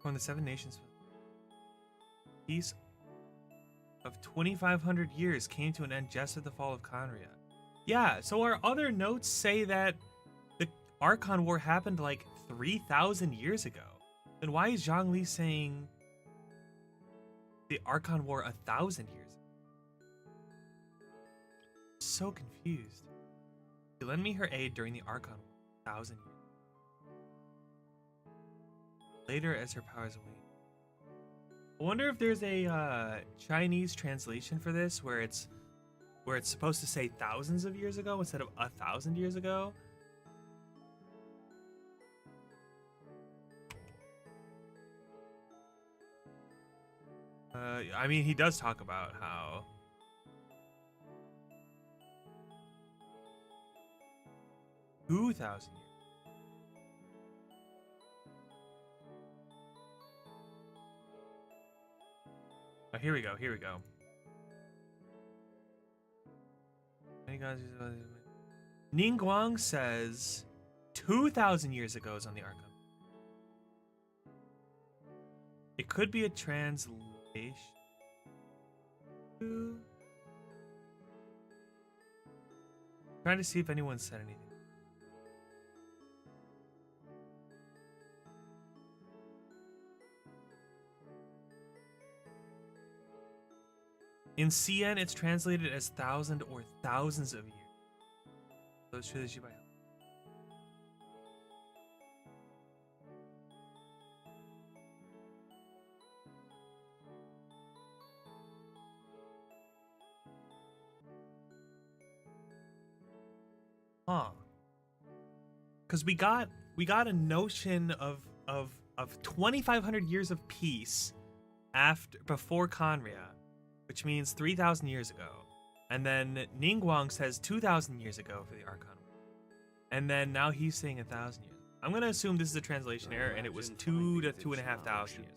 When the Seven Nations peace of 2,500 years came to an end just at the fall of Conria. Yeah, so our other notes say that the Archon War happened like 3,000 years ago. Then why is Zhongli saying the Archon War 1,000 years ago? So confused. She lent me her aid during the Archon War 1,000 years. Later, as her powers wane. I wonder if there's a Chinese translation for this where it's supposed to say thousands of years ago instead of 1,000 years ago. I mean, he does talk about how 2,000 years. Oh, here we go. Ningguang says 2,000 years ago is on the Archon. It could be a translation. Trying to see if anyone said anything. In CN, it's translated as 1,000 or thousands of years. So it's true that Zibai. Huh. Because we got a notion of 2,500 years of peace before Conria, which means 3,000 years ago. And then Ningguang says 2,000 years ago for the Archon. And then now he's saying 1,000 years. I'm going to assume this is a translation error and it was 2 to 2,500 years.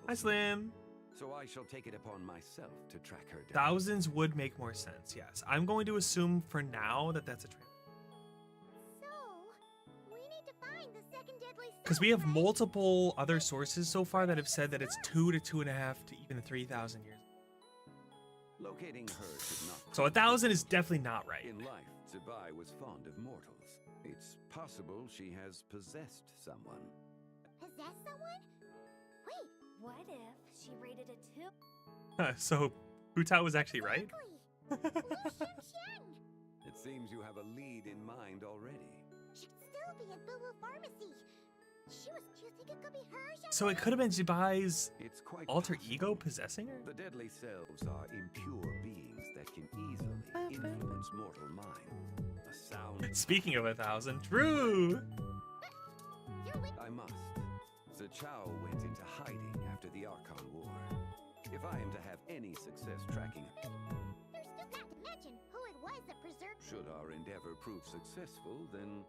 Hi, Slim. So I shall take it upon myself to track her down. Thousands would make more sense, yes. I'm going to assume for now that that's a translation. So, we need to find the second deadly self, Because we have right? multiple other sources so far that have said that it's 2 to 2.5 to even 3,000 years. Locating her should not. So 1,000 is definitely not right. In life, Zibai was fond of mortals. It's possible she has possessed someone. Possess someone? Wait, What if she rated a 2? So Hu Tao was actually right? exactly. Lu Shengxiang It seems you have a lead in mind already. should still be at Boo Boo Pharmacy. You think it could be her? So it could have been Zibai's It's quite alter possible. ego possessing her? The deadly selves are impure beings that can easily influence mortal mind. A sound. Speaking of 1,000, true! I must. Zichao went into hiding after the Archon War. If I am to have any success tracking it, You still got to mention who it was that preserve. Should our endeavor prove successful, then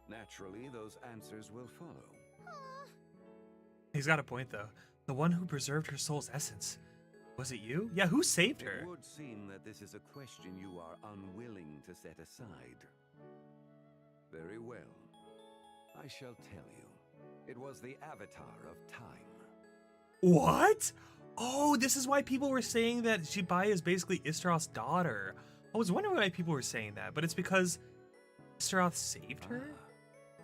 naturally those answers will follow. He's got a point, though. The one who preserved her soul's essence. Was it you? Yeah, who saved her? It would seem that this is a question you are unwilling to set aside. Very well. I shall tell you. It was the Avatar of Time. What? Oh, this is why people were saying that Zibai is basically Istaroth's daughter. I was wondering why people were saying that, but it's because Istaroth saved her?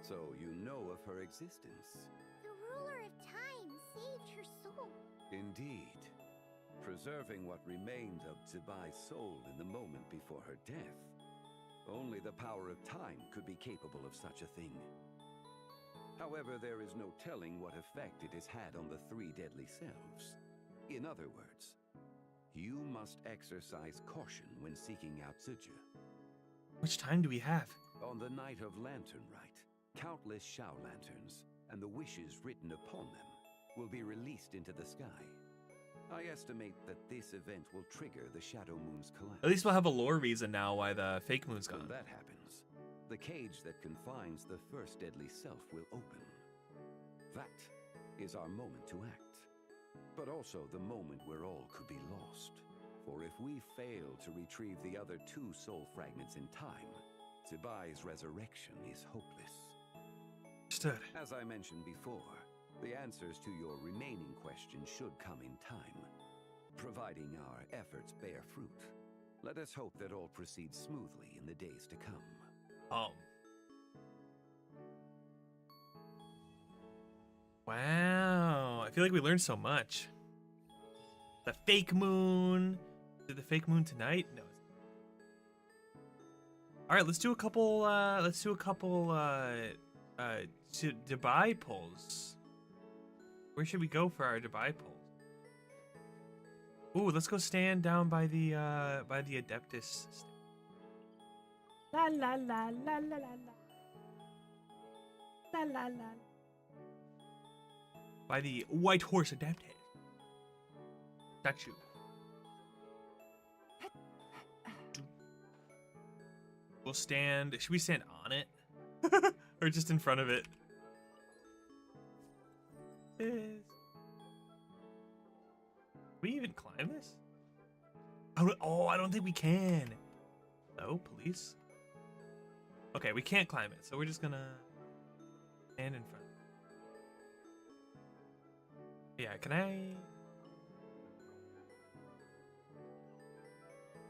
So you know of her existence. The ruler of time saved her soul. Indeed. Preserving what remained of Zibai's soul in the moment before her death. Only the power of time could be capable of such a thing. However, there is no telling what effect it has had on the three deadly selves. In other words, you must exercise caution when seeking out Zija. How much time do we have? On the night of Lantern Rite, countless Shao lanterns and the wishes written upon them will be released into the sky. I estimate that this event will trigger the Shadow Moon's collapse. At least we'll have a lore reason now why the fake moon's gone. When that happens, the cage that confines the first deadly self will open. That is our moment to act. But also the moment where all could be lost. For if we fail to retrieve the other two soul fragments in time, Zibai's resurrection is hopeless. Understood. As I mentioned before, the answers to your remaining questions should come in time, providing our efforts bear fruit. Let us hope that all proceeds smoothly in the days to come. Wow. I feel like we learned so much. The fake moon. Did the fake moon tonight? No. All right, let's do a couple Dubai polls. Where should we go for our Dubai polls? Ooh, let's go stand down by the Adeptus. La la la la la la la. La la la. By the White Horse Adeptus. Statue. We'll stand. Should we stand on it? Or just in front of it? We even climb this? Oh, I don't think we can. No, police. Okay, we can't climb it, so we're just gonna stand in front. Yeah, can I?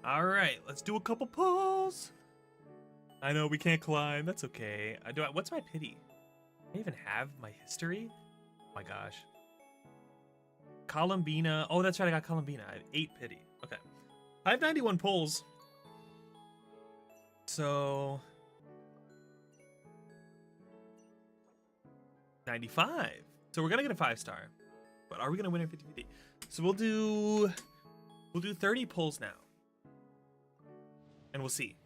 All right, let's do a couple pulls. I know we can't climb. That's okay. What's my pity? I even have my history? Oh my gosh. Columbina. Oh, that's right. I got Columbina. I have 8 pity. Okay. I have 91 pulls. So 95. So we're gonna get a 5-star. But are we gonna win a 50-50? So we'll do 30 pulls now. And we'll see.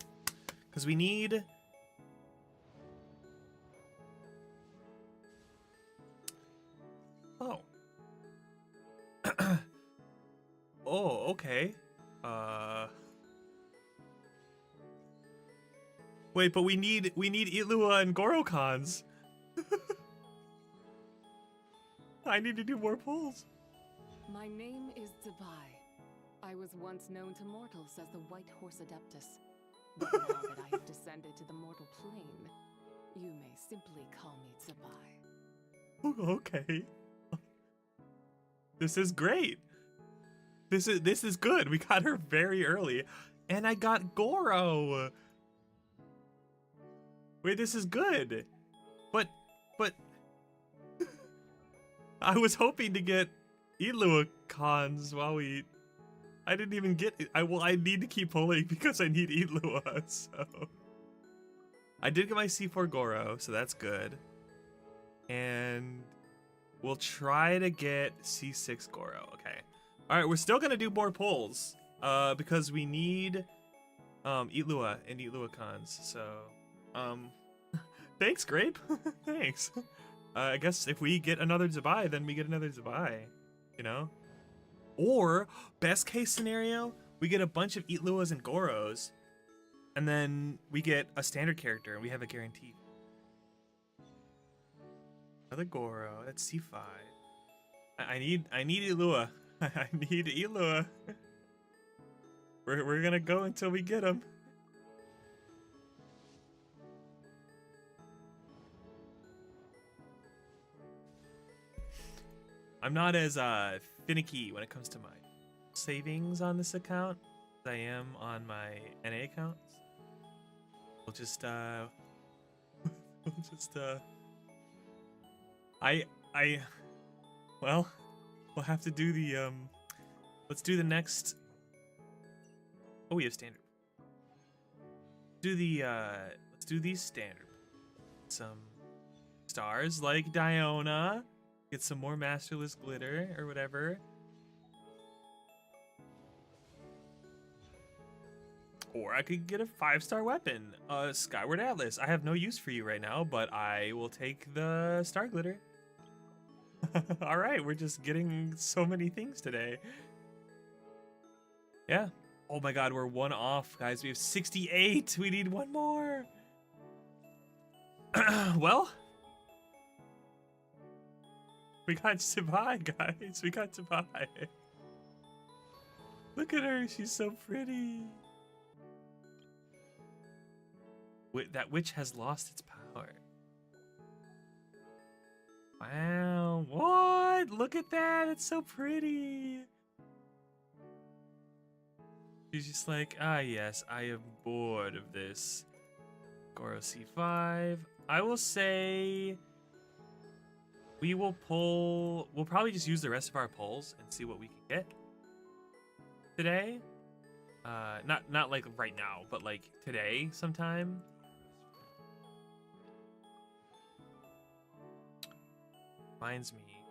Because we need... Oh. Oh, okay. Wait, but we need Itlua and Gorokans. I need to do more pulls. My name is Zibai. I was once known to mortals as the White Horse Adeptus. But now that I have descended to the mortal plane, you may simply call me Zibai. Okay. This is great. This is good. We got her very early. And I got Goro. Wait, this is good. But I was hoping to get Itlua cons while we... I didn't even get it. I need to keep pulling because I need Itlua, so... I did get my C4 Goro, so that's good. And we'll try to get C6 Goro, okay. Alright, we're still gonna do more pulls. Because we need Itlua and Itlua cons, so... Thanks, Grape. Thanks. I guess if we get another Zibai, then we get another Zibai. You know? Or, best case scenario, we get a bunch of Itluas and Goros. And then we get a standard character, and we have a guarantee. Another Goro. That's C5. I need Ilua. I need Ilua. We're gonna go until we get him. I'm not as finicky when it comes to my savings on this account as I am on my NA accounts. We'll just well, we'll have to do the let's do the next. Oh, we have standard. Let's do these standard. Some stars like Diona. Get some more masterless glitter or whatever. Or I could get a 5-star weapon, Skyward Atlas. I have no use for you right now, but I will take the star glitter. All right, we're just getting so many things today. Yeah. Oh my god, we're 1 off, guys. We have 68. We need 1 more. Well, we got Zibai, guys. We got Zibai. Look at her. She's so pretty. That witch has lost its power. Wow. What? Look at that. It's so pretty. She's just like, ah, yes, I am bored of this. Goro C5. I will say we'll probably just use the rest of our pulls and see what we can get today. Not like right now, but like today sometime. Reminds me,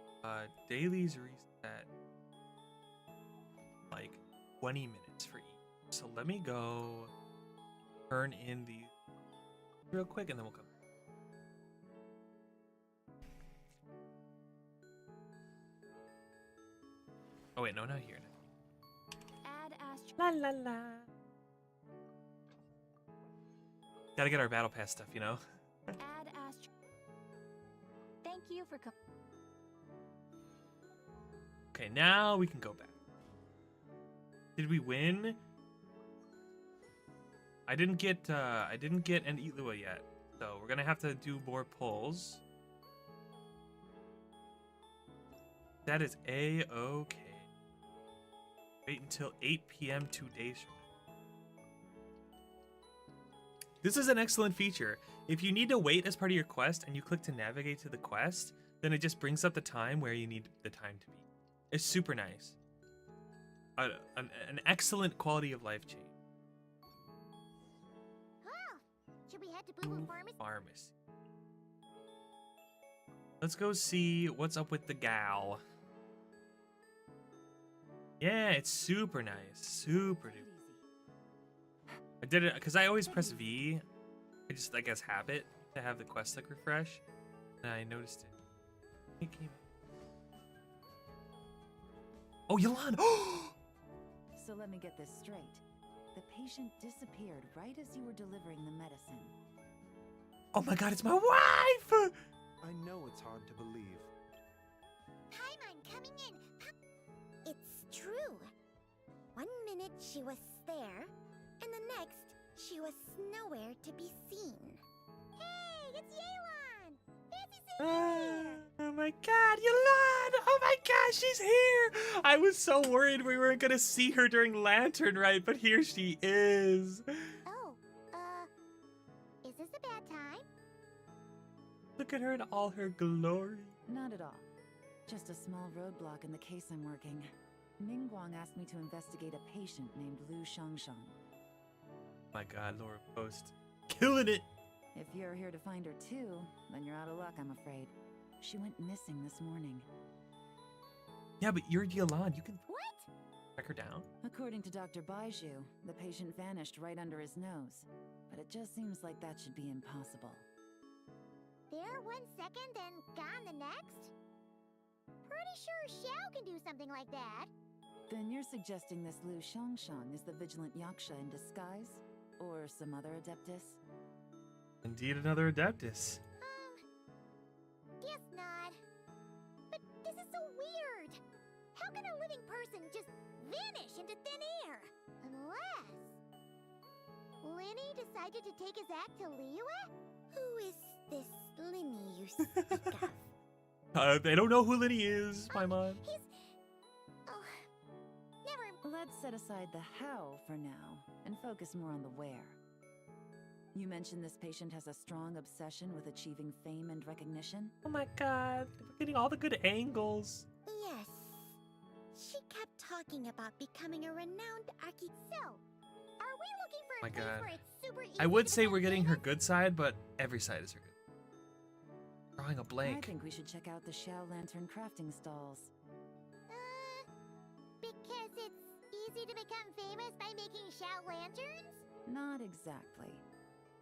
dailies reset like 20 minutes for each. So let me go turn in these real quick and then we'll come. Oh wait, no, not here. Add Astro. La la la. Gotta get our battle pass stuff, you know? Add Astro. Thank you for Okay, now we can go back. Did we win? I didn't get an Ilua yet, so we're gonna have to do more pulls. That is A-okay. Wait until 8 p.m. 2 days from now. This is an excellent feature. If you need to wait as part of your quest and you click to navigate to the quest, then it just brings up the time where you need the time to be. It's super nice. An excellent quality of life change. Oh, should we head to Boo Boo Pharmacy? Pharmacy. Let's go see what's up with the gal. Yeah, it's super nice. Super duper. I did it because I always press V. I just, I guess, habit to have the quest like refresh. And I noticed it. It came. Oh, Yolanda! So let me get this straight. The patient disappeared right as you were delivering the medicine. Oh my god, it's my wife! I know it's hard to believe. Paimon coming in. It's true. 1 minute she was there, and the next she was nowhere to be seen. Hey, it's Yelan! Fancy seeing you here! Oh my god, Yolanda! Oh my god, she's here! I was so worried we weren't gonna see her during Lantern Rite, but here she is. Oh, is this a bad time? Look at her in all her glory. Not at all. Just a small roadblock in the case I'm working. Ningguang asked me to investigate a patient named Lu Shangshan. My god, Laura Post. Killing it! If you're here to find her too, then you're out of luck, I'm afraid. She went missing this morning. Yeah, but you're Yolanda. You can What? track her down. According to Dr. Baiju, the patient vanished right under his nose. But it just seems like that should be impossible. There 1 second and gone the next? Pretty sure Xiao can do something like that. Then you're suggesting this Lu Shangshan is the vigilant Yaksha in disguise? Or some other Adeptus? Indeed, another Adeptus. Guess not. But this is so weird. How can a living person just vanish into thin air? Unless Linny decided to take his act to Liyue? Who is this Linny you speak of? They don't know who Linny is, Paimon. He's... Oh, never... Let's set aside the how for now, and focus more on the where. You mentioned this patient has a strong obsession with achieving fame and recognition? Oh my god, we're getting all the good angles. Yes. She kept talking about becoming a renowned architect. So, are we looking for a My place god. where it's super easy I would to say become we're getting her famous? good side, but every side is her good. Drawing a I blank. think we should check out the Shao Lantern crafting stalls. Because it's easy to become famous by making Shao lanterns? Not exactly.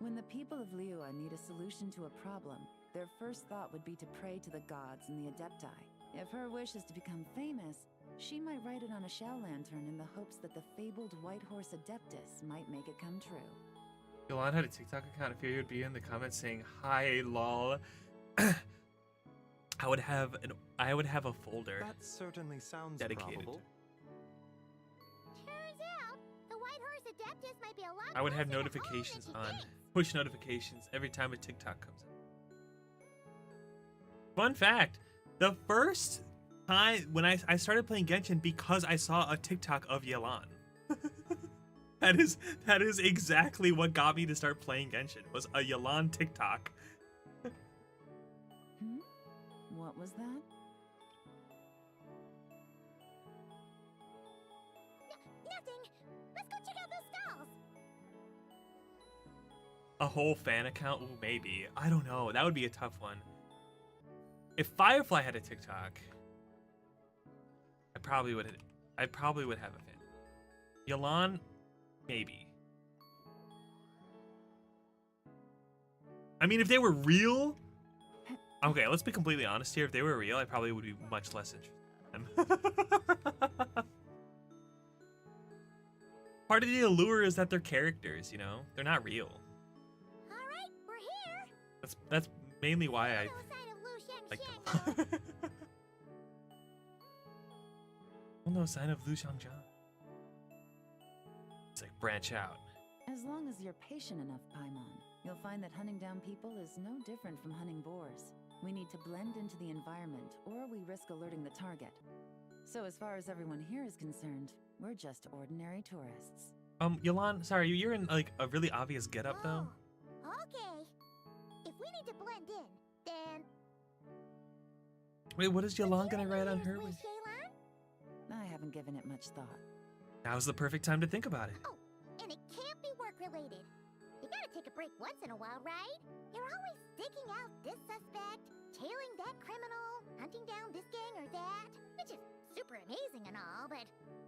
When the people of Liyue need a solution to a problem, their first thought would be to pray to the gods and the Adepti. If her wish is to become famous, she might write it on a Shao lantern in the hopes that the fabled White Horse Adeptus might make it come true. Yolan had a TikTok account. If you would be in the comments saying hi lol, I would have a folder That certainly sounds dedicated. probable. Turns out, the White Horse Adeptus might be a lot I would have closer to home notifications than she on, thinks. push notifications every time a TikTok comes out. Fun fact, the first time when I started playing Genshin because I saw a TikTok of Yelan. that is exactly what got me to start playing Genshin, was a Yelan TikTok. What was that? Nothing. Let's go check out those stalls. A whole fan account? Ooh, maybe. I don't know. That would be a tough one. If Firefly had a TikTok, I probably would have a fan. Yelan, maybe. I mean, if they were real, okay, let's be completely honest here. If they were real, I probably would be much less interested in them. Part of the allure is that they're characters, you know? They're not real. All right, we're here. That's mainly why I No sign of Lu like Xiangxiang, them. Well, no sign of Lu Xiangjiang. It's like branch out. As long as you're patient enough, Paimon, you'll find that hunting down people is no different from hunting boars. We need to blend into the environment, or we risk alerting the target. So as far as everyone here is concerned, we're just ordinary tourists. Yelan, sorry, you're in like a really obvious getup though. Okay. If we need to blend in, then Wait, what is Yelan gonna write on her? Miss Shaylan? I haven't given it much thought. Now's the perfect time to think about it. Oh, and it can't be work related. You gotta take a break once in a while, right? You're always digging out this suspect, tailing that criminal, hunting down this gang or that, which is super amazing and all, but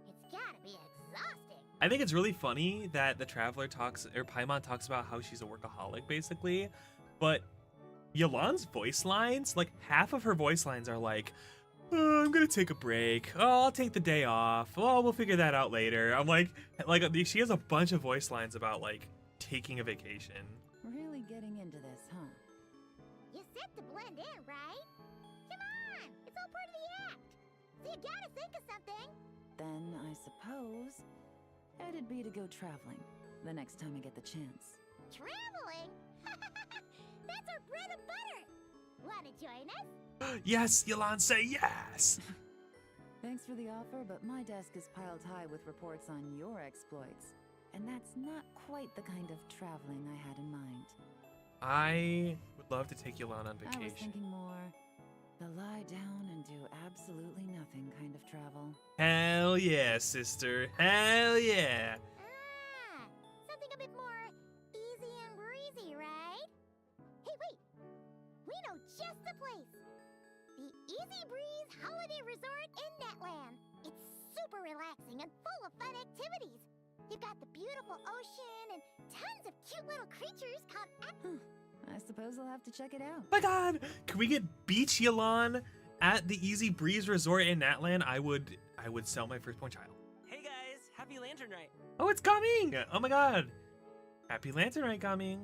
it's gotta be exhausting. I think it's really funny that the Traveler talks, or Paimon talks about how she's a workaholic, basically. But Yelan's voice lines, like half of her voice lines are like, "Oh, I'm gonna take a break. Oh, I'll take the day off. Oh, we'll figure that out later." I'm like she has a bunch of voice lines about like taking a vacation. Really getting into this, huh? You set to blend in, right? Come on, it's all part of the act. So you gotta think of something. Then I suppose it'd be to go traveling the next time I get the chance. Traveling? That's our bread and butter. Wanna join us? Yes, Yelan, say yes. Thanks for the offer, but my desk is piled high with reports on your exploits. And that's not quite the kind of traveling I had in mind. I would love to take Yelan on I was vacation. thinking more the lie down and do absolutely nothing kind of travel. Hell yeah, sister. Hell yeah. Ah, something a bit more easy and breezy, right? Hey, wait. We know just the place. The Easy Breeze Holiday Resort in Netland. It's super relaxing and full of fun activities. You've got the beautiful ocean and tons of cute little creatures called I suppose I'll have to check it out. My god, can we get Beach Yelan at the Easy Breeze Resort in Natland? I would sell my firstborn child. Hey guys, happy Lantern Rite. Oh, it's coming! Oh my god. Happy Lantern Night coming.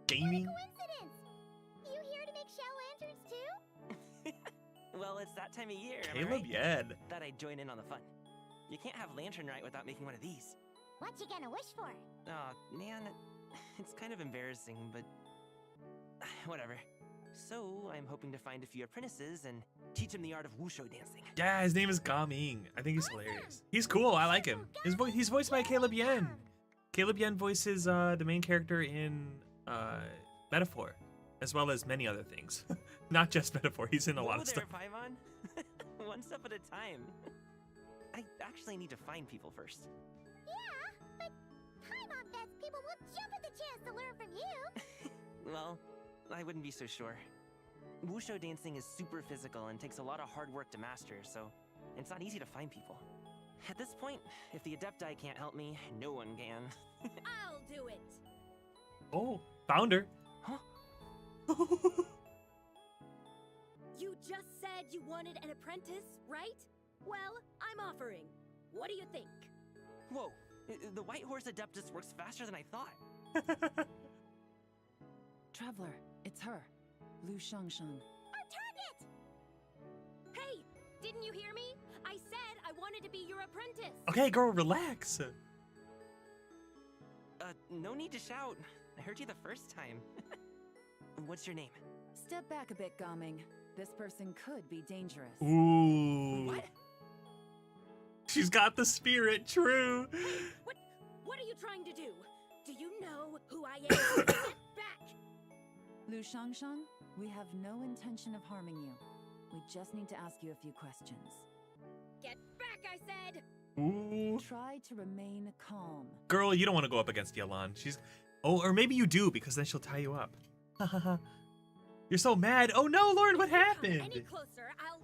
Gaming. What a coincidence! You here to make shell lanterns too? Well, it's that time of year. Am I Caleb right? Yen. Thought I'd join in on the fun. You can't have Lantern Rite without making one of these. What you gonna wish for? Oh, man, it's kind of embarrassing, but whatever. So, I'm hoping to find a few apprentices and teach them the art of wushu dancing. Yeah, his name is Gaming. I think he's hilarious. He's cool. I like him. He's voiced by Caleb Yen. Caleb Yen voices the main character in Metaphor, as well as many other things. Not just Metaphor. He's in a lot of there, stuff. Paimon. One step at a time. I actually need to find people first. Yeah, but Paimon bets people will jump at the chance to learn from you. Well, I wouldn't be so sure. Wushu dancing is super physical and takes a lot of hard work to master, so it's not easy to find people. At this point, if the Adepti can't help me, no one can. I'll do it. Oh, founder. Huh? You just said you wanted an apprentice, right? Well, I'm offering. What do you think? Whoa, the White Horse Adeptus works faster than I thought. Traveler, it's her. Lu Shangshan. Our target! Hey, didn't you hear me? I said I wanted to be your apprentice. Okay, girl, relax. No need to shout. I heard you the first time. What's your name? Step back a bit, Gaming. This person could be dangerous. Ooh. What? She's got the spirit, true. Hey, what are you trying to do? Do you know who I am? Get back! Lu Shangshan, we have no intention of harming you. We just need to ask you a few questions. Get back, I said! Ooh. Try to remain calm. Girl, you don't want to go up against Yalan. She's... Oh, or maybe you do, because then she'll tie you up. You're so mad. Oh no, Lauren, what happened? Any closer, I'll...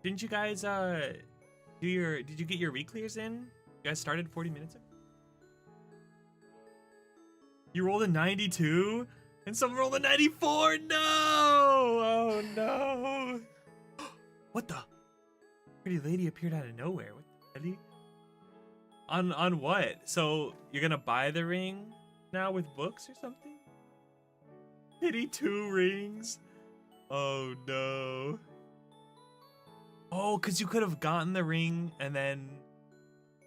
Didn't you guys, did you get your re-clears in? You guys started 40 minutes ago? You rolled a 92? And someone rolled a 94? No! Oh no! What the? Pretty lady appeared out of nowhere. What the hell? On what? So you're gonna buy the ring now with books or something? Pity 2 rings. Oh no. Oh, because you could have gotten the ring and then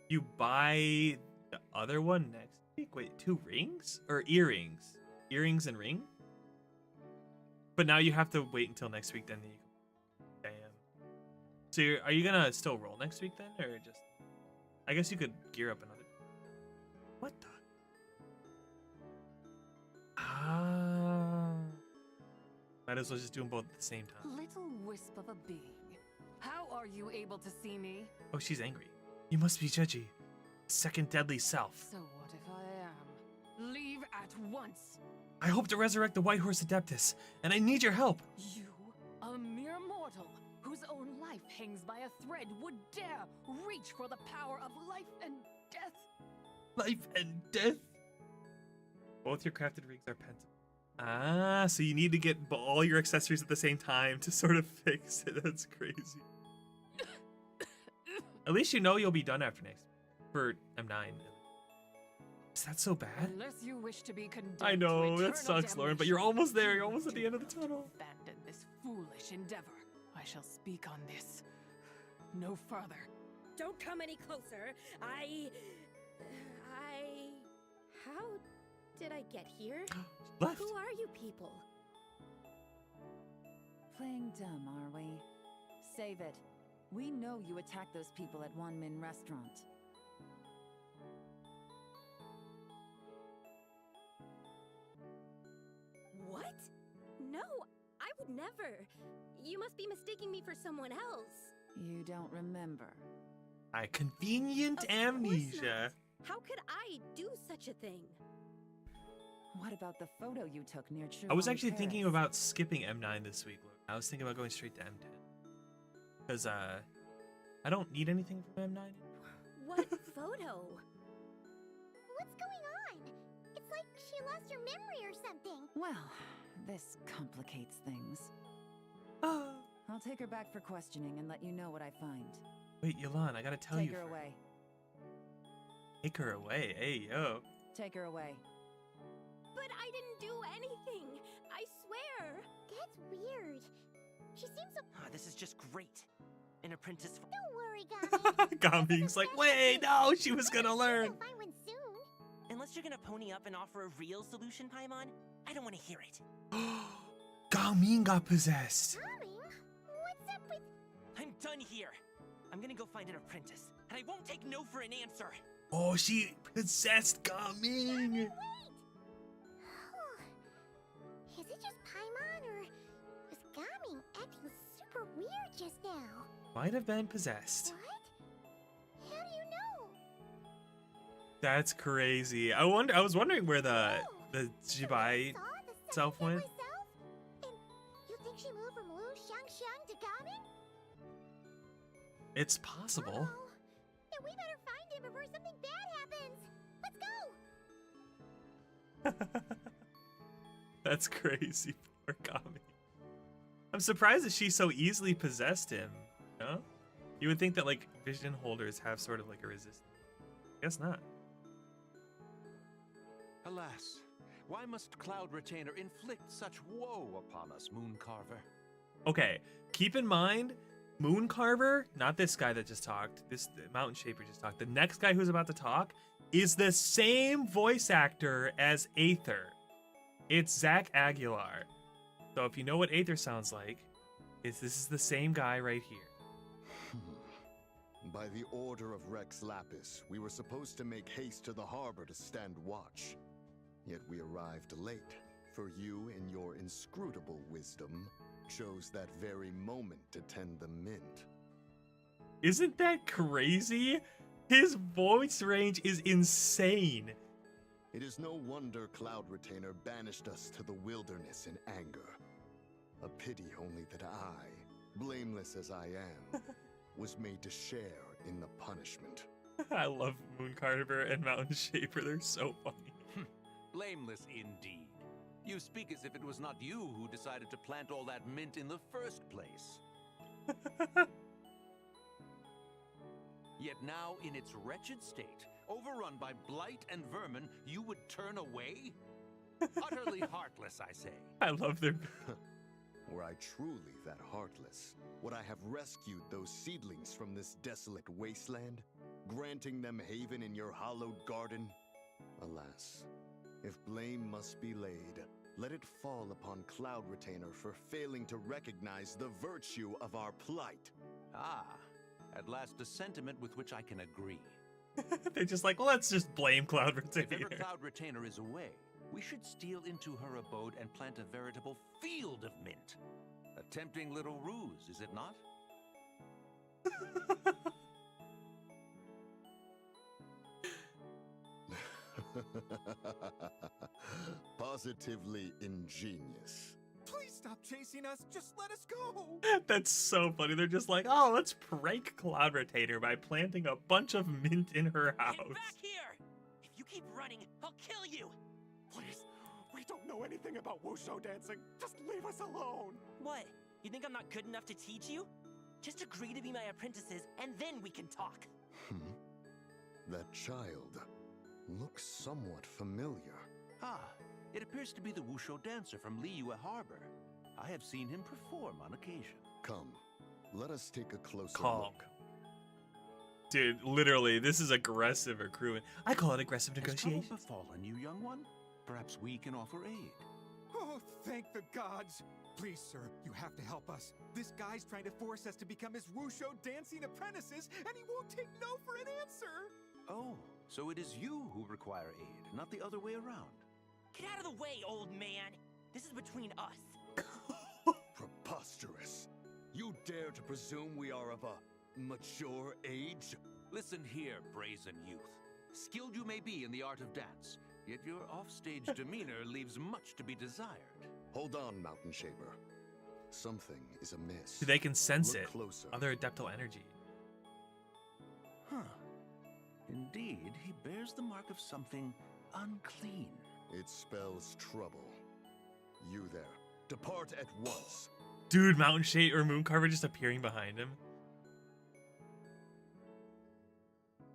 you buy the other one next week. Wait, 2 rings? Or earrings? Earrings and ring? But now you have to wait until next week then. Damn. So are you gonna still roll next week then? Or just... I guess you could gear up another... What the... Ah... Might as well just do them both at the same time. Little wisp of a being. How are you able to see me? Oh, she's angry. You must be judgy. Second deadly self. So what if I am? Leave at once. I hope to resurrect the White Horse Adeptus, and I need your help. You, a mere mortal, whose own life hangs by a thread, would dare reach for the power of life and death? Life and death? Both your crafted rings are pent. Ah, so you need to get all your accessories at the same time to sort of fix it. That's crazy. At least you know you'll be done after next. For M9. Is that so bad? Unless you wish to be condemned I to know, eternal that sucks, Lauren, but you're almost there. You're almost at the end of the tunnel. Abandon this foolish endeavor. I shall speak on this. No further. Don't come any closer. How did I get here? Left. Who are you people? Playing dumb, are we? Save it. We know you attacked those people at One Min Restaurant. What? No, I would never. You must be mistaking me for someone else. You don't remember. Convenient Of course amnesia. not. How could I do such a thing? What about the photo you took near True? I was actually thinking about skipping M9 this week. I was thinking about going straight to M10. Because, I don't need anything from M9. What photo? What's going on? It's like she lost her memory or something. Well, this complicates things. I'll take her back for questioning and let you know what I find. Wait, Yolan, I gotta tell Take you. her away. Take her away. Hey, yo. Take her away. But I didn't do anything. I swear. That's weird. She seems so. This is just great. An apprentice. Don't worry, Gami. Gami's like, wait, no, she was gonna learn. You'll find one soon. Unless you're gonna pony up and offer a real solution, Paimon, I don't want to hear it. Gamin got possessed. Gami, what's up with? I'm done here. I'm gonna go find an apprentice, and I won't take no for an answer. Oh, she possessed Gamin. Wait. Is it just Paimon, or was Gami acting super weird just now? Might have been possessed. What? How do you know? That's crazy. I was wondering where the Zibai self went. And you think she moved from Wu Xiangxiang to Gami? It's possible. Oh, then we better find him before something bad happens. Let's go. That's crazy, poor Gami. I'm surprised that she so easily possessed him. No? You would think that like vision holders have sort of like a resistance. Guess not. Alas, why must Cloud Retainer inflict such woe upon us, Mooncarver? Okay, keep in mind, Mooncarver, not this guy that just talked, this Mountain Shaper just talked. The next guy who's about to talk is the same voice actor as Aether. It's Zach Aguilar. So if you know what Aether sounds like, this is the same guy right here. By the order of Rex Lapis, we were supposed to make haste to the harbor to stand watch. Yet we arrived late, for you, in your inscrutable wisdom, chose that very moment to tend the mint. Isn't that crazy? His voice range is insane. It is no wonder Cloud Retainer banished us to the wilderness in anger. A pity only that I, blameless as I am, was made to share in the punishment. I love Mooncarver and Mountain Shaper. They're so funny. Blameless indeed. You speak as if it was not you who decided to plant all that mint in the first place. Yet now, in its wretched state, overrun by blight and vermin, you would turn away? Utterly heartless, I say. I love their... Were I truly that heartless, would I have rescued those seedlings from this desolate wasteland, granting them haven in your hallowed garden? Alas, if blame must be laid, let it fall upon Cloud Retainer for failing to recognize the virtue of our plight. Ah, at last a sentiment with which I can agree. They're just like, well, let's just blame Cloud Retainer. If ever Cloud Retainer is away, we should steal into her abode and plant a veritable field of mint. A tempting little ruse, is it not? Positively ingenious. Please stop chasing us. Just let us go. That's so funny. They're just like, oh, let's prank Cloud Retainer by planting a bunch of mint in her house. Get back here! If you keep running, I'll kill you! Please, we don't know anything about wushu dancing. Just leave us alone. What? You think I'm not good enough to teach you? Just agree to be my apprentices, and then we can talk. That child looks somewhat familiar. Ah, it appears to be the wushu dancer from Liyue Harbor. I have seen him perform on occasion. Come, let us take a closer Calm. look. Dude, literally, this is aggressive recruitment. I call it aggressive negotiation. Has trouble befallen you, young one? Perhaps we can offer aid. Oh, thank the gods. Please, sir, you have to help us. This guy's trying to force us to become his wushu dancing apprentices, and he won't take no for an answer. Oh, so it is you who require aid, not the other way around. Get out of the way, old man! This is between us. Preposterous. You dare to presume we are of a mature age? Listen here, brazen youth. Skilled you may be in the art of dance, yet your offstage demeanor leaves much to be desired. Hold on, Mountain Shaper. Something is amiss. They can sense Look it. closer. Other adeptal energy. Huh. Indeed, he bears the mark of something unclean. It spells trouble. You there. Depart at once. Dude, Mountain Shade or Mooncarver just appearing behind him.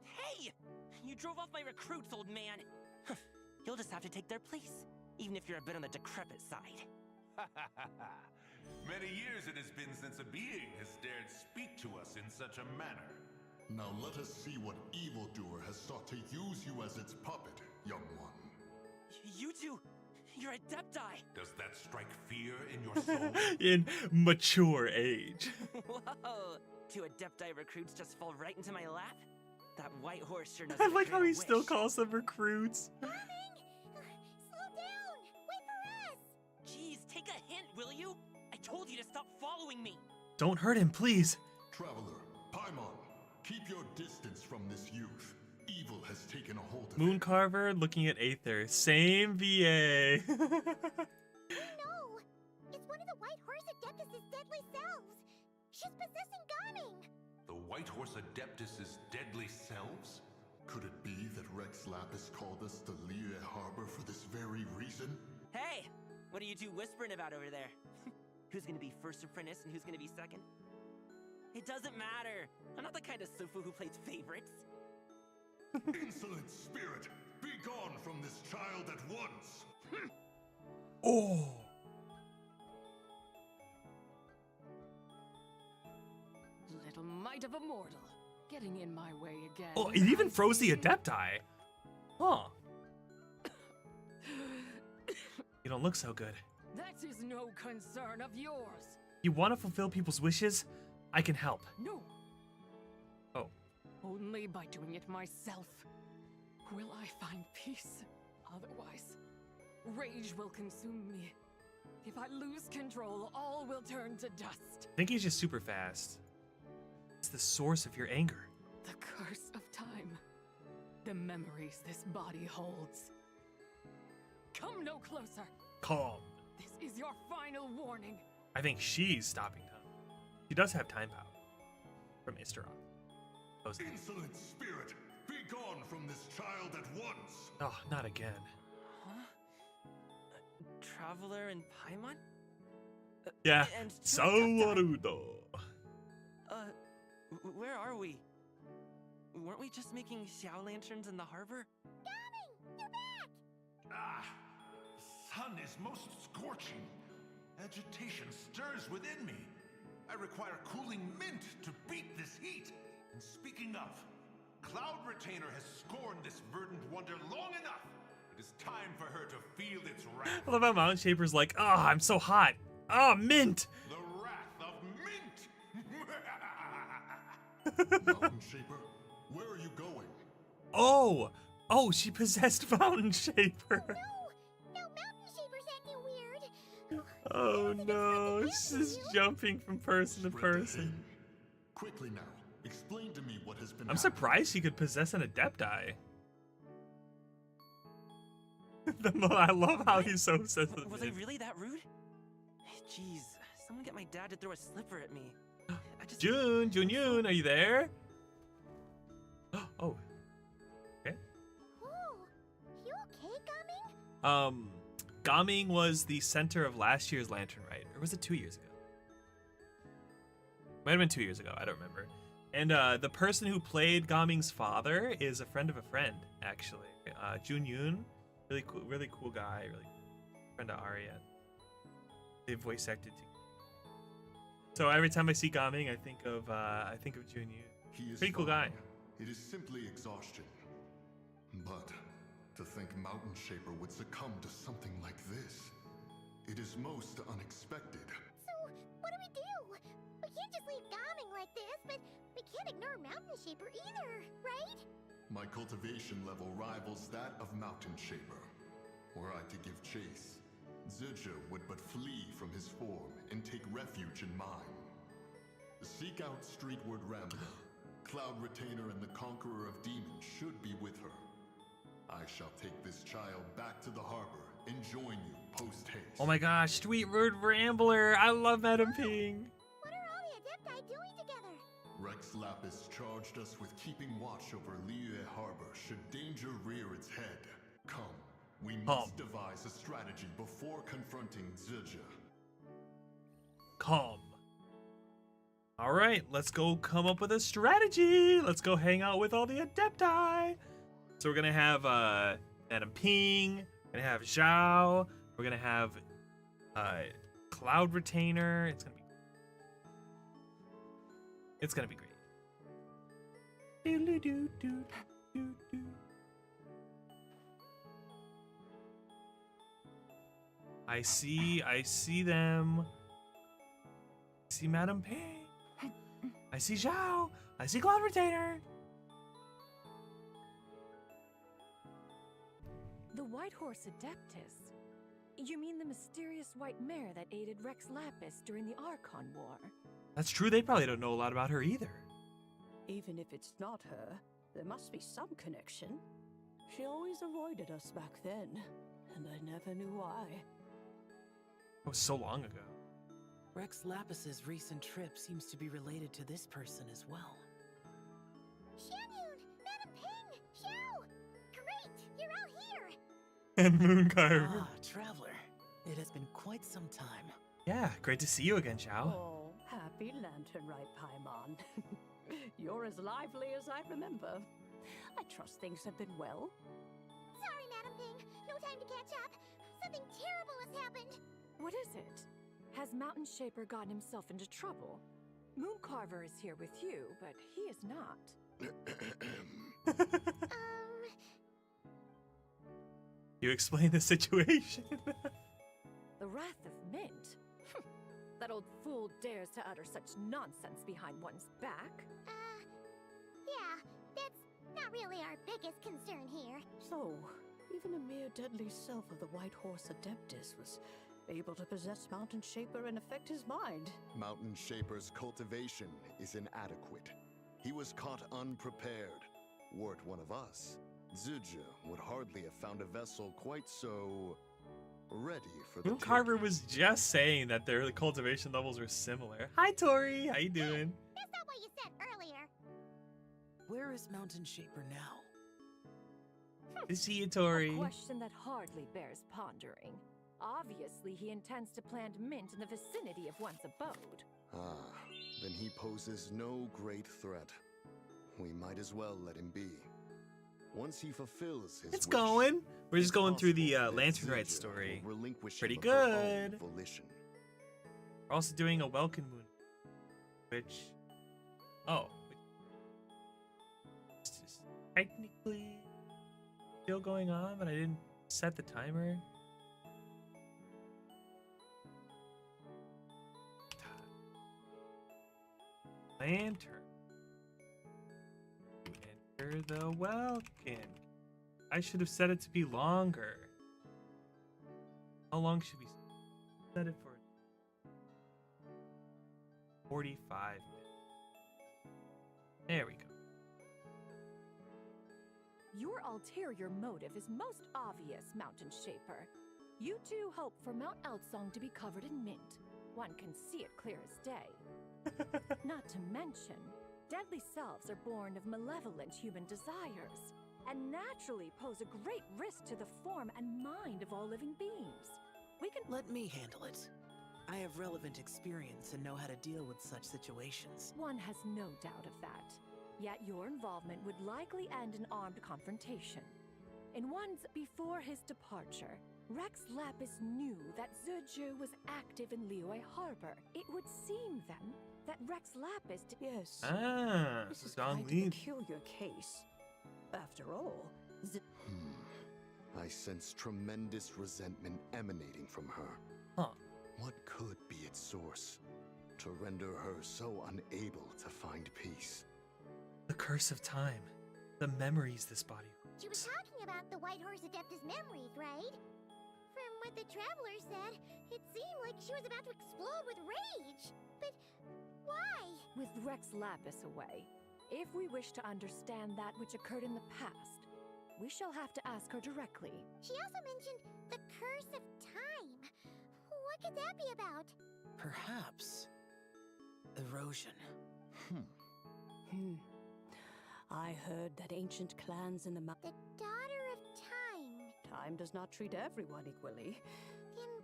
Hey! You You drove off my recruits, old man. You'll just have to take their place, even if you're a bit on the decrepit side. Many years it has been since a being has dared speak to us in such a manner. Now let us see what evildoer has sought to use you as its puppet, young one. You two, you're Adepti. Does that strike fear in your soul? In mature age. Whoa, two Adepti recruits just fall right into my lap? That white horse sure knows I how to like grant how a he still wish. calls them recruits. Slow down! Wait for us! Jeez, take a hint, will you? I told you to stop following me. Don't hurt him, please. Traveler, Paimon, keep your distance from this youth. Evil has taken a hold of him. Mooncarver looking at Aether. Same VA. No! It's one of the White Horse Adeptus' deadly selves! She's possessing Gaming! The White Horse Adeptus' deadly selves? Could it be that Rex Lapis called us to Liyue Harbor for this very reason? Hey, what are you two whispering about over there? Who's gonna be first apprentice and who's gonna be second? It doesn't matter. I'm not the kind of Sufu who plays favorites. Insolent spirit, be gone from this child at once! Oh. Little mite of a mortal, getting in my way again. Oh, it even froze the Adepti. Huh. You don't look so good. That is no concern of yours. You want to fulfill people's wishes? I can help. No. Oh. Only by doing it myself will I find peace. Otherwise, rage will consume me. If I lose control, all will turn to dust. I think he's just super fast. It's the source of your anger. The curse of time. The memories this body holds. Come no closer. Calm. This is your final warning. I think she's stopping time. She does have time power. From Isteroth. Insolent spirit, be gone from this child at once! Oh, not again. Huh? Traveler and Paimon? Yeah. And two Sawarudo. Where are we? Weren't we just making Xiao lanterns in the harbor? Gaming! You're back! Ah, sun is most scorching. Agitation stirs within me. I require cooling mint to beat this heat. And speaking of, Cloud Retainer has scorned this verdant wonder long enough. It is time for her to feel its wrath. I love how Mountain Shaper's like, oh, I'm so hot. Oh, mint. The wrath of mint. Mountain Shaper, where are you going? Oh, oh, she possessed Mountain Shaper. No, Mountain Shaper's acting weird. Oh no, she's jumping from person to person. Quickly now, explain to me what has been I'm surprised she could possess an Adepti. I love how he's so sensitive. Was I really that rude? Jeez, someone get my dad to throw a slipper at me. Jun, are you there? Oh. Okay. Oh, you okay, Gaming? Gaming was the center of last year's Lantern Rite, or was it 2 years ago? Might have been 2 years ago, I don't remember. And the person who played Gaming's father is a friend of a friend, actually. Jun Yoon, really cool guy, really friend of Arya. They voice acted together. So every time I see Gaming, I think of Jun Yoon. He is Pretty cool fine. guy. It is simply exhaustion. But to think Mountain Shaper would succumb to something like this, it is most unexpected. So, what do? We can't just leave Gaming like this, but we can't ignore Mountain Shaper either, right? My cultivation level rivals that of Mountain Shaper. Were I to give chase, Zija would but flee from his form and take refuge in mine. Seek out Streetward Rambler. Cloud Retainer and the Conqueror of Demons should be with her. I shall take this child back to the harbor and join you post-haste. Oh my gosh, Streetward Rambler. I love Madam Ping. What are all the Adepti doing together? Rex Lapis charged us with keeping watch over Liyue Harbor should danger rear its head. Come, we must devise a strategy before confronting Zija. Calm. All right, let's go come up with a strategy. Let's go hang out with all the Adepti. So we're gonna have Madam Ping, we're gonna have Zhao, we're gonna have Cloud Retainer. It's gonna be great. I see them. I see Madam Ping. I see Zhao. I see Cloud Retainer. The White Horse Adeptus? You mean the mysterious white mare that aided Rex Lapis during the Archon War? That's true. They probably don't know a lot about her either. Even if it's not her, there must be some connection. She always avoided us back then, and I never knew why. It was so long ago. Rex Lapis's recent trip seems to be related to this person as well. Shanyun! Madam Ping! Xiao! Great! You're all here! And Mooncarver. Ah, Traveler. It has been quite some time. Yeah, great to see you again, Xiao. Oh, happy Lantern Rite, Paimon. You're as lively as I remember. I trust things have been well. Sorry, Madam Ping. No time to catch up. Something terrible has happened. What is it? Has Mountain Shaper gotten himself into trouble? Mooncarver is here with you, but he is not. You explain the situation. The Wrath of Mint? That old fool dares to utter such nonsense behind one's back. Yeah, that's not really our biggest concern here. So, even a mere deadly self of the White Horse Adeptus was able to possess Mountain Shaper and affect his mind. Mountain Shaper's cultivation is inadequate. He was caught unprepared. Were it one of us, Zizhu would hardly have found a vessel quite so ready for the Mooncarver was just saying that their cultivation levels are similar. Hi, Tori. How you doing? That's not what you said earlier. Where is Mountain Shaper now? To see you, Tori. A question that hardly bears pondering. Obviously, he intends to plant mint in the vicinity of one's abode. Ah, then he poses no great threat. We might as well let him be. Once he fulfills his It's wish, going. We're just going through the that Lantern Rite Zizhu story. will relinquish Pretty him of her own good. volition. We're also doing a Welkin Moon, which is technically still going on, but I didn't set the timer. Lantern. Enter the Welkin. I should have set it to be longer. How long should we set it for? 45 minutes. There we go. Your ulterior motive is most obvious, Mountain Shaper. You two hope for Mount Outsong to be covered in mint. One can see it clear as day. Not to mention, deadly selves are born of malevolent human desires, and naturally pose a great risk to the form and mind of all living beings. We can— Let me handle it. I have relevant experience and know how to deal with such situations. One has no doubt of that. Yet your involvement would likely end in armed confrontation. In one's before his departure, Rex Lapis knew that Zizhu was active in Liyue Harbor. It would seem then that Rex Lapis— Yes. This is on lead. Peculiar case. After all, I sense tremendous resentment emanating from her. Huh. What could be its source to render her so unable to find peace? The curse of time. The memories this body holds. She was talking about the White Horse Adeptus memories, right? From what the Traveler said, it seemed like she was about to explode with rage. But why? With Rex Lapis away, if we wish to understand that which occurred in the past, we shall have to ask her directly. She also mentioned the curse of time. What could that be about? Perhaps erosion. I heard that ancient clans in the The Daughter of Time. Time does not treat everyone equally. Then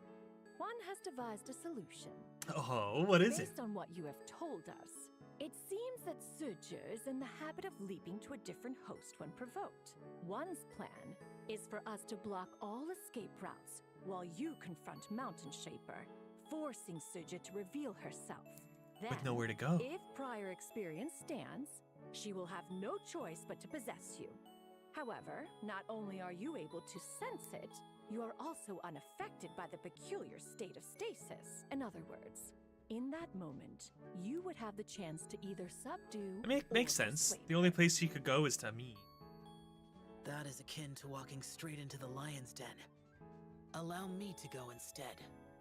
one has devised a solution. Oh, what is it? Based on what you have told us, it seems seems that Suju is in the habit of leaping to a different host when provoked. One's plan is for us to block all escape routes while you confront Mountain Shaper, forcing Suju to reveal herself. Then, With nowhere to go. if prior experience stands, she will have no choice but to possess you. However, not only are you able to sense it, you are also unaffected by the peculiar state of stasis. In other words, in that moment, you would have the chance to either subdue Makes sense. The only place you could go is to me. That is akin to walking straight into the lion's den. Allow me to go instead.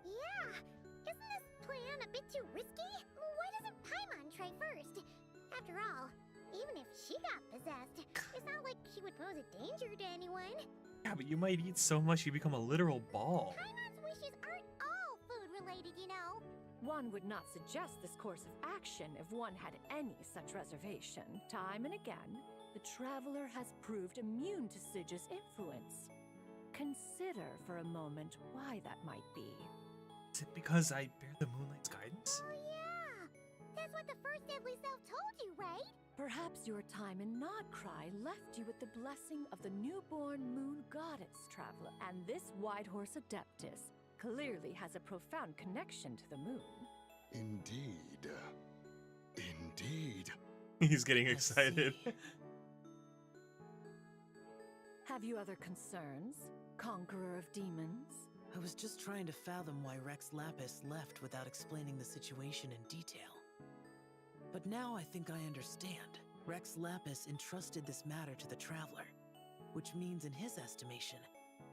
Yeah! Isn't this plan a bit too risky? Why doesn't Paimon try first? After all, even if she got possessed, it's not like she would pose a danger to anyone. Yeah, but you might eat so much you become a literal ball. Paimon's wishes aren't all food-related, you know. One would not suggest this course of action if one had any such reservation. Time and again, the traveler has proved immune to Suju's influence. Consider for a moment why that might be. Is it because I bear the moonlight's guidance? Oh yeah! That's what the first deadly self told you, right? Perhaps your time in Nodcry left you with the blessing of the newborn moon goddess, traveler, and this White Horse Adeptus clearly has a profound connection to the moon. Indeed. Indeed. He's getting excited. Have you other concerns, Conqueror of Demons? I was just trying to fathom why Rex Lapis left without explaining the situation in detail. But now I think I understand. Rex Lapis entrusted this matter to the Traveler, which means in his estimation,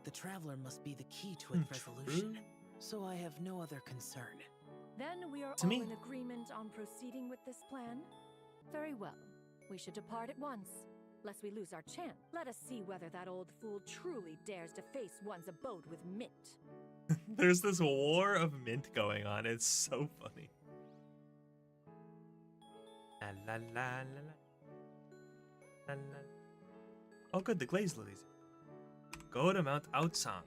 the Traveler must be the key to its resolution. So I have no other concern. Then we are all in agreement on proceeding with this plan? Very well. We should depart at once, lest we lose our chance. Let us see whether that old fool truly dares to face one's abode with Mint. There's this war of mint going on. It's so funny. La la la la la. La, la. Oh good, the glazed lilies. Go to Mount Outsang.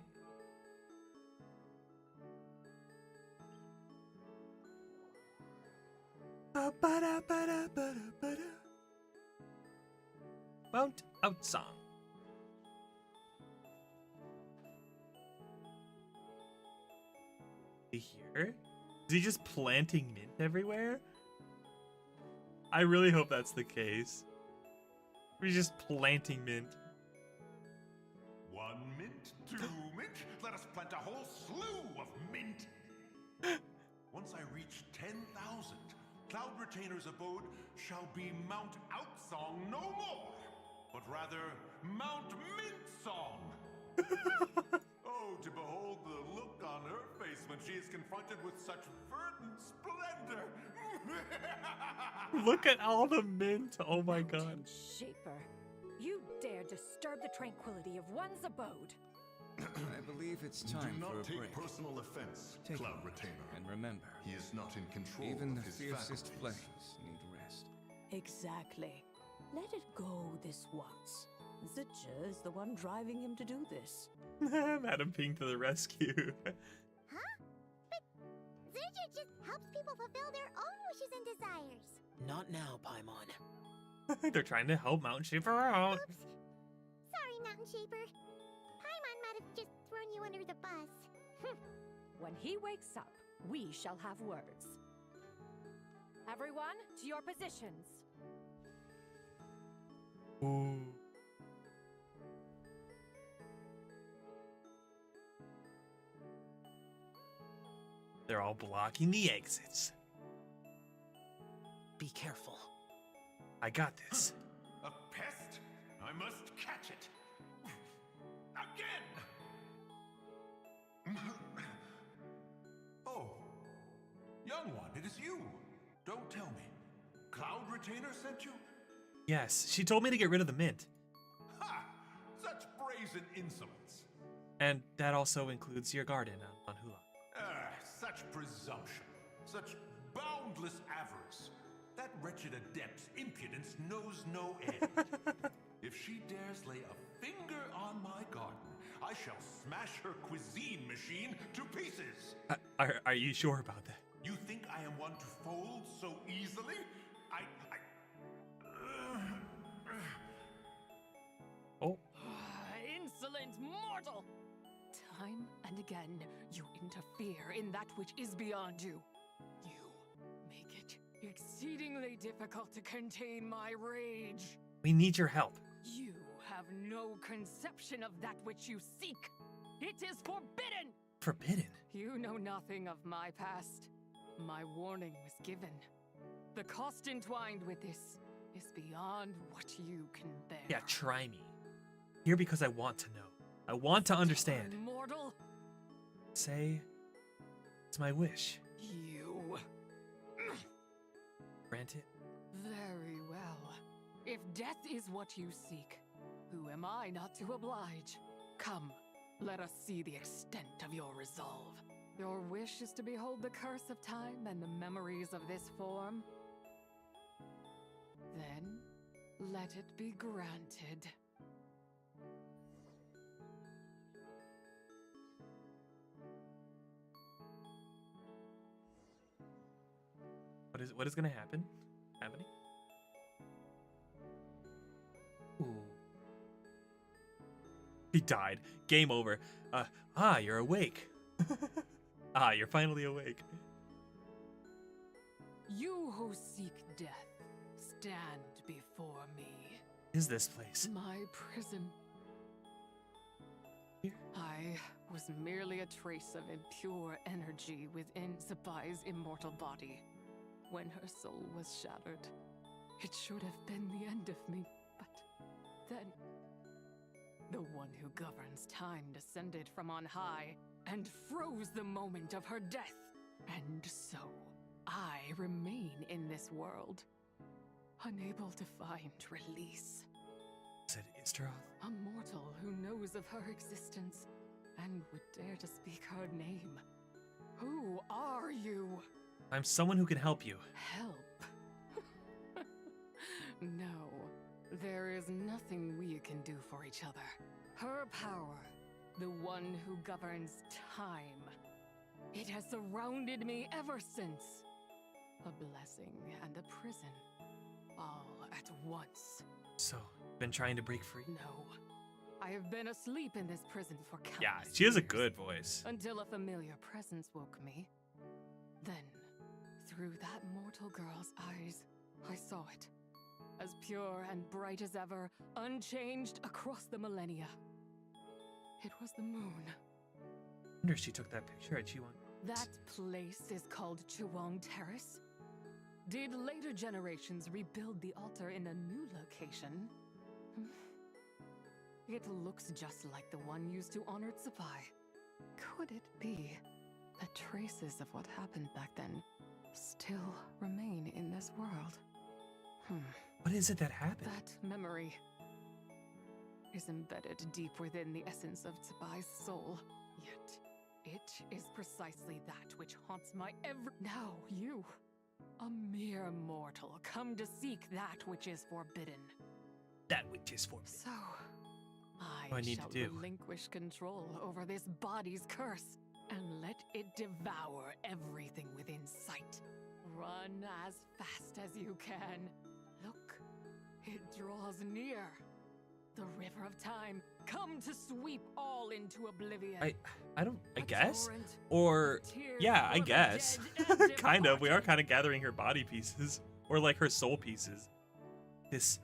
Mount Outsang. Here? Is he just planting mint everywhere? I really hope that's the case. He's just planting mint. 1 mint, 2 mint, let us plant a whole slew of mint. Once I reach 10,000, Cloud Retainer's abode shall be Mount Outsong no more, but rather Mount Mintsong. Oh, to behold the look on her face when she is confronted with such verdant splendor. Look at all the mint. Oh my god. Shaper, you dare disturb the tranquility of one's abode. I believe it's time Do for not a take break. personal offense, Take Cloud a break, Retainer. and remember, He is not in control even the of his fiercest faculties. flames need rest. Exactly. Let it go this once. Zicha is the one driving him to do this. Madam Pink to the rescue. Huh? But Zuja just helps people fulfill their own wishes and desires. Not now, Paimon. They're trying to help Mountain Shaper out. Oops. Sorry, Mountain Shaper. Paimon might have just thrown you under the bus. When he wakes up, we shall have words. Everyone, to your positions. Ooh. They're all blocking the exits. Be careful. I got this. A pest? I must catch it. Again! Oh, young one, it is you. Don't tell me. Cloud Retainer sent you? Yes, she told me to get rid of the mint. Ha! Such brazen insolence. And that also includes your garden on Hula. Such presumption. Such boundless avarice. That wretched adept's impudence knows no end. If she dares lay a finger on my garden, I shall smash her cuisine machine to pieces. Are you sure about that? You think I am one to fold so easily? mortal! Time and again, you interfere in that which is beyond you. You make it exceedingly difficult to contain my rage. We need your help. You have no conception of that which you seek. It is forbidden! Forbidden? You know nothing of my past. My warning was given. The cost entwined with this is beyond what you can bear. Yeah, try me. Here because I want to know. I want to understand. Mortal? Say, it's my wish. You. Grant it. Very well. If death is what you seek, who am I not to oblige? Come, let us see the extent of your resolve. Your wish is to behold the curse of time and the memories of this form? Then, let it be granted. What is gonna happen? Happening? Ooh. He died. Game over. You're awake. You're finally awake. You who seek death, stand before me. Is this place? My prison. Here? I was merely a trace of impure energy within Zibai's immortal body. When her soul was shattered, it should have been the end of me, but then the one who governs time descended from on high and froze the moment of her death. And so, I remain in this world, unable to find release. Is it Istroth? A mortal who knows of her existence and would dare to speak her name. Who are you? I'm someone who can help you. Help? No, there is nothing we can do for each other. Her power, the one who governs time, it has surrounded me ever since. A blessing and a prison, all at once. So, been trying to break free? No. I have been asleep in this prison for countless Yeah, she has a years, good voice. until a familiar presence woke me. Then, through that mortal girl's eyes, I saw it. As pure and bright as ever, unchanged across the millennia. It was the moon. I wonder if she took that picture at Chiwon. That place is called Chiwong Terrace. Did later generations rebuild the altar in a new location? It looks just like the one used to honor Zibai. Could it be that traces of what happened back then still remain in this world? What is it that happened? That memory is embedded deep within the essence of Zibai's soul. Yet, it is precisely that which haunts my every— Now you, a mere mortal, come to seek that which is forbidden. That which is forbidden. So, I need shall to do? relinquish control over this body's curse and let it devour everything within sight. Run as fast as you can. Look, it draws near. The river of time, come to sweep all into oblivion. I guess? Or, yeah, I guess. Kind of. We are kind of gathering her body pieces. Or like her soul pieces. This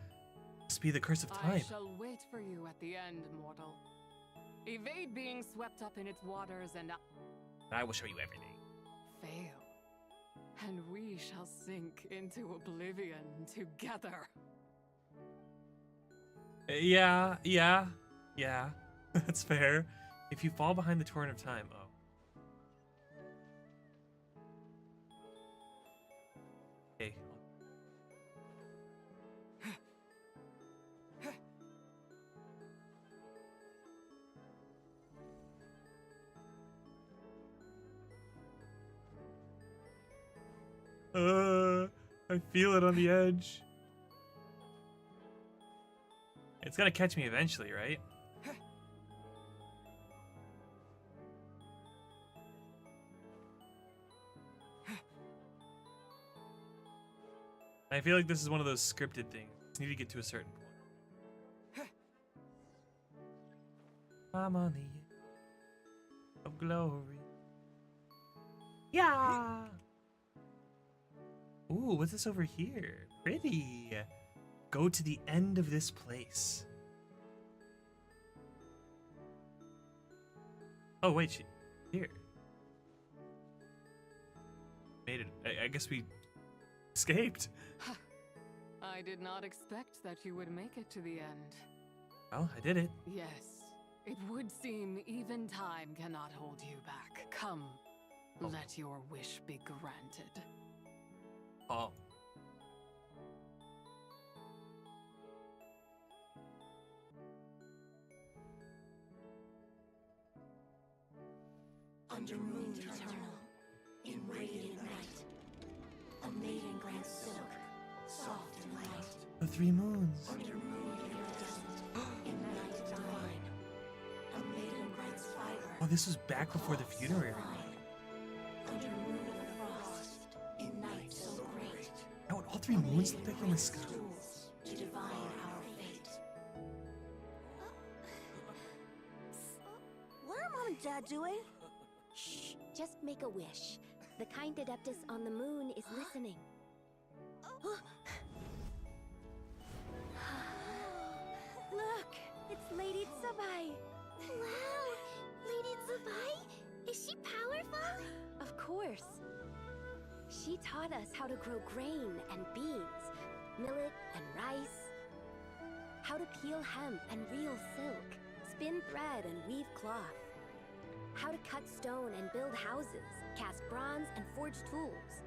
must be the curse of time. I shall wait for you at the end, mortal. Evade being swept up in its waters and I will show you everything. fail. And we shall sink into oblivion together. Yeah. That's fair. If you fall behind the torrent of time, Okay. I feel it on the edge. It's gonna catch me eventually, right? I feel like this is one of those scripted things. You need to get to a certain point. I'm on the edge of glory. Yeah. Ooh, what's this over here? Pretty. Go to the end of this place. Oh wait, here. Made it. I guess we escaped. I did not expect that you would make it to the end. Well, I did it. Yes, it would seem even time cannot hold you back. Come, let your wish be granted. Oh. Under moon eternal, in radiant night, a maiden grants silk, soft and light. The 3 moons. Under moon iridescent, in night divine, a maiden grants fiber. Oh, this was back before the funerary. Under moon of frost, in night so great. Now, what all 3 moons look like in the sky. Tools to divine our fate. What are Mom and Dad doing? Shh, just make a wish. The kind Adeptus on the moon is listening. Look, it's Lady Zibai. Wow, Lady Zibai? Is she powerful? Of course. She taught us how to grow grain and beans, millet and rice, how to peel hemp and reel silk, spin thread and weave cloth, how to cut stone and build houses, cast bronze and forge tools.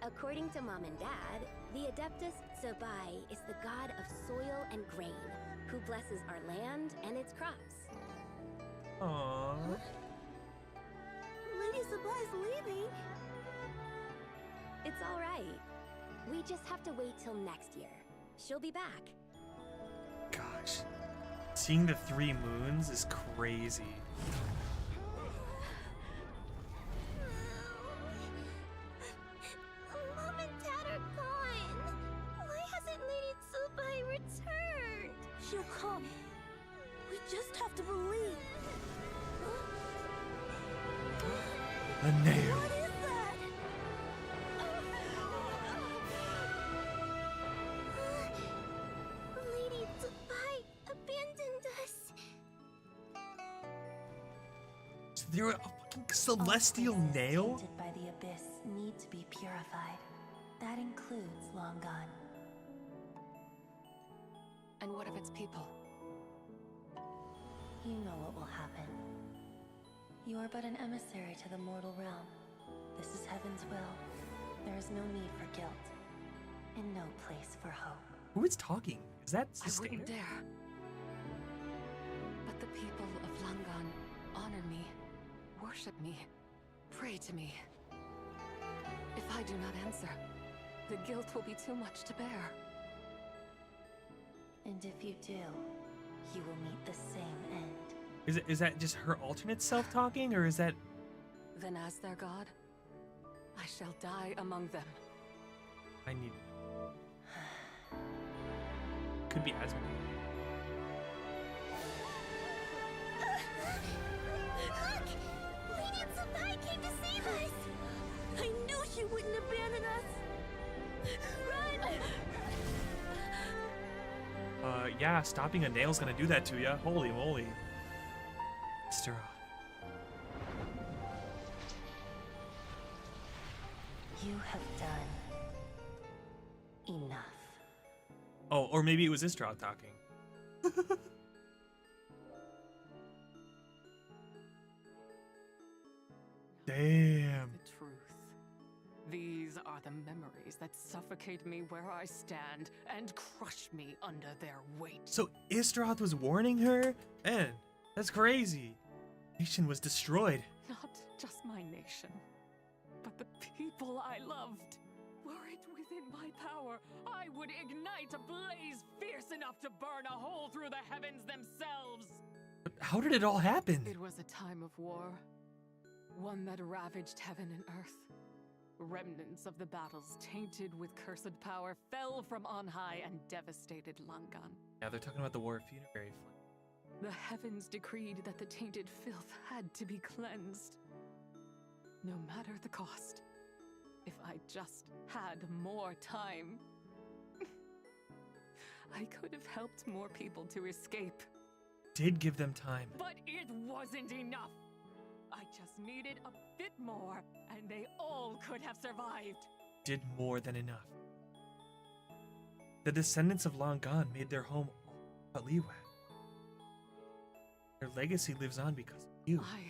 According to Mom and Dad, the Adeptus Zibai is the god of soil and grain, who blesses our land and its crops. Aww. Lady Zibai's leaving. It's all right. We just have to wait till next year. She'll be back. Gosh. Seeing the 3 moons is crazy. Mom and Dad are gone. Why hasn't Lady Zibai returned? She'll come. We just have to believe. A nail. What is that? Lady Zibai abandoned us. Is there a fucking celestial nail? Tainted by the abyss need to be purified. That includes Long Gone. And what of its people? You know what will happen. You are but an emissary to the mortal realm. This is Heaven's will. There is no need for guilt, and no place for hope. Who is talking? Is that I Sustainer? wouldn't dare. But the people of Langan honor me, worship me, pray to me. If I do not answer, the guilt will be too much to bear. And if you do, you will meet the same end. Is that just her alternate self talking, or is that? Then as their god, I shall die among them. I need. Could be Asmodee. Look! Lady Zibai came to save us! I knew she wouldn't abandon us! Run! Yeah, stopping a nail's gonna do that to you. Holy moly. Mr. You have done enough. Oh, or maybe it was Istra talking. Damn. The truth. These are the memories that suffocate me where I stand and crush me under their weight. So Istroth was warning her? Man, that's crazy. Nation was destroyed. Not just my nation, but the people I loved. Were it within my power, I would ignite a blaze fierce enough to burn a hole through the heavens themselves. But how did it all happen? It was a time of war, one that ravaged heaven and earth. Remnants of the battles tainted with cursed power fell from on high and devastated Langan. Yeah, they're talking about the War of Funerary Flame. The heavens decreed that the tainted filth had to be cleansed. No matter the cost. If I just had more time. I could have helped more people to escape. Did give them time. But it wasn't enough. I just needed a bit more, and they all could have survived. Did more than enough. The descendants of long gone made their home at Liyue. Their legacy lives on because of you. I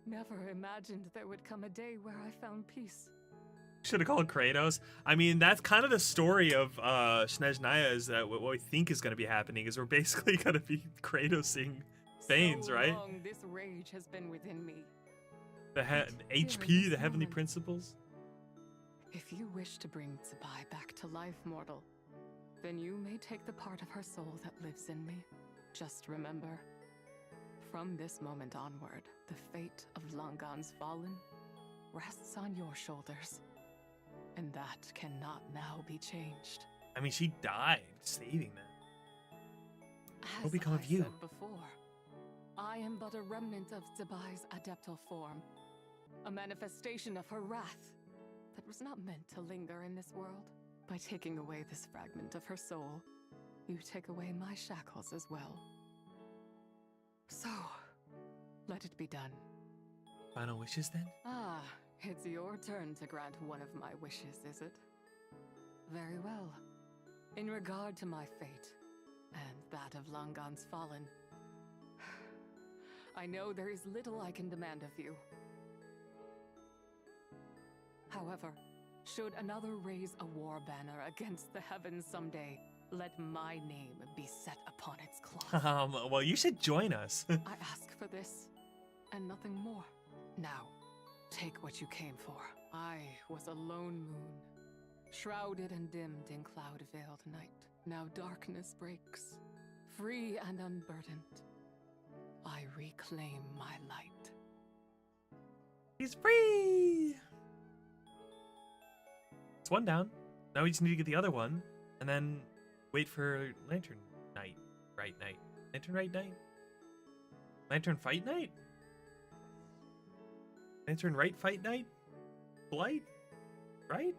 never imagined there would come a day where I found peace. Should have called Kratos. I mean, that's kind of the story of Snezhnaya, is that what we think is going to be happening is we're basically going to be Kratosing Thanes, So right? long this rage has been within me. The HP, the heavenly principles. If you wish to bring Zibai back to life, mortal, then you may take the part of her soul that lives in me. Just remember, from this moment onward, the fate of Longon's fallen rests on your shoulders. And that cannot now be changed. I mean, she died saving them. What will As become I of you? said before, I am but a remnant of Zibai's adeptal form, a manifestation of her wrath that was not meant to linger in this world. By taking away this fragment of her soul, you take away my shackles as well. So, let it be done. Final wishes then? Ah, it's your turn to grant one of my wishes, is it? Very well. In regard to my fate, and that of Longon's fallen, I know there is little I can demand of you. However, should another raise a war banner against the heavens someday, let my name be set upon its cloth. Well, you should join us. I ask for this, and nothing more. Now, take what you came for. I was a lone moon, shrouded and dimmed in cloud-veiled night. Now darkness breaks, free and unburdened. I reclaim my light. He's free! It's one down. Now we just need to get the other one, and then wait for Lantern Night. Right Night. Lantern Right Night? Lantern Fight Night? Lantern Right Fight Night? Blight? Right?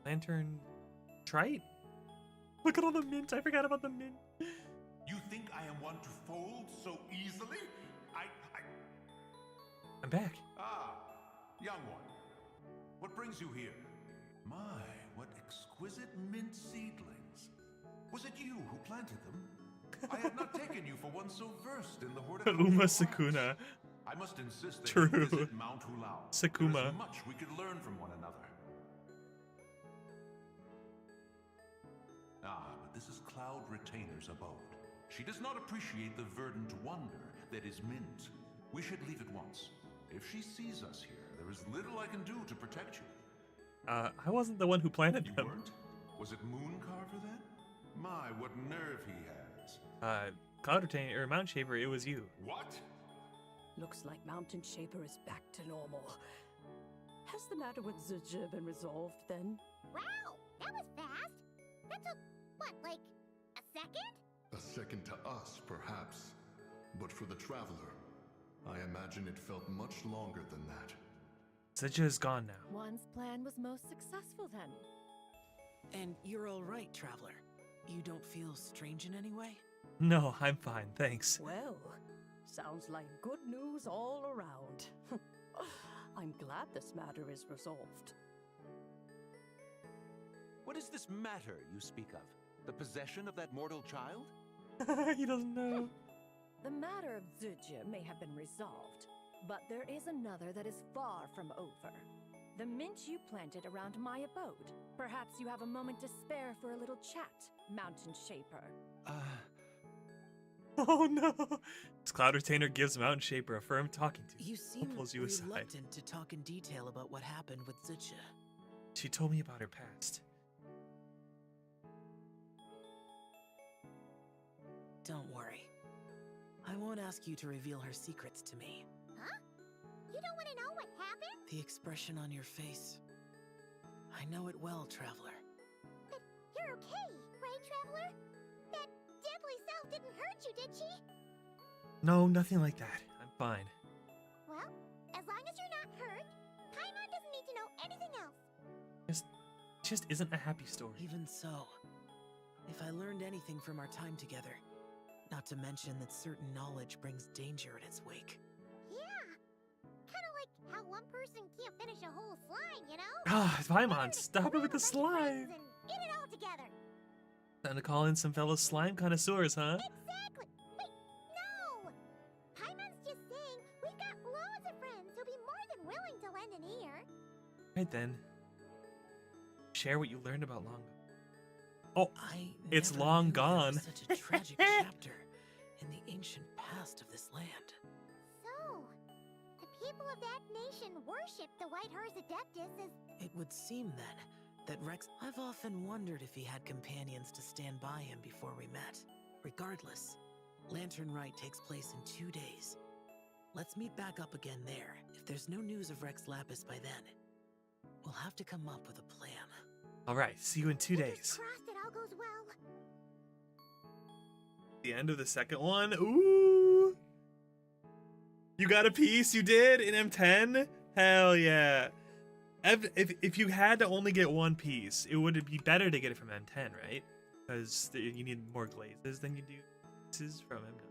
Lantern Trite? Look at all the mint. I forgot about the mint. You think I am one to fold so easily? I'm back. Ah, young one. What brings you here? My, what exquisite mint seedlings. Was it you who planted them? I had not taken you for one so versed in the horticulture. Uma Sakuna. I must insist that True. you visit Mount Hulao. Sakuma. There is much we could learn from one another. Ah, but this is Cloud Retainer's abode. She does not appreciate the verdant wonder that is mint. We should leave at once. If she sees us here, there is little I can do to protect you. I wasn't the one who planted You them. weren't? Was it Mooncarver then? My, what nerve he has. Cloud Retainer, or Mount Shaper, it was you. What? Looks like Mountain Shaper is back to normal. Has the matter with Zibai been resolved then? Wow, that was fast. That took, what, like, a second? A second to us, perhaps. But for the Traveler, I imagine it felt much longer than that. Zidja is gone now. One's plan was most successful then. And you're all right, Traveler. You don't feel strange in any way? No, I'm fine, thanks. Well, sounds like good news all around. I'm glad this matter is resolved. What is this matter you speak of? The possession of that mortal child? He doesn't know. The matter of Zibai may have been resolved, but there is another that is far from over. The mint you planted around my abode. Perhaps you have a moment to spare for a little chat, Mountain Shaper. Oh no! As Cloud Retainer gives Mountain Shaper a firm talking to. You seem pulls you aside. reluctant to talk in detail about what happened with Zibai. She told me about her past. Don't worry. I won't ask you to reveal her secrets to me. Huh? You don't want to know what happened? The expression on your face. I know it well, Traveler. You're didn't hurt you, did she? No, nothing like that. I'm fine. Well, as long as you're not hurt, Paimon doesn't need to know anything else. Just isn't a happy story. Even so, if I learned anything from our time together, not to mention that certain knowledge brings danger in its wake. Yeah. Kind of like how one person can't finish a whole slime, you know? Ah, Paimon, stop it with the slime. And eat it all together. Time to call in some fellow slime connoisseurs, huh? Exactly. Wait, no. Paimon's just saying we've got loads of friends who'll be more than willing to lend an ear. Right then. Share what you learned about long ago. Oh, it's long gone. Such a tragic chapter in the ancient past of this land. So, the people of that nation worship the White Horse Adeptus as... It would seem then that Rex... I've often wondered if he had companions to stand by him before we met. Regardless, Lantern Rite takes place in 2 days. Let's meet back up again there. If there's no news of Rex Lapis by then, we'll have to come up with a plan. All right, see you in 2 days. Crossed it all goes well. The end of the second one. Ooh. You got a piece, you did, in M10? Hell yeah. If you had to only get one piece, it would be better to get it from M10, right? Because you need more glazes than you do pieces from M9.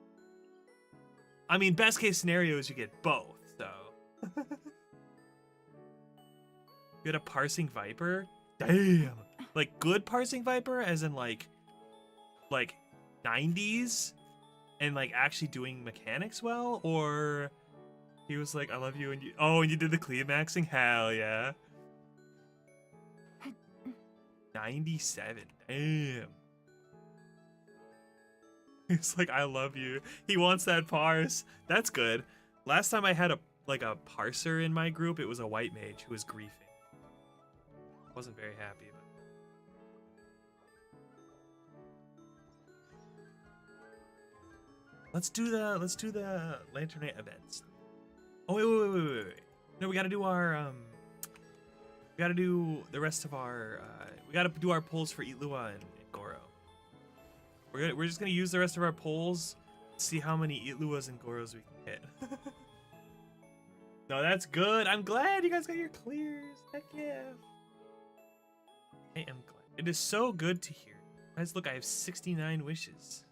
I mean, best case scenario is you get both, so. You get a Parsing Viper? Damn. Like, good Parsing Viper, as in, like 90s? And, like, actually doing mechanics well? Or he was like, I love you, and you... Oh, and you did the climaxing? Hell yeah. 97. Damn. He's like, I love you. He wants that parse. That's good. Last time I had a parser in my group, it was a white mage who was griefing. Wasn't very happy about it. Let's do the Lanternite events. Oh wait. No, we gotta do our we gotta do the rest of our we gotta do our polls for Itlua and Goro. We're just gonna use the rest of our polls, see how many Itluas and Goros we can hit. No, that's good. I'm glad you guys got your clears. Heck yeah. I am glad. It is so good to hear. Guys, look, I have 69 wishes.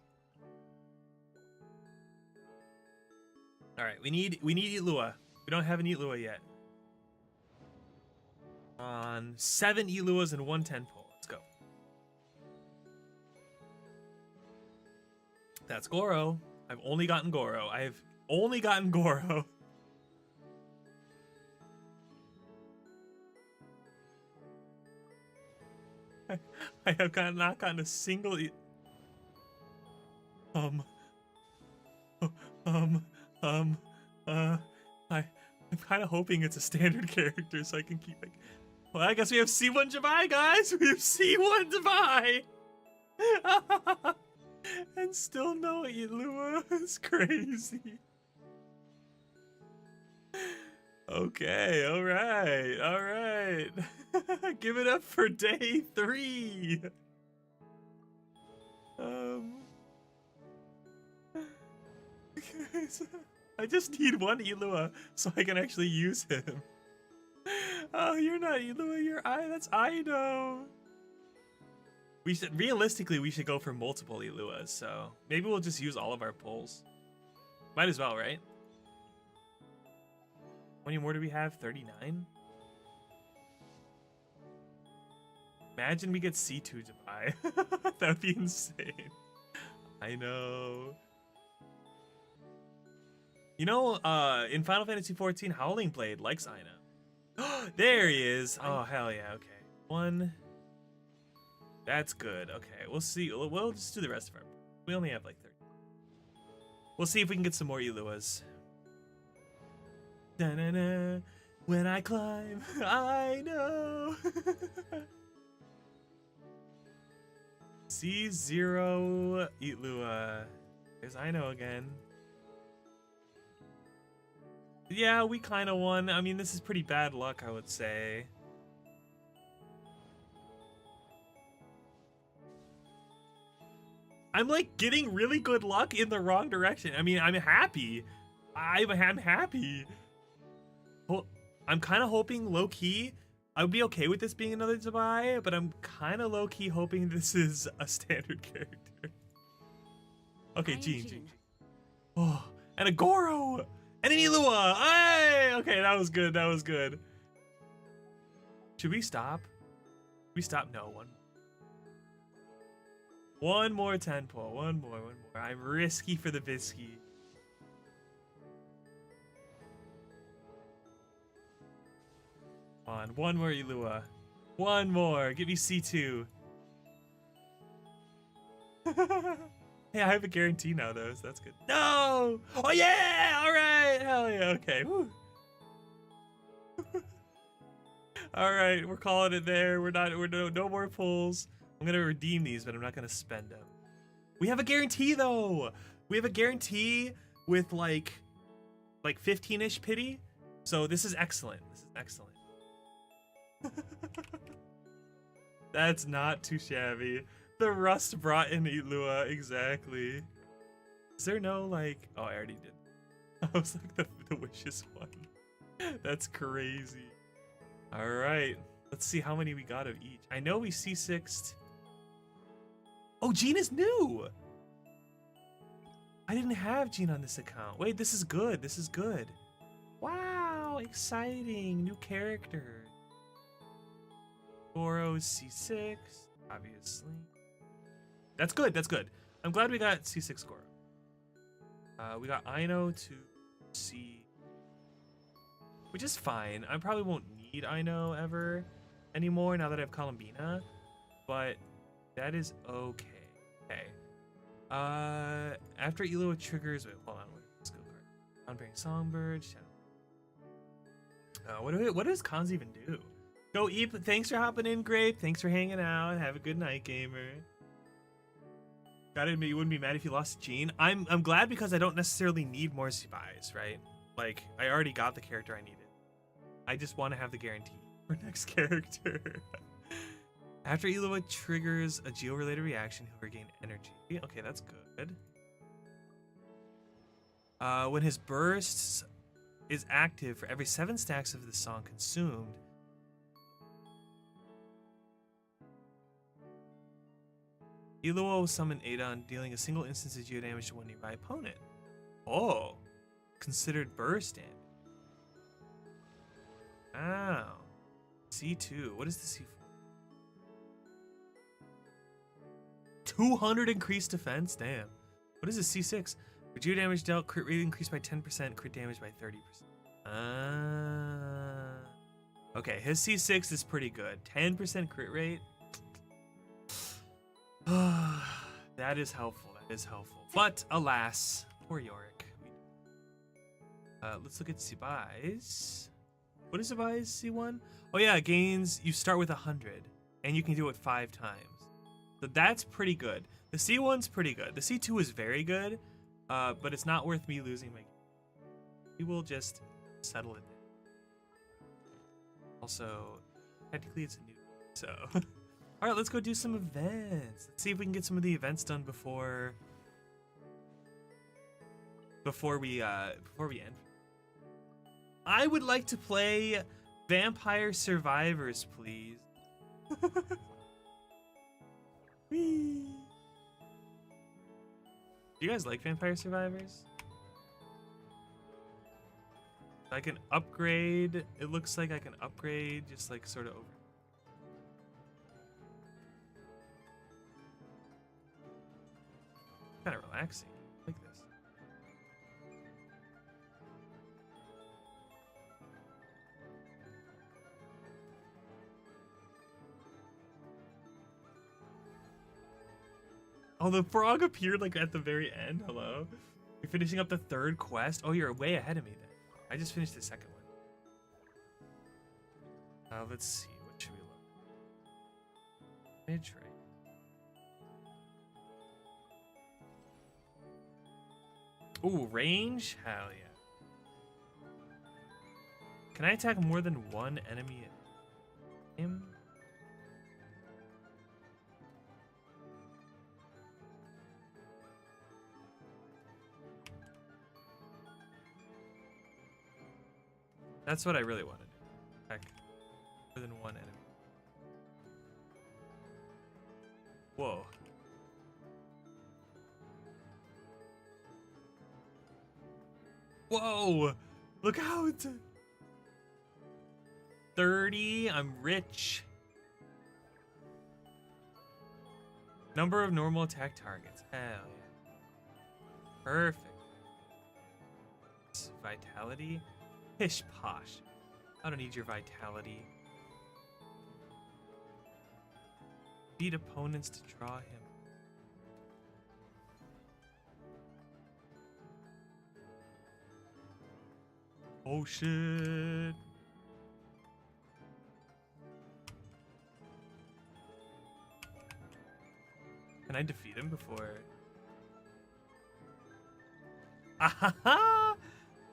Alright, we need Itlua. We don't have an Itlua yet. On 7 Itluas and 1 10-pole. Let's go. That's Goro. I've only gotten Goro. I have not gotten a single I'm kind of hoping it's a standard character so I can keep like. Well, I guess we have C1 Zibai, guys. We have C1 Zibai, and still no Itlua. It's crazy. Okay, all right. Give it up for day 3. Guys, I just need one Itlua so I can actually use him. Oh, you're not Itlua, you're that's Ido. Realistically, we should go for multiple Itluas, so maybe we'll just use all of our pulls. Might as well, right? How many more do we have? 39? Imagine we get C2 Zibai. That would be insane. I know. You know, in Final Fantasy XIV, Howling Blade likes Aina. There he is. Oh, hell yeah. Okay. 1. That's good. Okay, we'll see. We'll just do the rest of our... We only have like 30. We'll see if we can get some more Iluas. Da-na-na. When I climb, I know. C0 Itlua. There's Aino again. Yeah, we kind of won. I mean, this is pretty bad luck, I would say. I'm like getting really good luck in the wrong direction. I mean, I'm happy. I'm happy. Well, I'm kind of hoping low key I would be okay with this being another Zibai, but I'm kind of low key hoping this is a standard character. Okay, Jean. Oh, and a Goro and an Ilua. Hey, okay, that was good. That was good. Should we stop? We stop? No, one more 10 pull. One more. I'm risky for the bisky. On, one more Ilua. One more. Give me C2. Hey, I have a guarantee now though, so that's good. No! Oh yeah! Alright! Hell yeah, okay. Woo. Alright, we're calling it there. We're no more pulls. I'm gonna redeem these, but I'm not gonna spend them. We have a guarantee though! We have a guarantee with like 15-ish pity. So this is excellent. This is excellent. That's not too shabby. The rust brought in Ilua, exactly. Is there no like... Oh, I already did. I was like the wishes one. That's crazy. Alright, let's see how many we got of each. I know we C6'd. Oh, Jean is new! I didn't have Jean on this account. Wait, this is good. This is good. Wow, exciting. New character. Goro C6, obviously. That's good. That's good. I'm glad we got C6 Goro. We got Aino to C, which is fine. I probably won't need Aino ever anymore now that I have Columbina, but that is okay. Okay. After Ilua triggers, wait, hold on. Let's go card. Unpairing Songbird. What does cons even do? Go Eep, thanks for hopping in, Grape. Thanks for hanging out. Have a good night, gamer. Gotta admit, you wouldn't be mad if you lost Jean. I'm glad because I don't necessarily need more Zibais, right? Like, I already got the character I needed. I just want to have the guarantee for next character. After Ilua triggers a geo-related reaction, he'll regain energy. Okay, that's good. When his bursts is active for every 7 stacks of the song consumed, Ilua will summon Adon, dealing a single instance of geo damage to one nearby opponent. Oh, considered burst damage. Wow. C2. What is the C4? 200 increased defense? Damn. What is a C6? For geo damage dealt, crit rate increased by 10%, crit damage by 30%. Okay, his C6 is pretty good. 10% crit rate. That is helpful. That is helpful. But alas, poor Yorick. Let's look at Zibai's. What is Zibai's C1? Oh yeah, gains. You start with 100, and you can do it 5 times. So that's pretty good. The C1's pretty good. The C2 is very good, but it's not worth me losing my. We will just settle it. Also, technically it's a new, so. All right, let's go do some events. Let's see if we can get some of the events done before we end. I would like to play Vampire Survivors, please. Whee. Do you guys like Vampire Survivors? I can upgrade. It looks like I can upgrade just like sort of over. Kind of relaxing. I like this. Oh, the frog appeared like at the very end. Hello. You're finishing up the 3rd quest. Oh, you're way ahead of me then. I just finished the 2nd one. Let's see. What should we look? Mid-trade. Ooh, range? Hell yeah. Can I attack more than one enemy at him? That's what I really wanted. Heck, more than one enemy. Whoa. Whoa! Look out! 30. I'm rich. Number of normal attack targets. Hell yeah. Perfect. Vitality. Pish posh. I don't need your vitality. Beat opponents to draw him. Oh shit. Can I defeat him before? Ahaha!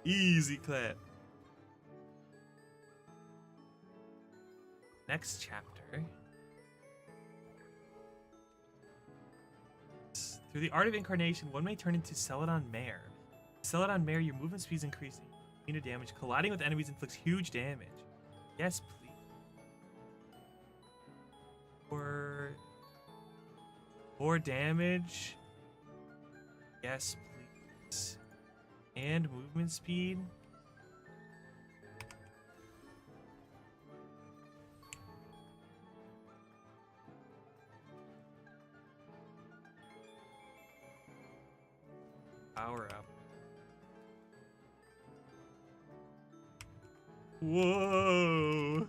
Easy clap. Next chapter. Through the art of incarnation, one may turn into Celadon Mare. Celadon Mare, your movement speed is increasing. Unit damage. Colliding with enemies inflicts huge damage. Yes, please. More damage. Yes, please. And movement speed. Power up. Whoa.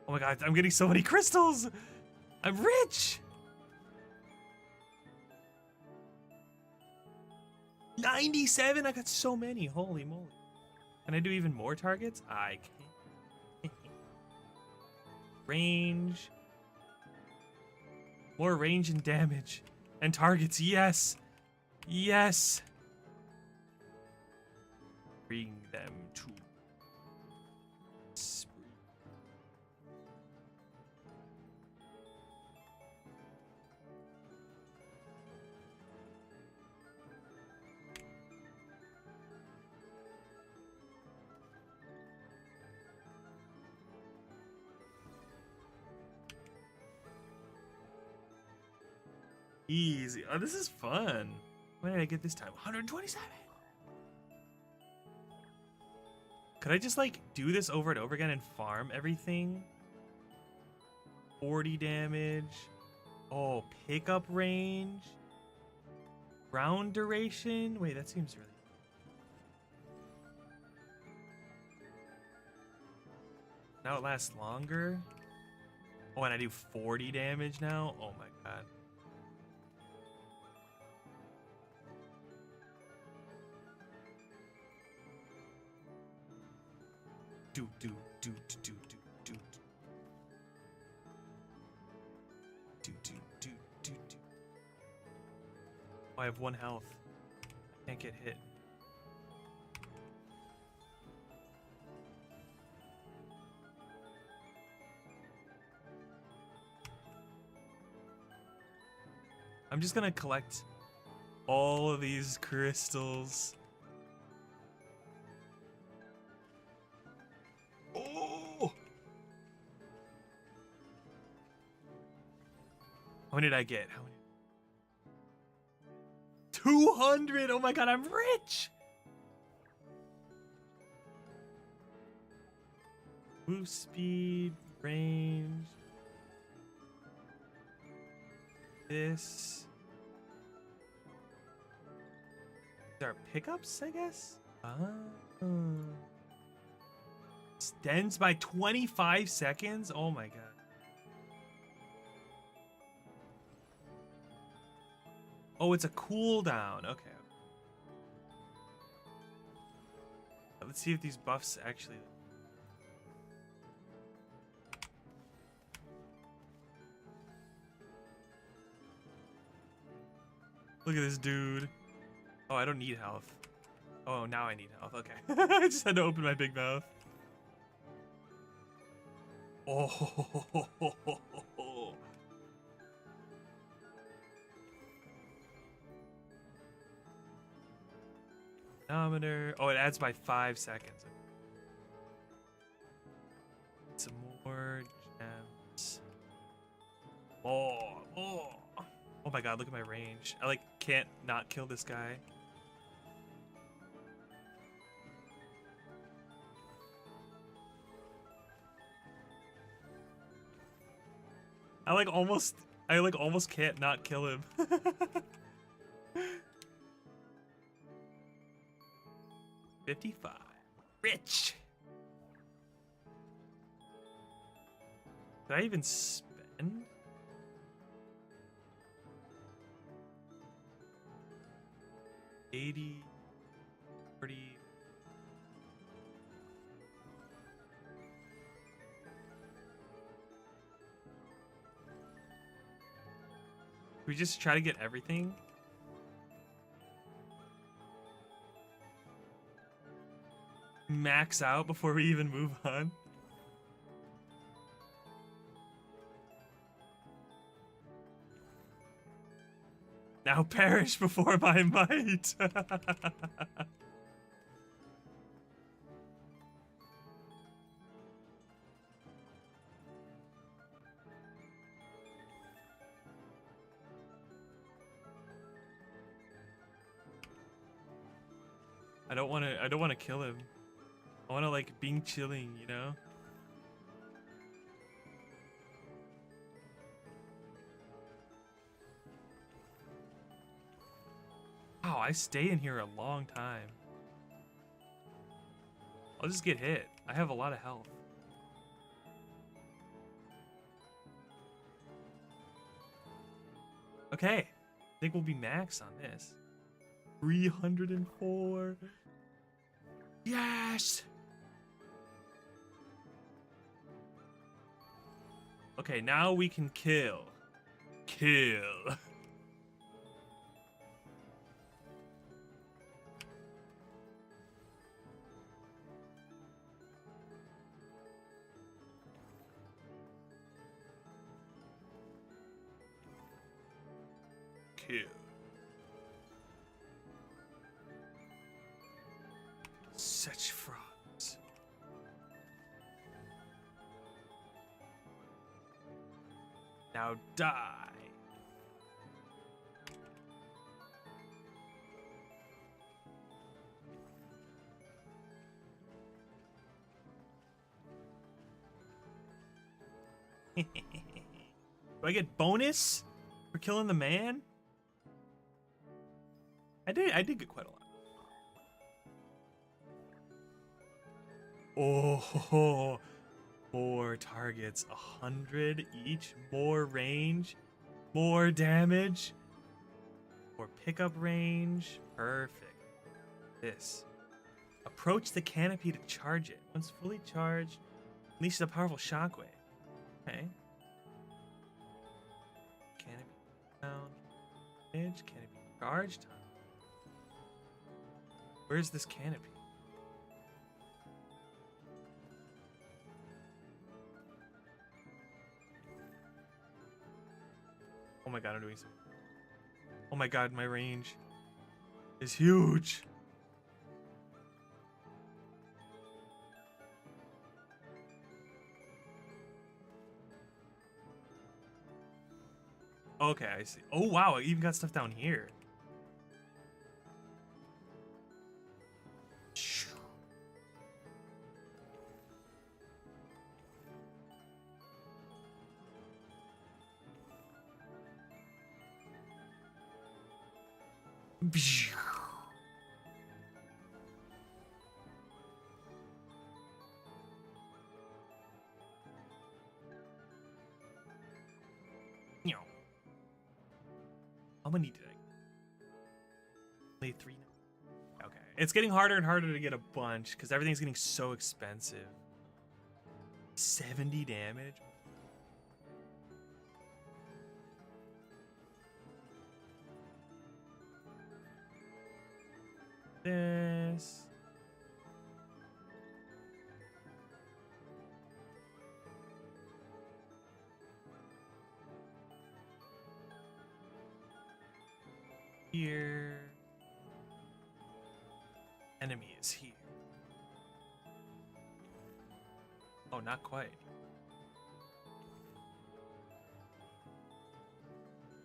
Oh my god, I'm getting so many crystals. I'm rich. 97. I got so many. Holy moly. Can I do even more targets? I can. Range. More range and damage. And targets. Yes. Yes. Bring them to spree. Easy. Oh, this is fun. When did I get this time? 127. Could I just like do this over and over again and farm everything? 40 damage. Oh, pickup range. Round duration. Wait, that seems really. Now it lasts longer. Oh, and I do 40 damage now. Oh my god. Do. Oh, I have 1 health. I can't get hit. I'm just gonna collect all of these crystals. How many did I get? How many? 200! Oh my god, I'm rich! Move speed, range. This. There are pickups, I guess? Extends by 25 seconds? Oh my god. Oh, it's a cooldown. Okay. Let's see if these buffs actually... Look at this dude. Oh, I don't need health. Oh, now I need health. Okay. I just had to open my big mouth. Oh. chronometer. Oh, it adds by 5 seconds. Some more gems. Oh, oh. Oh my god, look at my range. I like can't not kill this guy. I like almost can't not kill him. 55. Rich. Did I even spend? $80, 40. We just try to get everything. Max out before we even move on. Now perish before my might. I don't want to kill him. I want to like being chilling, you know? Wow, I stay in here a long time. I'll just get hit. I have a lot of health. Okay. I think we'll be max on this. 304. Yes! Okay, now we can kill. Kill. Kill. Such frauds. Now die. Do I get bonus for killing the man? I did get quite a lot. Oh, more targets, 100 each, more range, more damage, more pickup range. Perfect. This. Approach the canopy to charge it. Once fully charged, unleashes a powerful shockwave. Okay. Canopy down. Edge, canopy charged. Where's this canopy? Oh my god, I'm doing something. Oh my god, my range is huge. Okay, I see. Oh wow, I even got stuff down here. How many did I? Only 3. Okay. It's getting harder and harder to get a bunch because everything's getting so expensive. 70 damage? This. Here. enemy is here. Oh, not quite.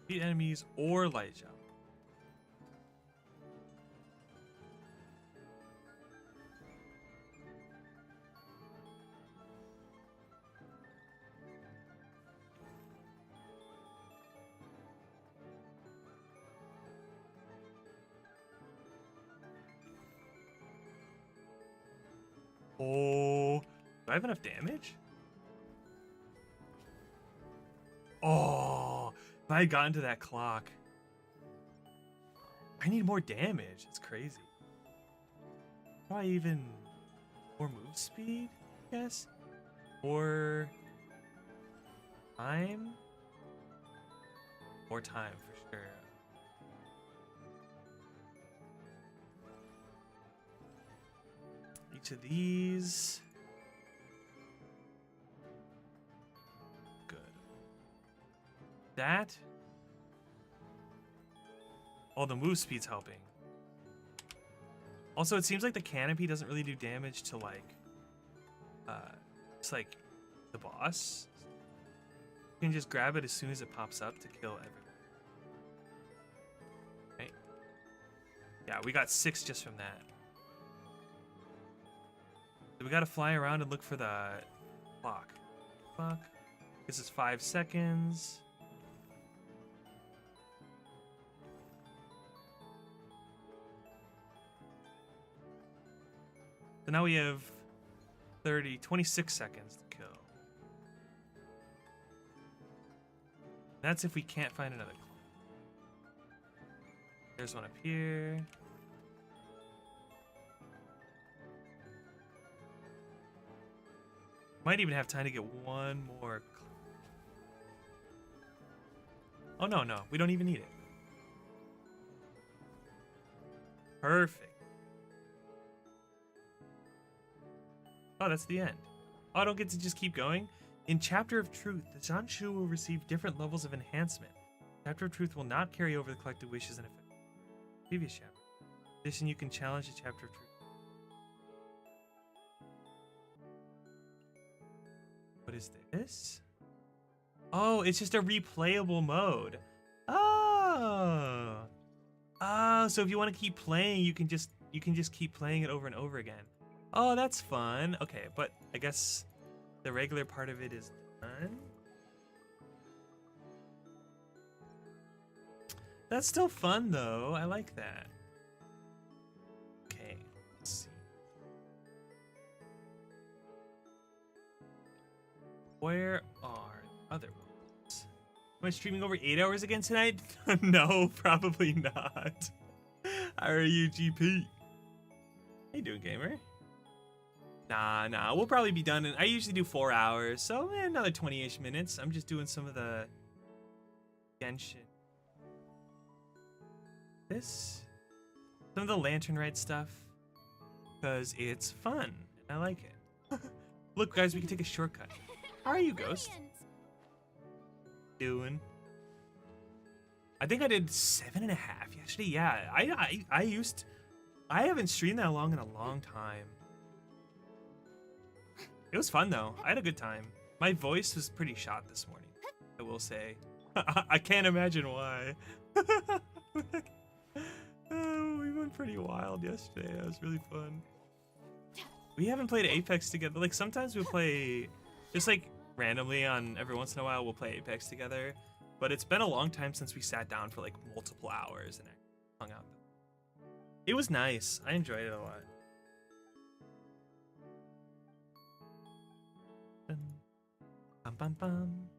Defeat enemies or light jump. Oh, do I have enough damage? Oh, if I had gotten to that clock. I need more damage. It's crazy. How do I even... More move speed, I guess? Or... time? More time, for sure. Each of these... Good. That... Oh, the move speed's helping. Also, it seems like the canopy doesn't really do damage to, like... it's like the boss. You can just grab it as soon as it pops up to kill everyone. Right? Yeah, we got 6 just from that. So we gotta fly around and look for the clock. Clock. This is 5 seconds. So now we have 26 seconds to kill. That's if we can't find another clock. There's one up here. Might even have time to get one more. Oh, no, we don't even need it. Perfect. Oh, that's the end. Oh, I don't get to just keep going? In Chapter of Truth, the Zanshu will receive different levels of enhancement. Chapter of Truth will not carry over the collected wishes and effects of the previous chapter. In addition, you can challenge the Chapter of Truth. What is this? Oh, it's just a replayable mode. Oh. Oh, so if you want to keep playing, you can just keep playing it over and over again. Oh, that's fun. Okay, but I guess the regular part of it is done. That's still fun though. I like that. Okay, let's see. Where are the other ones? Am I streaming over 8 hours again tonight? No, probably not. RUGP. How you doing, gamer? Nah, we'll probably be done. I usually do 4 hours, so another 20-ish minutes. I'm just doing some of the Genshin. Some of the Lantern Rite stuff, because it's fun, and I like it. Look, guys, we can take a shortcut. How are you, Ghost? Doing? I think I did 7.5 yesterday. Yeah, I haven't streamed that long in a long time. It was fun though. I had a good time. My voice was pretty shot this morning, I will say. I can't imagine why. Oh, we went pretty wild yesterday. It was really fun. We haven't played Apex together. Like sometimes we'll play just like randomly on every once in a while we'll play Apex together. But it's been a long time since we sat down for like multiple hours and hung out. It was nice. I enjoyed it a lot. Bum, bum, bum.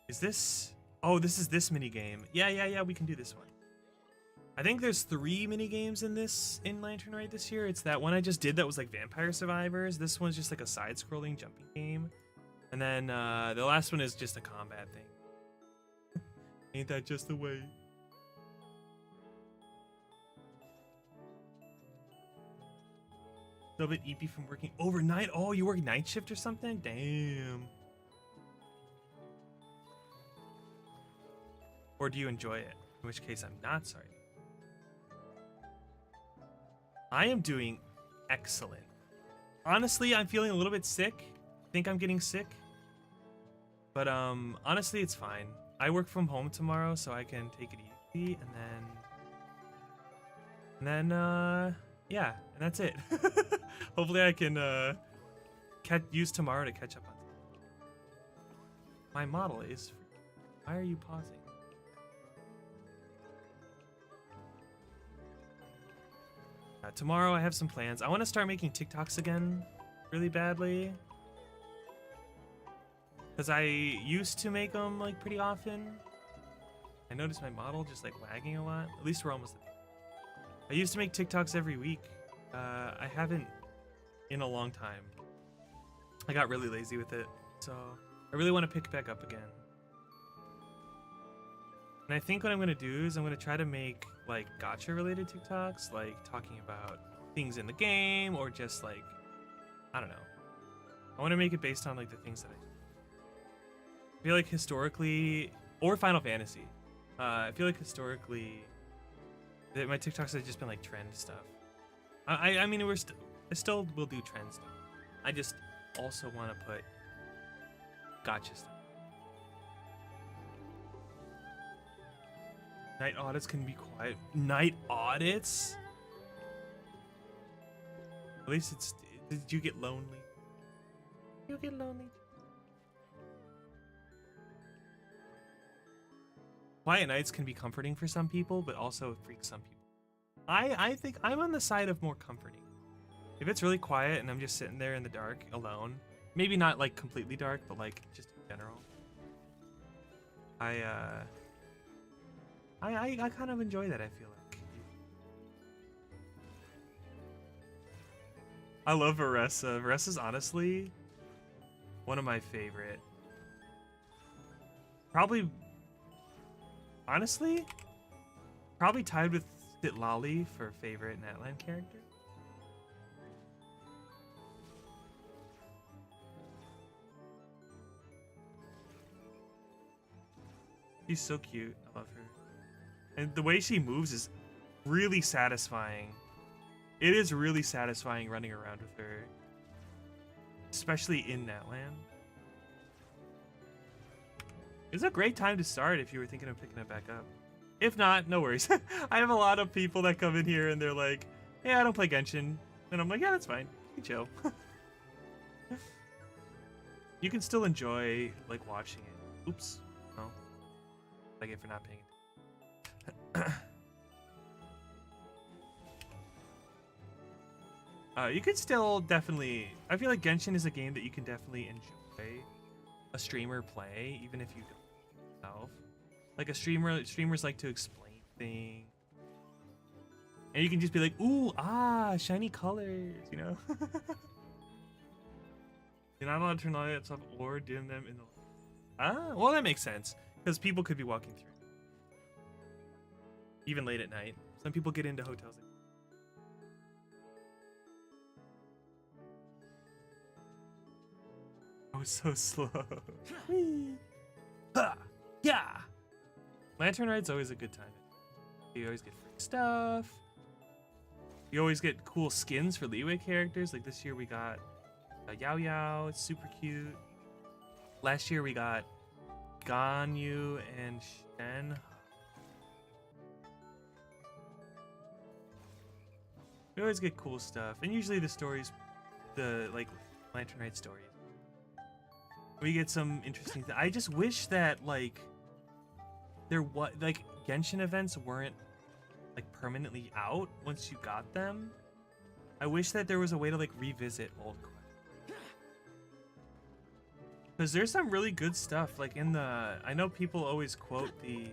Is this... Oh, this is this mini game. Yeah, we can do this one. I think there's 3 mini games in Lantern Rite this year. It's that one I just did that was like Vampire Survivors. This one's just like a side-scrolling jumping game. And then the last one is just a combat thing. Ain't that just the way? A little bit EP from working overnight. Oh, you work night shift or something? Damn. Or do you enjoy it? In which case, I'm not sorry. I am doing excellent. Honestly, I'm feeling a little bit sick. I think I'm getting sick. But honestly, it's fine. I work from home tomorrow, so I can take it easy, and then yeah, and that's it. Hopefully I can use tomorrow to catch up on something. My model is why are you pausing? Tomorrow I have some plans. I want to start making TikToks again really badly. Because I used to make them like pretty often. I noticed my model just like lagging a lot. At least we're almost there. I used to make TikToks every week. I haven't in a long time. I got really lazy with it. So I really want to pick back up again. And I think what I'm going to do is I'm going to try to make like gacha related TikToks, like talking about things in the game or just like, I don't know. I want to make it based on like the things that I feel like historically, or Final Fantasy. I feel like historically that my TikToks have just been like trend stuff. I mean, I still will do trend stuff. I just also want to put gacha stuff. Night audits can be quiet. Night audits? At least it's. Did you get lonely? You get lonely. Quiet nights can be comforting for some people, but also freak some people. I think I'm on the side of more comforting. If it's really quiet and I'm just sitting there in the dark alone, maybe not like completely dark, but like just in general, I kind of enjoy that. I feel like I love Varessa. Varessa's honestly one of my favorite. Probably, honestly, probably tied with Lolly for favorite Natlan character. She's so cute. I love her. And the way she moves is really satisfying. It is really satisfying running around with her. Especially in Natlan. It's a great time to start if you were thinking of picking it back up. If not, no worries. I have a lot of people that come in here and they're like, yeah, I don't play Genshin. And I'm like, yeah, that's fine. You can chill. You can still enjoy like watching it. Oops. No. Like if you're not paying attention. You could still definitely. I feel like Genshin is a game that you can definitely enjoy a streamer play, even if you don't yourself. Like streamers like to explain things, and you can just be like, "Ooh, shiny colors," you know. You're not allowed to turn the lights off or dim them in the. Well, that makes sense because people could be walking through, even late at night. Some people get into hotels. Oh, so slow. Yeah. Lantern Ride's always a good time. You always get free stuff. You always get cool skins for Leeway characters. Like this year we got Yao Yao. It's super cute. Last year we got Ganyu and Shen. We always get cool stuff. And usually the stories, the like Lantern Ride stories. We get some interesting things. I just wish that like Genshin events weren't like permanently out once you got them. I wish that there was a way to like revisit old quests. Because there's some really good stuff like in the. I know people always quote the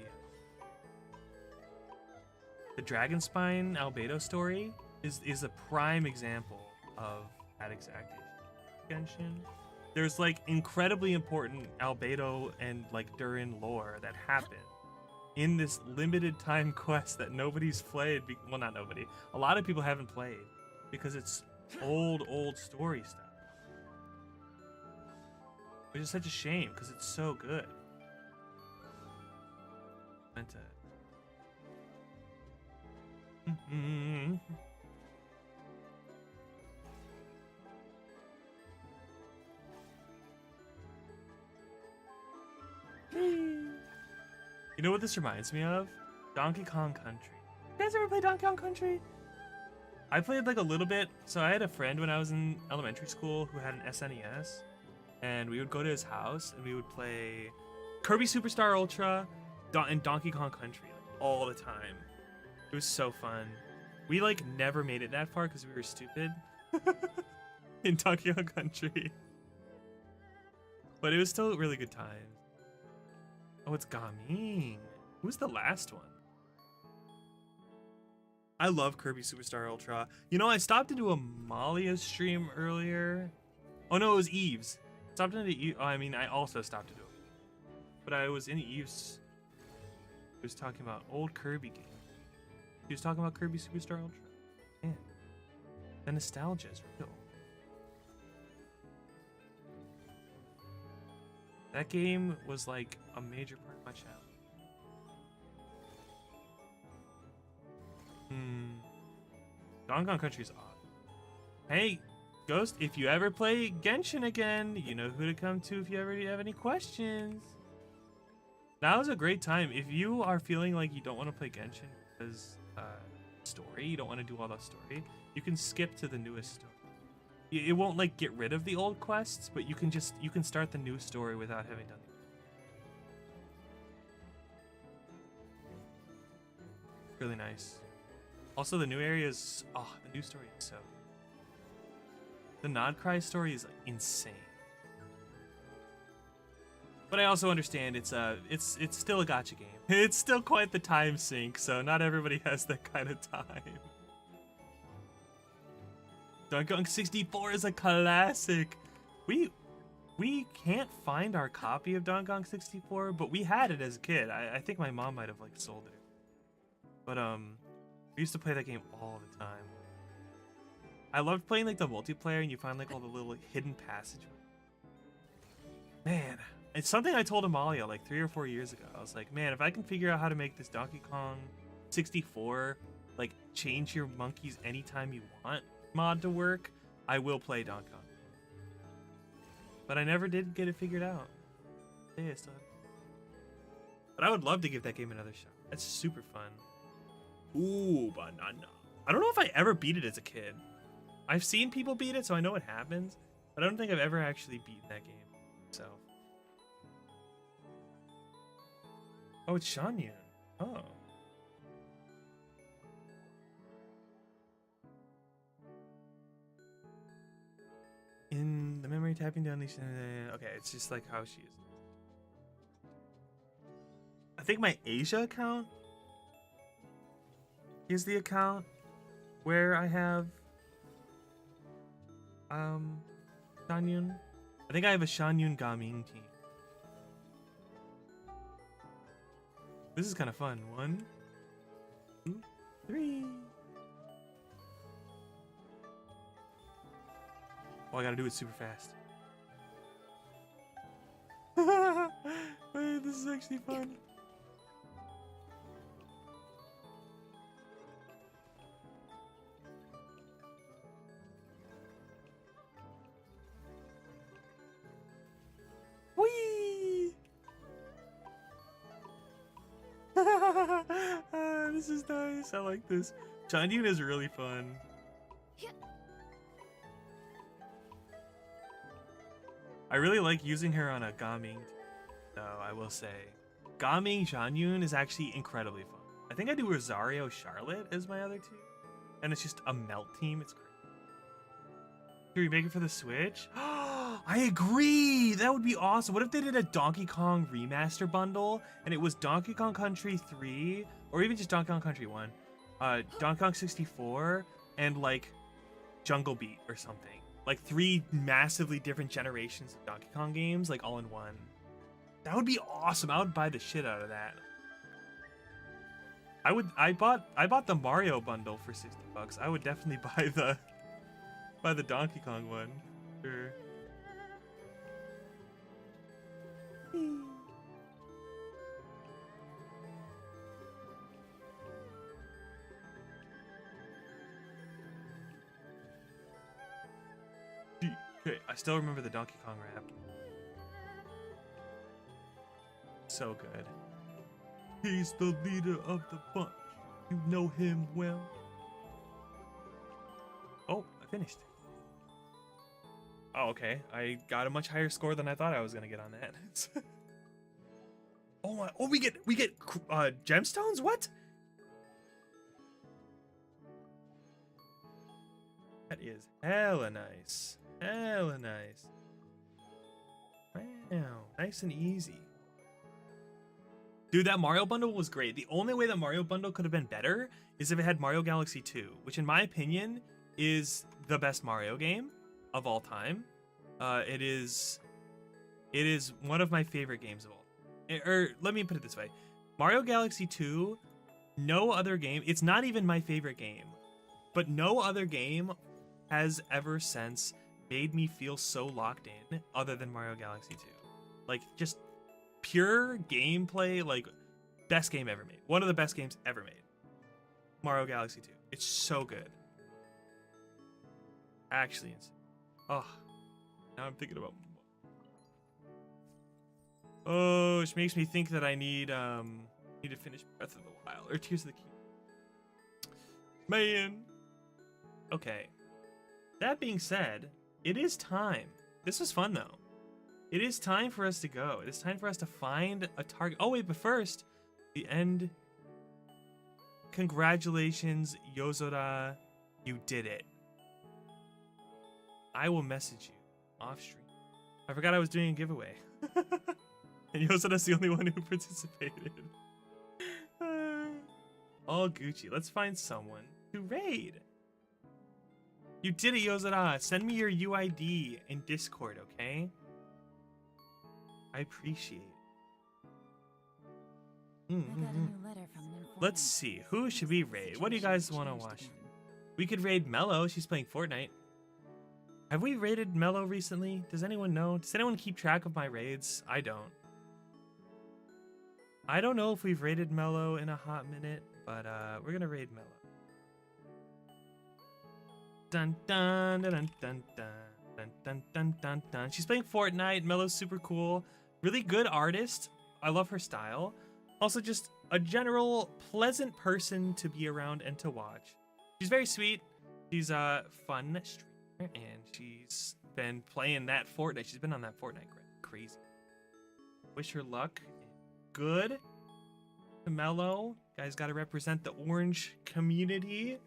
Dragonspine Albedo story is a prime example of that exact issue. Genshin. There's like incredibly important Albedo and like Durin lore that happened in this limited time quest that nobody's played. Well, not nobody. A lot of people haven't played because it's old story stuff. Which is such a shame because it's so good. You know what this reminds me of? Donkey Kong Country. You guys ever play Donkey Kong Country? I played like a little bit. So I had a friend when I was in elementary school who had an SNES, and we would go to his house and we would play Kirby Superstar Ultra and Donkey Kong Country like, all the time. It was so fun. We like never made it that far because we were stupid in Donkey Kong Country. But it was still a really good time. Oh, it's Gaming. Who's the last one? I love Kirby Superstar Ultra. You know, I stopped into Amalia's stream earlier. Oh no, it was Eve's. Stopped into Eve. Oh, I mean, I also stopped into it. But I was in Eve's. He was talking about old Kirby games. He was talking about Kirby Superstar Ultra. Man, the nostalgia is real. That game was like a major part of my childhood. Donkey Kong Country is awesome. Hey, Ghost, if you ever play Genshin again, you know who to come to if you ever have any questions. Now is a great time. If you are feeling like you don't want to play Genshin because story, you don't want to do all the story, you can skip to the newest story. It won't like get rid of the old quests, but you can start the new story without having done the really nice. Also, the new areas, the new story is so good. The Nod Cry story is like insane. But I also understand it's still a gacha game. It's still quite the time sink, so not everybody has that kind of time. Donkey Kong 64 is a classic. We can't find our copy of Donkey Kong 64, but we had it as a kid. I think my mom might have like sold it. But we used to play that game all the time. I loved playing like the multiplayer and you find like all the little hidden passageways. Man, it's something I told Amalia like 3 or 4 years ago. I was like, man, if I can figure out how to make this Donkey Kong 64 like change your monkeys anytime you want mod to work, I will play Donkey Kong. But I never did get it figured out. Yeah, I still have it. But I would love to give that game another shot. That's super fun. Ooh, banana. I don't know if I ever beat it as a kid. I've seen people beat it, so I know what happens. But I don't think I've ever actually beaten that game. So. Oh, it's Shanyun. Oh. In the memory tapping down these. Okay, it's just like how she is. I think my Asia account is the account where I have Shanyun. I think I have a Shanyun Gaming team. This is kind of fun. 1, 2, 3. Oh, I gotta do it super fast. Wait, this is actually fun. Whee! This is nice. I like this. Shanyun is really fun. I really like using her on a Gaming, though, I will say. Gaming Shanyun is actually incredibly fun. I think I do Rosario Charlotte as my other two. And it's just a melt team. It's great. Should we make it for the Switch? I agree! That would be awesome. What if they did a Donkey Kong remaster bundle and it was Donkey Kong Country 3 or even just Donkey Kong Country 1, Donkey Kong 64 and like Jungle Beat or something. Like 3 massively different generations of Donkey Kong games, like all in one. That would be awesome. I would buy the shit out of that. I bought the Mario bundle for $60. I would definitely buy the Donkey Kong one. Sure. Okay, I still remember the Donkey Kong rap. So good. He's the leader of the bunch. You know him well. Oh, I finished. Oh, okay. I got a much higher score than I thought I was gonna get on that. Oh my! Oh, we get gemstones. What? That is hella nice. Hella nice. Wow, nice and easy. Dude, that Mario bundle was great. The only way that Mario bundle could have been better is if it had Mario Galaxy 2, which in my opinion is the best Mario game of all time. It is one of my favorite games of all. Or let me put it this way. Mario Galaxy 2, no other game, it's not even my favorite game, but no other game has ever since made me feel so locked in other than Mario Galaxy 2. Like, just pure gameplay, like, best game ever made. One of the best games ever made. Mario Galaxy 2. It's so good. Actually, insane. Oh, now I'm thinking about... Oh, which makes me think that I need to finish Breath of the Wild, or Tears of the Kingdom. Man. Okay. That being said, it is time. This was fun, though. It is time for us to go. It is time for us to find a target. Oh, wait, but first, the end. Congratulations, Yozora. You did it. I will message you off stream. I forgot I was doing a giveaway. And Yozora's the only one who participated. All Gucci. Let's find someone to raid. You did it, Yozora. Send me your UID in Discord, okay? I appreciate it. Let's see. Who should we raid? What do you guys want to watch? We could raid Mello. She's playing Fortnite. Have we raided Mello recently? Does anyone know? Does anyone keep track of my raids? I don't. I don't know if we've raided Mello in a hot minute, but we're gonna raid Mello. Dun dun dun dun dun dun dun dun dun dun. She's playing Fortnite. Mello's super cool. Really good artist. I love her style. Also just a general pleasant person to be around and to watch. She's very sweet. She's a fun streamer and she's been playing that Fortnite. She's been on that Fortnite crazy. Wish her luck. Good. Mello. Guys gotta represent the orange community.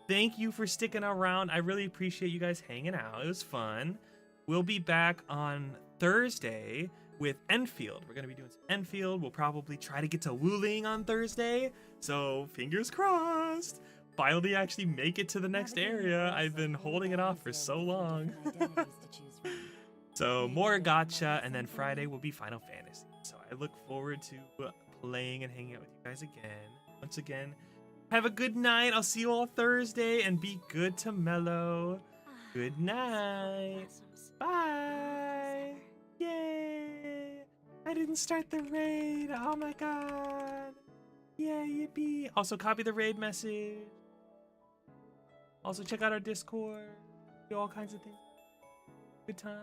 Thank you for sticking around. I really appreciate you guys hanging out. It was fun. We'll be back on Thursday with Enfield. We're gonna be doing some Enfield. We'll probably try to get to Wuling on Thursday. So fingers crossed. Finally actually make it to the next area. I've been holding it off for so long. So more gacha, and then Friday will be Final Fantasy. So I look forward to playing and hanging out with you guys again. Once again, have a good night. I'll see you all Thursday, and be good to Mello. Good night. Bye. Yay. I didn't start the raid. Oh my god. Yeah, yippee. Also, copy the raid message. Also, check out our Discord. Do all kinds of things. Good time.